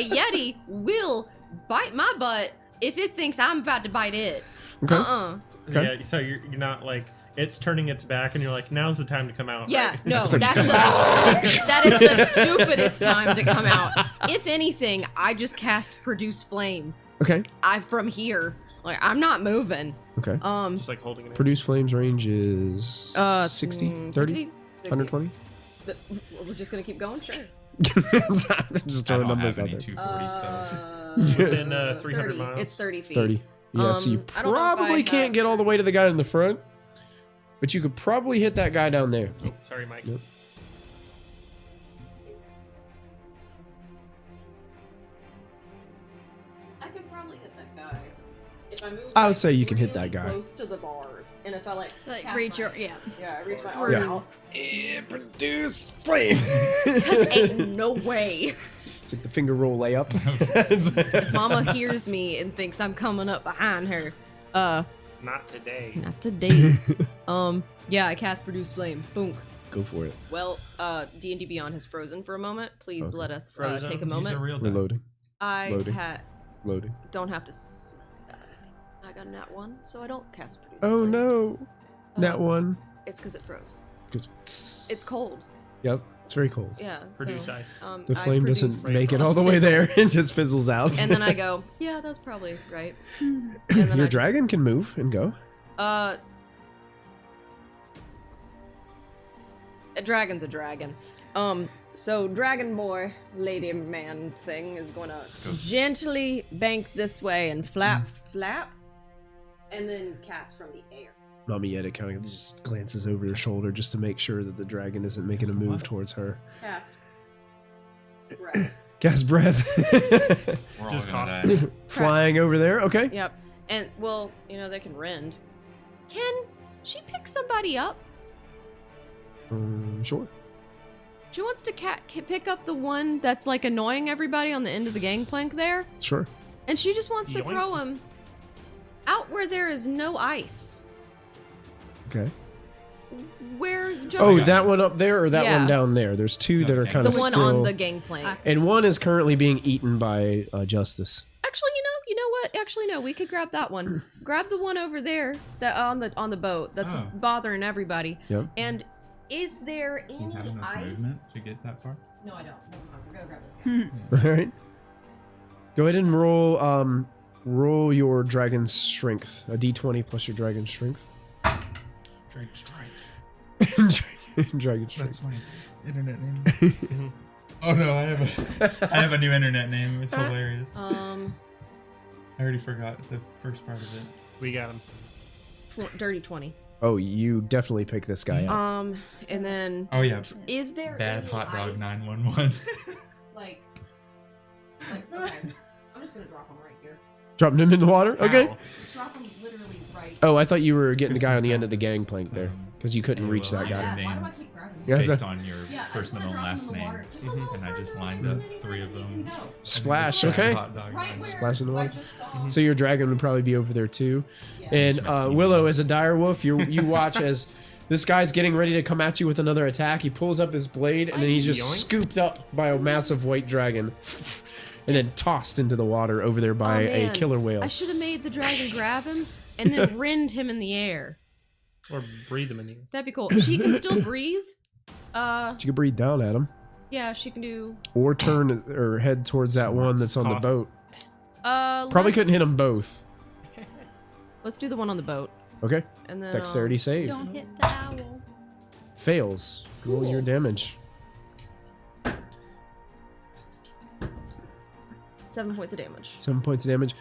Yeti will bite my butt if it thinks I'm about to bite it. Okay. Yeah, so you're not like it's turning its back, and you're like, now's the time to come out. Yeah, right? no, That's that is the stupidest time to come out. If anything, I just cast Produce Flame. Okay. From here. Like, I'm not moving. Okay. Just like holding it. in. Produce Flames range is 60, 30, 60? 120? We're just gonna keep going? Sure. Just I throwing don't numbers have out any there. 240 spells. Within 300 30. miles. It's 30 feet. 30. Yeah, so you I don't know if I probably can't have- get all the way to the guy in the front, but you could probably hit that guy down there. Oh, sorry, Mike. Yep. I could probably hit that guy. If I move, I would say you can hit really that guy. close to the bars, and if I cast reach my- your yeah. Yeah, I reach my Yeah. arm out. Produce Flame! Because ain't no way. It's like the finger roll layup. Mama hears me and thinks I'm coming up behind her. Not today. Not today. Yeah, I cast Produce Flame. Boom. Go for it. Well, D&D Beyond has frozen for a moment. Please Okay. let us Frozen? take a Use moment. a real die. Reloading. I Loading. Loading. don't have to. I got a nat 1, so I don't cast Produce Oh Flame. no. That Um, one. It's because it froze. It's It's cold. Yep. It's very cold. Yeah. Produce so, ice. The I flame doesn't produce make it a all the way fizzle. there and just fizzles out. And then I go, yeah, that's probably right. And then Your I just- dragon can move and go. A dragon's a dragon. So dragon boy, lady man thing is gonna gently bank this way and flap, and then cast from the air. Mama Yeti kind of just glances over her shoulder just to make sure that the dragon isn't making a move towards her. Cast. Breath. Gas breath. We're all Just gonna cough. die. Flying over there. Okay. Yep. And well, they can rend. Can she pick somebody up? Sure. She wants to pick up the one that's like annoying everybody on the end of the gangplank there. Sure. And she just wants to Yoink. throw him out where there is no ice. Okay. Where just Oh, that one up there or that Yeah. one down there? There's two that are Okay. kind the of one still. on the gangplank. And one is currently being eaten by Justice. Actually, you know what? Actually, no. We could grab that one. Grab the one over there that on the boat that's Oh. bothering everybody. Yep. And is there Do you any have enough movement ice? to get that far? No, I don't. Never mind. We're gonna grab this guy. All right. Go ahead and roll your dragon's strength. A D20 plus your dragon's strength. Dragon Strike. Dragon strength. That's my internet name. Oh no, I have a new internet name. It's hilarious. I already forgot the first part of it. We got him. Dirty 20. Oh, you definitely pick this guy up. And then Oh yeah, is there bad any hot dog ice? 911. Like, okay. I'm just gonna drop him right here. Dropping him in the water? Okay. Ow. Drop him literally right. Oh, I thought you were getting the guy on the end of the gangplank there. Because you couldn't reach that Why guy. not? Why do I name. keep grabbing him? Yeah, Based that's a- on your Yeah, I first, just wanna middle, and drop him last in the name. water. Just a little And I just further lined along, up maybe 3 of further them. than you can go. Splash, Bad okay. hot dog Right where Splash in the I water. just saw. So your dragon would probably be over there too. Yeah. And Just my steam Willow, room. as a dire wolf, you watch as this guy's getting ready to come at you with another attack. He pulls up his blade and then he's just Yoink. scooped up by a massive white dragon. and then tossed into the water over there by Oh, a man. killer whale. I should have made the dragon grab him and then rend him in the air. Or breathe them in you. That'd be cool. She can still breathe. She could breathe down at him, Yeah, she can do. or turn or head towards that one that's on the Cough. boat. Probably couldn't hit them both. Let's do the one on the boat, Okay, and then dexterity save. Don't hit the owl. Fails. Roll your Cool. damage. 7 points of damage. 7 points of damage.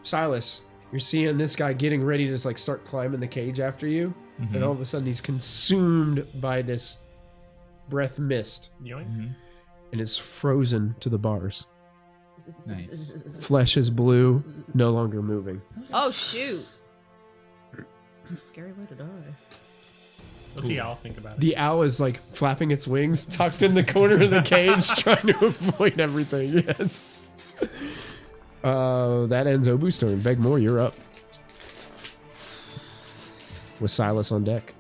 Silas, you're seeing this guy getting ready to just like start climbing the cage after you, and all of a sudden he's consumed by this breath mist Yoink. and is frozen to the bars. Nice. Flesh is blue, no longer moving. Oh shoot! Scary way to die. What's the owl think about it? The owl is like flapping its wings, tucked in the corner of the cage, trying to avoid everything. Yes. That ends Obu's turn. Begmore, you're up. With Silas on deck.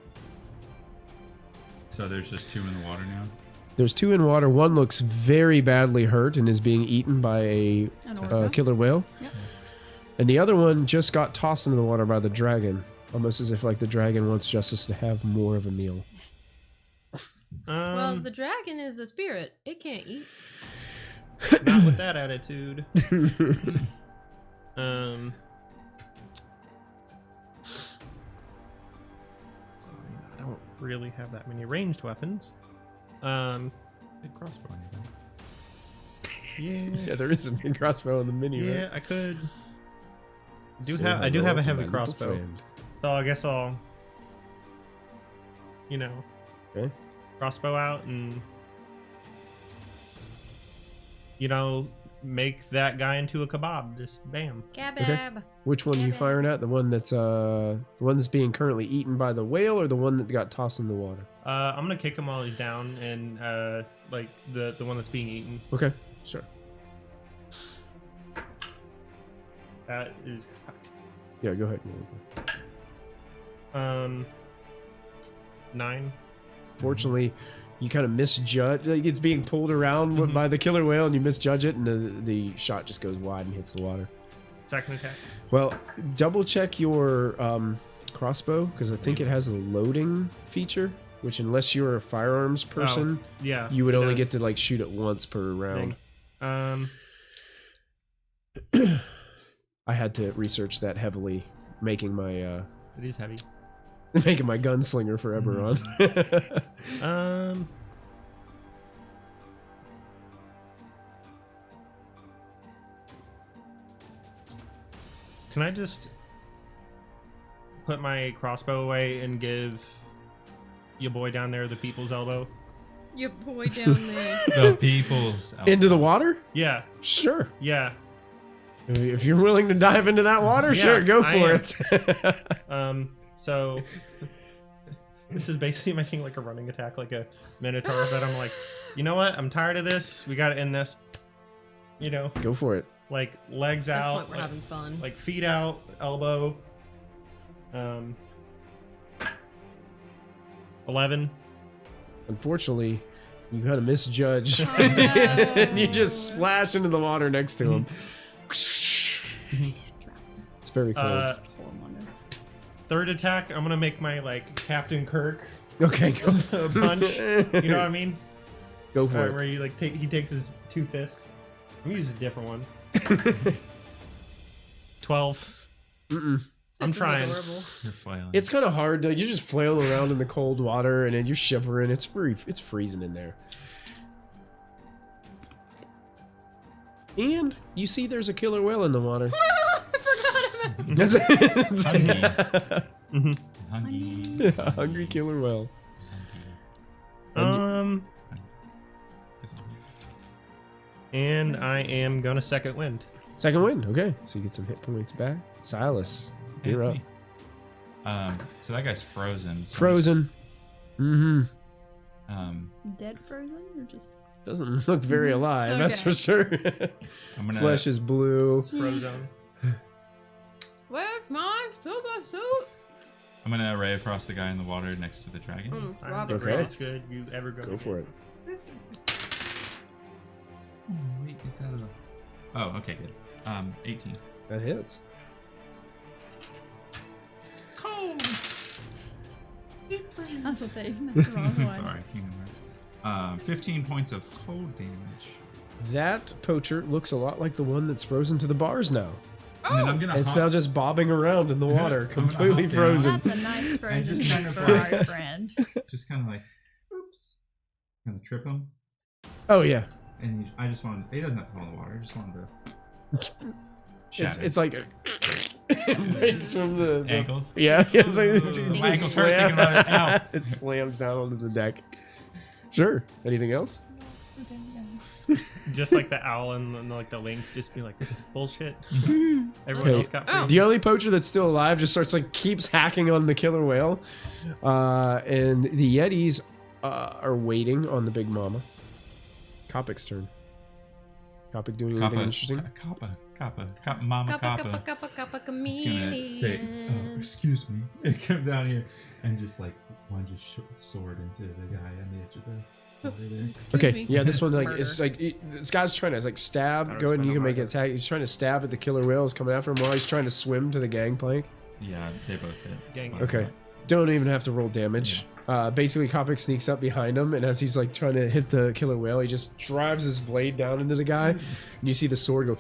So there's just 2 in the water now. There's 2 in water. One looks very badly hurt and is being eaten by a An orca. killer whale. Yep. And the other one just got tossed into the water by the dragon. Almost as if like the dragon wants Justice to have more of a meal. Well, the dragon is a spirit. It can't eat. Not with that attitude. I don't really have that many ranged weapons. Big crossbow on your back. Yeah, Yeah, there is a big crossbow in the mini. yeah, right? I could. Say I do hello have a to heavy my little crossbow, friend. so I guess I'll, Okay. crossbow out and, make that guy into a kebab. Just bam. Kebab. Which one are you firing at? The one that's being currently eaten by the whale, or the one that got tossed in the water? I'm gonna kick him while he's down, and like the one that's being eaten. Okay, sure. That is cocked. Yeah, go ahead. 9. Fortunately, you kind of misjudge. Like it's being pulled around by the killer whale, and you misjudge it, and the shot just goes wide and hits the water. Second attack. Well, double check your crossbow, because I think it has a loading feature, which unless you're a firearms person, Yeah. you would it only does. get to like shoot it once per round. Dang. I had to research that heavily, making my It is heavy. making my gunslinger for Eberron. Can I just put my crossbow away and give your boy down there the people's elbow? Your boy down there. The people's Into the water? Yeah, Sure. yeah. If you're willing to dive into that water, Yeah, sure, go I for am. it. So this is basically making like a running attack, like a minotaur. But I'm like, you know what? I'm tired of this. We got to end this. Go for it. Like legs At this out, point, we're having fun. like feet out, elbow. 11. Unfortunately, you kind of misjudge. Oh, and you just splash into the water next to him. It's very cold. Third attack, I'm gonna make my like Captain Kirk Okay, go. punch. You know what I mean? Go for Where it. he like he takes his 2 fists. I'm gonna use a different one. 12. Mm-mm. I'm This is trying. adorable. You're flailing. It's kind of hard to. You just flail around in the cold water, and then you're shivering. It's freezing in there. And you see, there's a killer whale in the water. I forgot about It's Hungry. Mhm. Hungry. a hungry killer whale. And I am gonna second wind. Second wind. Okay, so you get some hit points back. Silas, you're It's up. me. So that guy's frozen. So Frozen. Mm-hmm. Dead frozen or just Doesn't look very alive, that's for Okay. sure. I'm gonna. Flesh is blue. Frozone. Where's my super suit? I'm gonna ray across the guy in the water next to the dragon. I'm Rob the it, Okay. Rob. greatest good you ever Go for it. Oh, wait, is that a... Oh, okay, good. 18. That hits. Cold! I was gonna say that's the wrong one. Sorry, Kingdom Hearts. 15 points of cold damage. That poacher looks a lot like the one that's frozen to the bars now. And then I'm gonna It's hop- now just bobbing around in the water, I'm gonna completely hop down. frozen. That's a nice frozen just kind for of like- our friend. just kind of like, oops. Gonna trip him. Oh yeah, And I just wanted, he doesn't have to fall in the water. I just wanted to shatter. it's like it breaks from the ankles. Yeah, it's like My ankles hurt thinking about it. Ow. it slams down onto the deck. Sure. Anything else? Just like the owl and like the lynx, just be like, this is bullshit. Everyone Okay. else got free. The only poacher that's still alive just starts like keeps hacking on the killer whale, and the Yetis are waiting on the big mama. Kopik's turn. Kopik doing anything interesting? Kappa, Mama Kappa. Kappa, He's gonna say, oh, excuse me. And come down here and just like plunge his sword into the guy on the edge of the water there. Okay, me. yeah, this one like Murder. it's like this guy's trying to like stab. That Go ahead and was you can make an murder. attack. He's trying to stab at the killer whale. Is coming after him while he's trying to swim to the gangplank. Yeah, they both hit. Gang. Okay, don't even have to roll damage. Basically, Kopik sneaks up behind him, and as he's like trying to hit the killer whale, he just drives his blade down into the guy, and you see the sword go.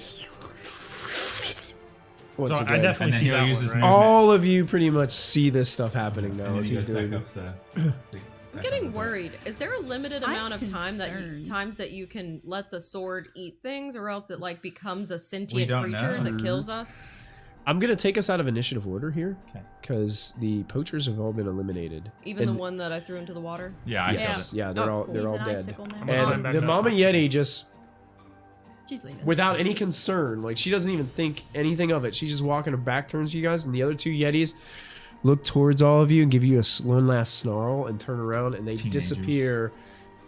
Once So I again. definitely And then see he'll that use one, his right? movement. All of you pretty much see this stuff happening And now then as he he's goes doing back this. up the I'm getting worried. Is there a limited I'm amount of time concerned. times that you can let the sword eat things, or else it like becomes a sentient don't creature know. that kills us? I'm gonna take us out of initiative order here Okay. because the poachers have all been eliminated. Even the And- one that I threw into the water. Yeah, I killed Yes, it. yeah, they're Oh, all cool. they're He's all an dead. icicle now. I'm gonna climb And back the up. Mama Yeti just, She's leaving. without any concern, like she doesn't even think anything of it. She's just walking her back, turns to you guys, and the other two Yetis look towards all of you and give you one last snarl and turn around, and they Teenagers. disappear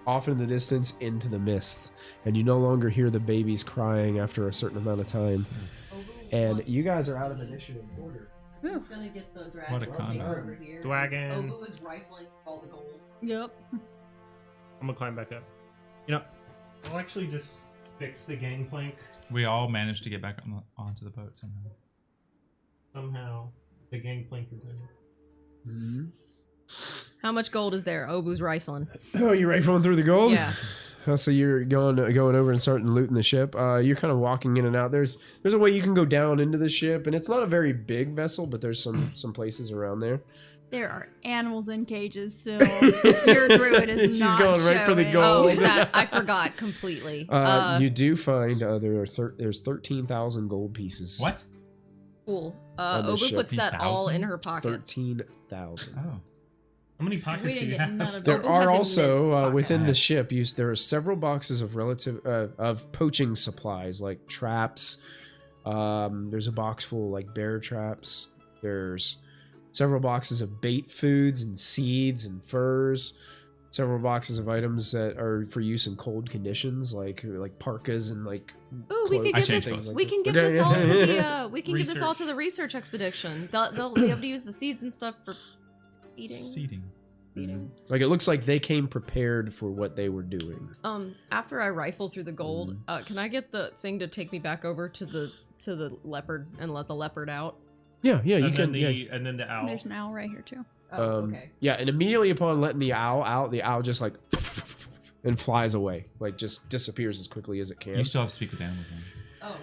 off in the distance into the mist, and you no longer hear the babies crying after a certain amount of time. And you guys are out of initiative order. Who's gonna get the dragon? What a I'll take con. her over here. Dwagon. Obu is rifling all the gold. Yep. I'm gonna climb back up. You know, I'll actually just fix the gangplank We all managed to get back onto the boat somehow. somehow. The gangplank is there. How much gold is there? Obu's rifling. Oh, you rifling through the gold? Yeah. So you're going over and starting looting the ship. You're kind of walking in and out. There's a way you can go down into the ship, and it's not a very big vessel, but there's some places around there. There are animals in cages still. Your druid is She's not going right for the showing. gold. Oh, is that? I forgot completely. You do find there's 13,000 gold pieces. What? Cool. on this Obu ship. puts that all 13,000? in her pockets. 13,000. Oh. How many pockets We do didn't you get have? none of There it. Obu has are immense also within the pockets. ship. There are several boxes of of poaching supplies like traps. There's a box full of like bear traps. There's several boxes of bait foods and seeds and furs. Several boxes of items that are for use in cold conditions, like parkas and like. Ooh, we could I give changed this. those. We can give Okay. this all to the. We can give this all to Research. the research expedition. They'll be able to use the seeds and stuff for eating. Seating. Eating. Like it looks like they came prepared for what they were doing. After I rifle through the gold, can I get the thing to take me back over to the leopard and let the leopard out? Yeah, you and can. then Yeah. the and then the owl. There's an owl right here too. Oh, okay. Yeah, and immediately upon letting the owl out, the owl just like and flies away, like just disappears as quickly as it can. You still have to speak with animals on. Oh.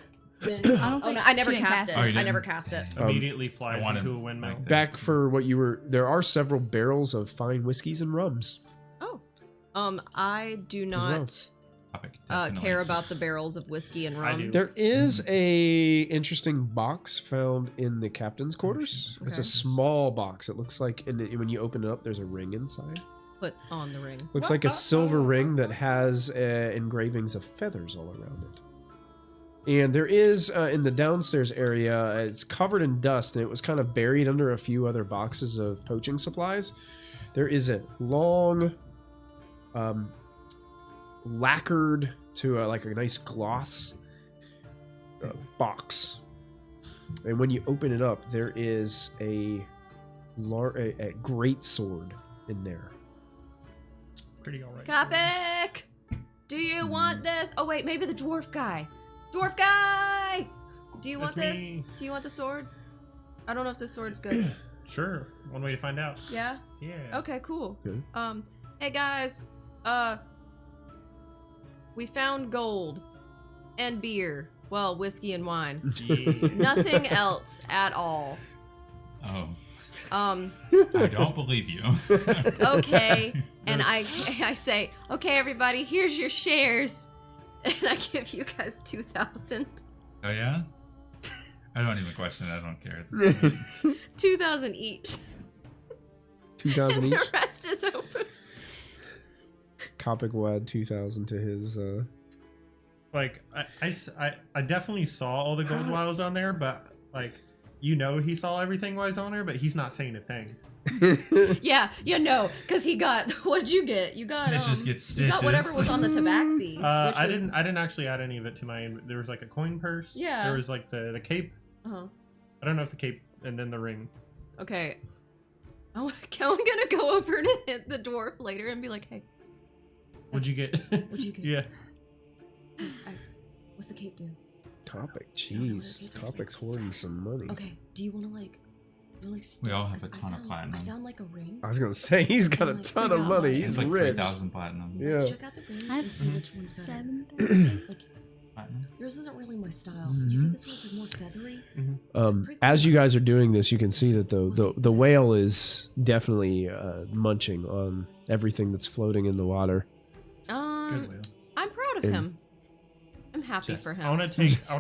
Then, I don't oh think no, I never she didn't cast cast it. it. Oh, you I didn't? never cast it. Immediately flies I wanted into a windmill. like that. Back for what you were. There are several barrels of fine whiskeys and rums. Oh. I do well. not Topic, care definitely. about the barrels of whiskey and I rum. do. There is a interesting box found in the captain's quarters. It's a Okay. small box. It looks like when you open it up, there's a ring inside. Put on the ring. Looks like a silver ring that has engravings of feathers all around it. And there is in the downstairs area, it's covered in dust, and it was kind of buried under a few other boxes of poaching supplies. There is a long, lacquered to like a nice gloss box, and when you open it up, there is a great sword in there. Pretty alright. Kopik! Do you want this? Oh wait, maybe the dwarf guy. Dwarf guy! Do you want That's this? me. Do you want the sword? I don't know if this sword's good. Sure. One way to find out. Yeah? Yeah. Okay, cool. Okay. Hey guys, we found gold and beer. Well, whiskey and wine. Yeah. Nothing else at all. Oh, Um, I don't believe you. okay. And I say, okay, everybody, here's your shares. And I give you guys 2,000. Oh yeah? I don't even question it. I don't care. 2,000 each. 2,000 And each. the rest is opus. Kopic will add 2,000 to his. Like I definitely saw all the gold while I was on there, but like he saw everything while he's on there, but he's not saying a thing. Yeah, because he got. What'd you get? You got. Snitches get You got whatever stitches. was on the tabaxi. I didn't actually add any of it to my. There was like a coin purse. Yeah. There was like the cape. Uh-huh. I don't know if the cape and then the ring. Okay. I'm gonna go over to hit the dwarf later and be like, hey. What'd you get? What'd you get? Yeah. What's the cape do? Kopic, jeez. Kopic's hoarding some money. Okay. Do you want to like? We all have a ton of platinum. I found like a ring. I was gonna say he's got a Like, ton figure of out money. what- He's It's like rich. 3,000 platinum. Yeah. Let's check out the rings I have and see which one's better. 7,000. Like Platinum? yours isn't really my style. You see this one's like more feathery. As you guys are doing this, you can see that the whale is definitely munching on everything that's floating in the water. Good whale. I'm proud of And- him. I'm happy Just- for him. I want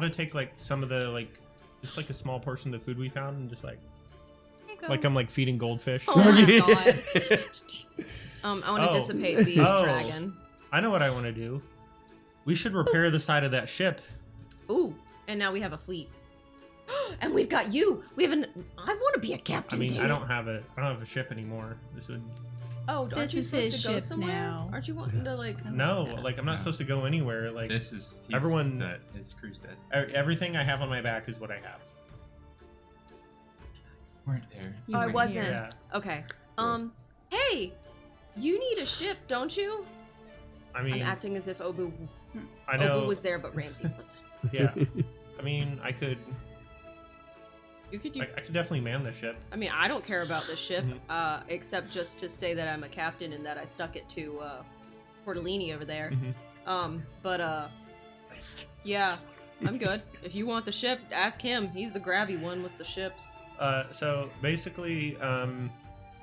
to take like some of the like just like a small portion of the food we found and just like I'm like feeding goldfish. Oh my god. I want to Oh. dissipate the dragon. I know what I want to do. We should repair the side of that ship. Ooh, and now we have a fleet. And we've got you. We have an. I want to be a I captain. mean, damn I it. don't have a ship anymore. This would Oh, aren't This you is supposed his to go ship somewhere? now. Aren't you wanting to like? no, like I'm not No. supposed to go anywhere. Like He's everyone- his crew's dead. everything I have on my back is what I have. Weren't there. Oh, I Right wasn't. Yeah. Okay. Hey, you need a ship, don't you? I I'm mean, acting as if Obu I know. was there, but Ramsey wasn't. Yeah. I mean, I could You could. I could definitely man the ship. I mean, I don't care about this ship, Mhm. except just to say that I'm a captain and that I stuck it to Portolini over there. Mhm. Yeah, I'm good. If you want the ship, ask him. He's the grabby one with the ships. So basically,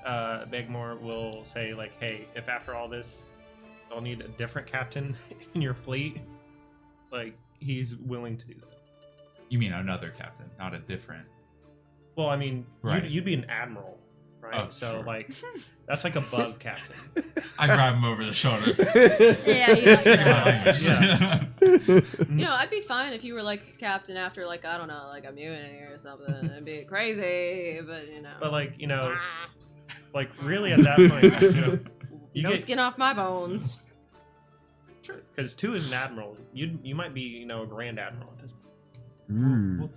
Begmore will say like, "Hey, if after all this, I'll need a different captain in your fleet," like he's willing to do that. You mean another captain, not a different. Well, I mean, Right. you'd be an admiral, right? Oh, so sure. like, that's like above captain. I grab him over the shoulder. Yeah, he's Speaking my right. language. You know, I'd be fine if you were like captain after like I don't know, like a mutiny or something. It'd be crazy, but you know. But like, like really at that point, you no get skin off my bones. because 2 is an admiral. You might be a grand admiral at this point.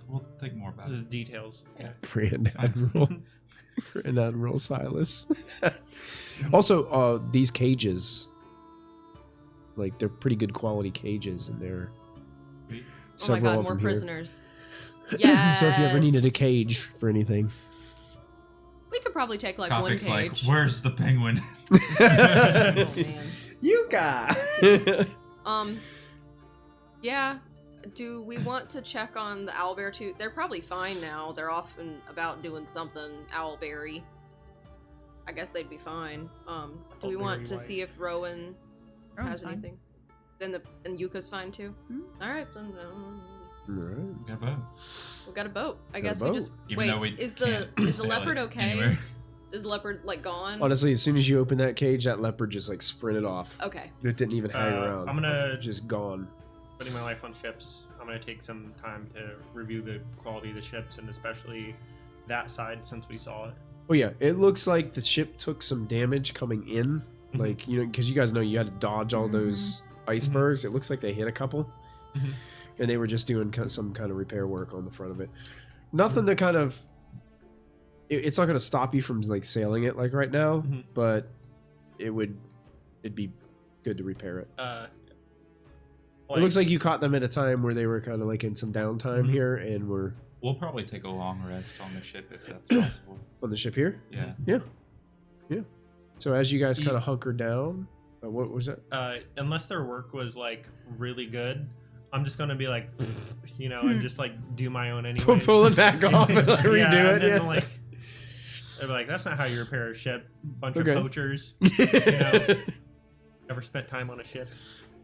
We'll think more about The it. details. Yeah. Grand Admiral. Grand Admiral Silas. Also, these cages, like, they're pretty good quality cages, and they're Oh my several god, of more them here. prisoners. Yeah. So if you ever needed a cage for anything. we could probably take like one Topic's like, cage. where's the penguin? Oh man. You got. Yeah. Do we want to check on the owlbear too? They're probably fine now. They're off and about doing something owlberry. I guess they'd be fine. Do we want Owlberry to white. see if Rowan Rowan's has fine. anything? Then and Yuka's fine too. All right, then Right. Yeah, but we got a boat. I Got a guess boat. we just Even though wait. we Is the can't is the sail leopard it okay? anywhere. Is the leopard like gone? Honestly, as soon as you open that cage, that leopard just like sprinted off. Okay. It didn't even hang around. I'm gonna just gone. putting my life on ships. I'm gonna take some time to review the quality of the ships and especially that side since we saw it. Oh yeah, it looks like the ship took some damage coming in, Mhm. like because you guys know you had to dodge all those icebergs. It looks like they hit a couple, Mhm. and they were just doing some kind of repair work on the front of it. Nothing to kind of. It's not going to stop you from like sailing it like right now, Mhm. but it'd be good to repair it. It looks like you caught them at a time where they were kind of like in some downtime here, and we're We'll probably take a long rest on the ship if that's possible. on the ship here. Yeah. Yeah. So as you guys kind of hunker down, what was that? Unless their work was like really good, I'm just gonna be like, and just like do my own anyway. Pull it back off and like, redo yeah, it. And then Yeah. like, they'd be like, that's not how you repair a ship. Bunch Okay. of poachers. Never spent time on a ship.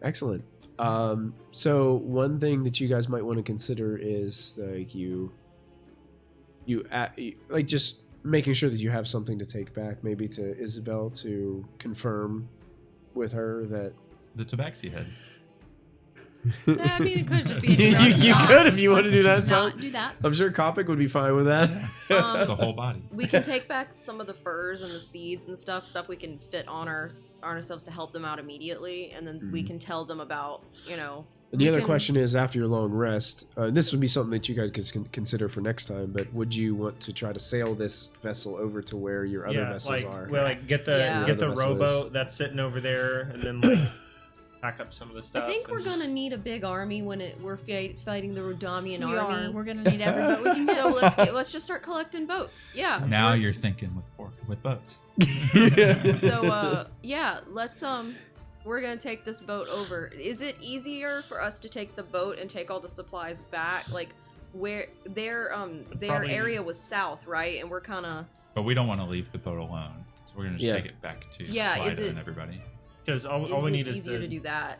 Excellent. So one thing that you guys might want to consider is like you like just making sure that you have something to take back, maybe to Isabel to confirm with her that The tabaxi head. I mean, it could just be. you could if you want to do that. So Not do that. I'm sure Kopic would be fine with that. The whole body. We can take back some of the furs and the seeds and stuff we can fit on ourselves to help them out immediately, and then we can tell them about, And the other question is, after your long rest, this would be something that you guys could consider for next time. But would you want to try to sail this vessel over to where your other vessels are? Well, like get the Yeah. get the Where the vessel rowboat that's sitting over there, and then like pack up some of the stuff. I think we're and- gonna need a big army when we're fighting the Rodamian We army. are. We're gonna need every boat we can get. So let's just start collecting boats. Yeah. Now you're thinking with boats. So let's we're gonna take this boat over. Is it easier for us to take the boat and take all the supplies back? Like where their Probably- area was south, right? And we're kind of But we don't want to leave the boat alone. So we're going to just take it back to Yeah, is Lida it- and everybody. Because all is we it need is easier to do that?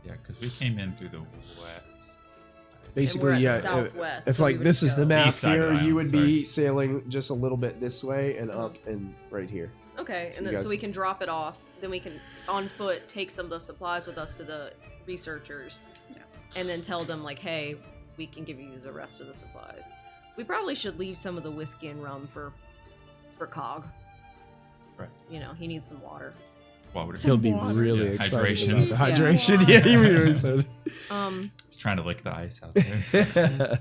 Yeah, because we came in through the west. Basically, at the yeah. southwest, If so we like would this is go- the map East side of here, the you island, would be sailing just a little bit this way and up and right here. Okay, So and you then guys- so we can drop it off. Then we can on foot take some of the supplies with us to the researchers, and then tell them like, hey, we can give you the rest of the supplies. We probably should leave some of the whiskey and rum for Cog. Right. He needs some water. Well, we're He'll be water. really Yeah, excited hydration. about the Yeah. hydration. Yeah, he really excited. just trying to lick the ice out there.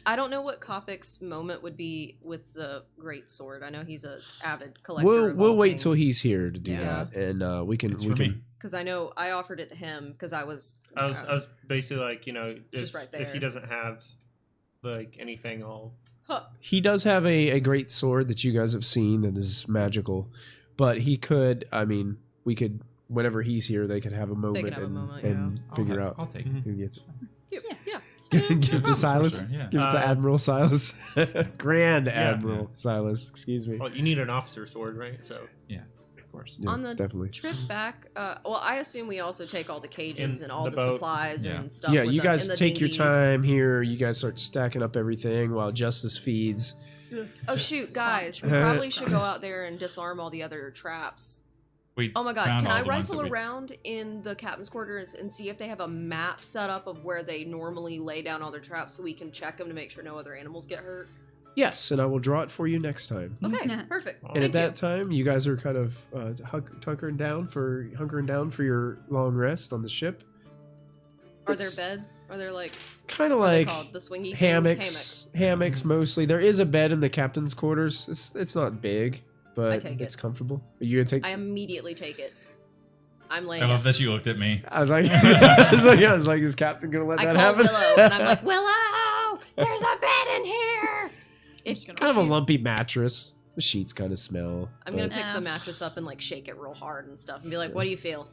I don't know what Kopic's moment would be with the great sword. I know he's a avid collector. We'll wait till he's here to do Yeah. that, and we can It's we for can. me. because I know I offered it to him because I was I was basically like, Just right if he there. doesn't have like anything, I'll Huh. He does have a great sword that you guys have seen that is magical, but he could. I mean, we could whenever he's here, they could have a moment have a and, moment, and figure I'll out take it. who gets it. Yeah. Give it to Silas. sure, yeah. Give it to Admiral Silas. Grand Yeah. Admiral Silas. Excuse me. well, you need an officer sword, right? So Of course. Yeah, On the definitely. trip back, well, I assume we also take all the cages In and all the the boat. supplies Yeah. and stuff. Yeah, with you them, guys and the take your dinghies. time here. You guys start stacking up everything while Justice feeds. Oh shoot, guys, we probably should go out there and disarm all the other traps. We Oh my god, found can all I the ones rifle that we- around in the captain's quarters and see if they have a map set up of where they normally lay down all their traps so we can check them to make sure no other animals get hurt? Yes, and I will draw it for you next time. Okay, Yeah. perfect. And Thank at that you. time, you guys are kind of hunkering down for your long rest on the ship. Are there It's beds? Are there like kind of what are they like called? The swingy things? hammocks mostly. There is a bed in the captain's quarters. It's not big, but take it's it. comfortable. Are you gonna take? I immediately take it. I'm laying. I love it. that you looked at me. I was like, I was like, is Captain gonna let I that call happen? Willow and I'm like, Willow, there's a bed in here. It's kind of a lumpy mattress. The sheets kind of smell. I'm gonna but- pick Yeah. the mattress up and like shake it real hard and stuff and be like, what do you feel?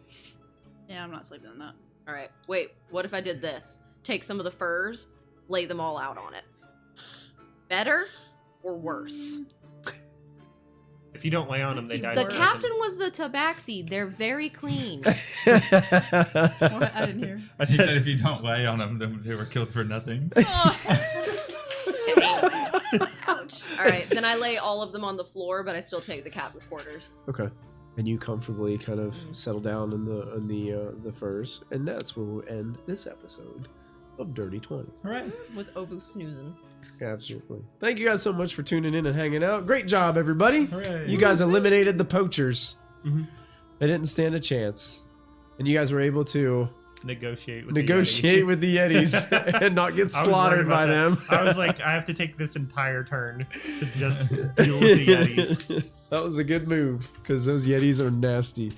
Yeah, I'm not sleeping in that. All right, wait, what if I did this? Take some of the furs, lay them all out on it. Better or worse? if you don't lay on them, they die. The from captain nothing. was the tabaxi. They're very clean. What? I didn't hear. I He said said, if you don't lay on them, then they were killed for nothing. Ouch. All right, then I lay all of them on the floor, but I still take the captain's quarters. Okay. And you comfortably kind of settle down in the furs, and that's where we'll end this episode of Dirty 20. All right. With Obu snoozing. Absolutely. Thank you guys so much for tuning in and hanging out. Great job, everybody. Hooray. You guys eliminated the poachers. Mhm. They didn't stand a chance, and you guys were able to negotiate with negotiate the with the Yetis and not get I was worried slaughtered by about them. that. I was like, I have to take this entire turn to just deal with the Yetis. That was a good move because those Yetis are nasty.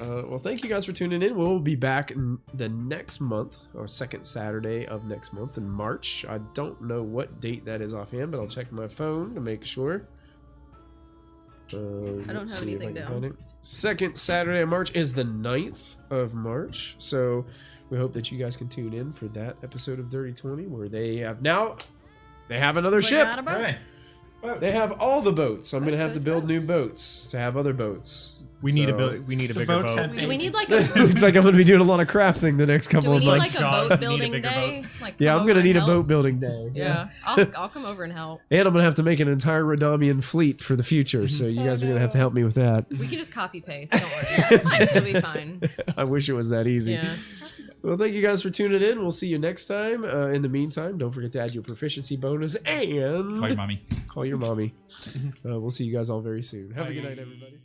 Well, thank you guys for tuning in. We'll be back in the next month, or second Saturday of next month in March. I don't know what date that is offhand, but I'll check my phone to make sure. I don't have anything down. Second Saturday of March is the 9th of March. So we hope that you guys can tune in for that episode of Dirty 20, where they have another ship. Got a boat? Right. They have all the boats. I'm going to have to Boats, build new boats. boats to have other boats. We need So- we need a The bigger boats boat. had Do we need like a Looks like I'm going to be doing a lot of crafting the next do couple we of need months. like a Scott, boat need a building bigger day? Like Yeah, come I'm going to over need and a boat help? building day. Yeah, I'll come over and help. And I'm going to have to make an entire Radamian fleet for the future, so you guys are going to have to help me with that. We can just copy paste. Don't worry. It's fine. It'll be fine. I wish it was that easy. Yeah. Well, thank you guys for tuning in. We'll see you next time. In the meantime, don't forget to add your proficiency bonus and Call your mommy. call your mommy. We'll see you guys all very soon. Have a good Bye. night, everybody.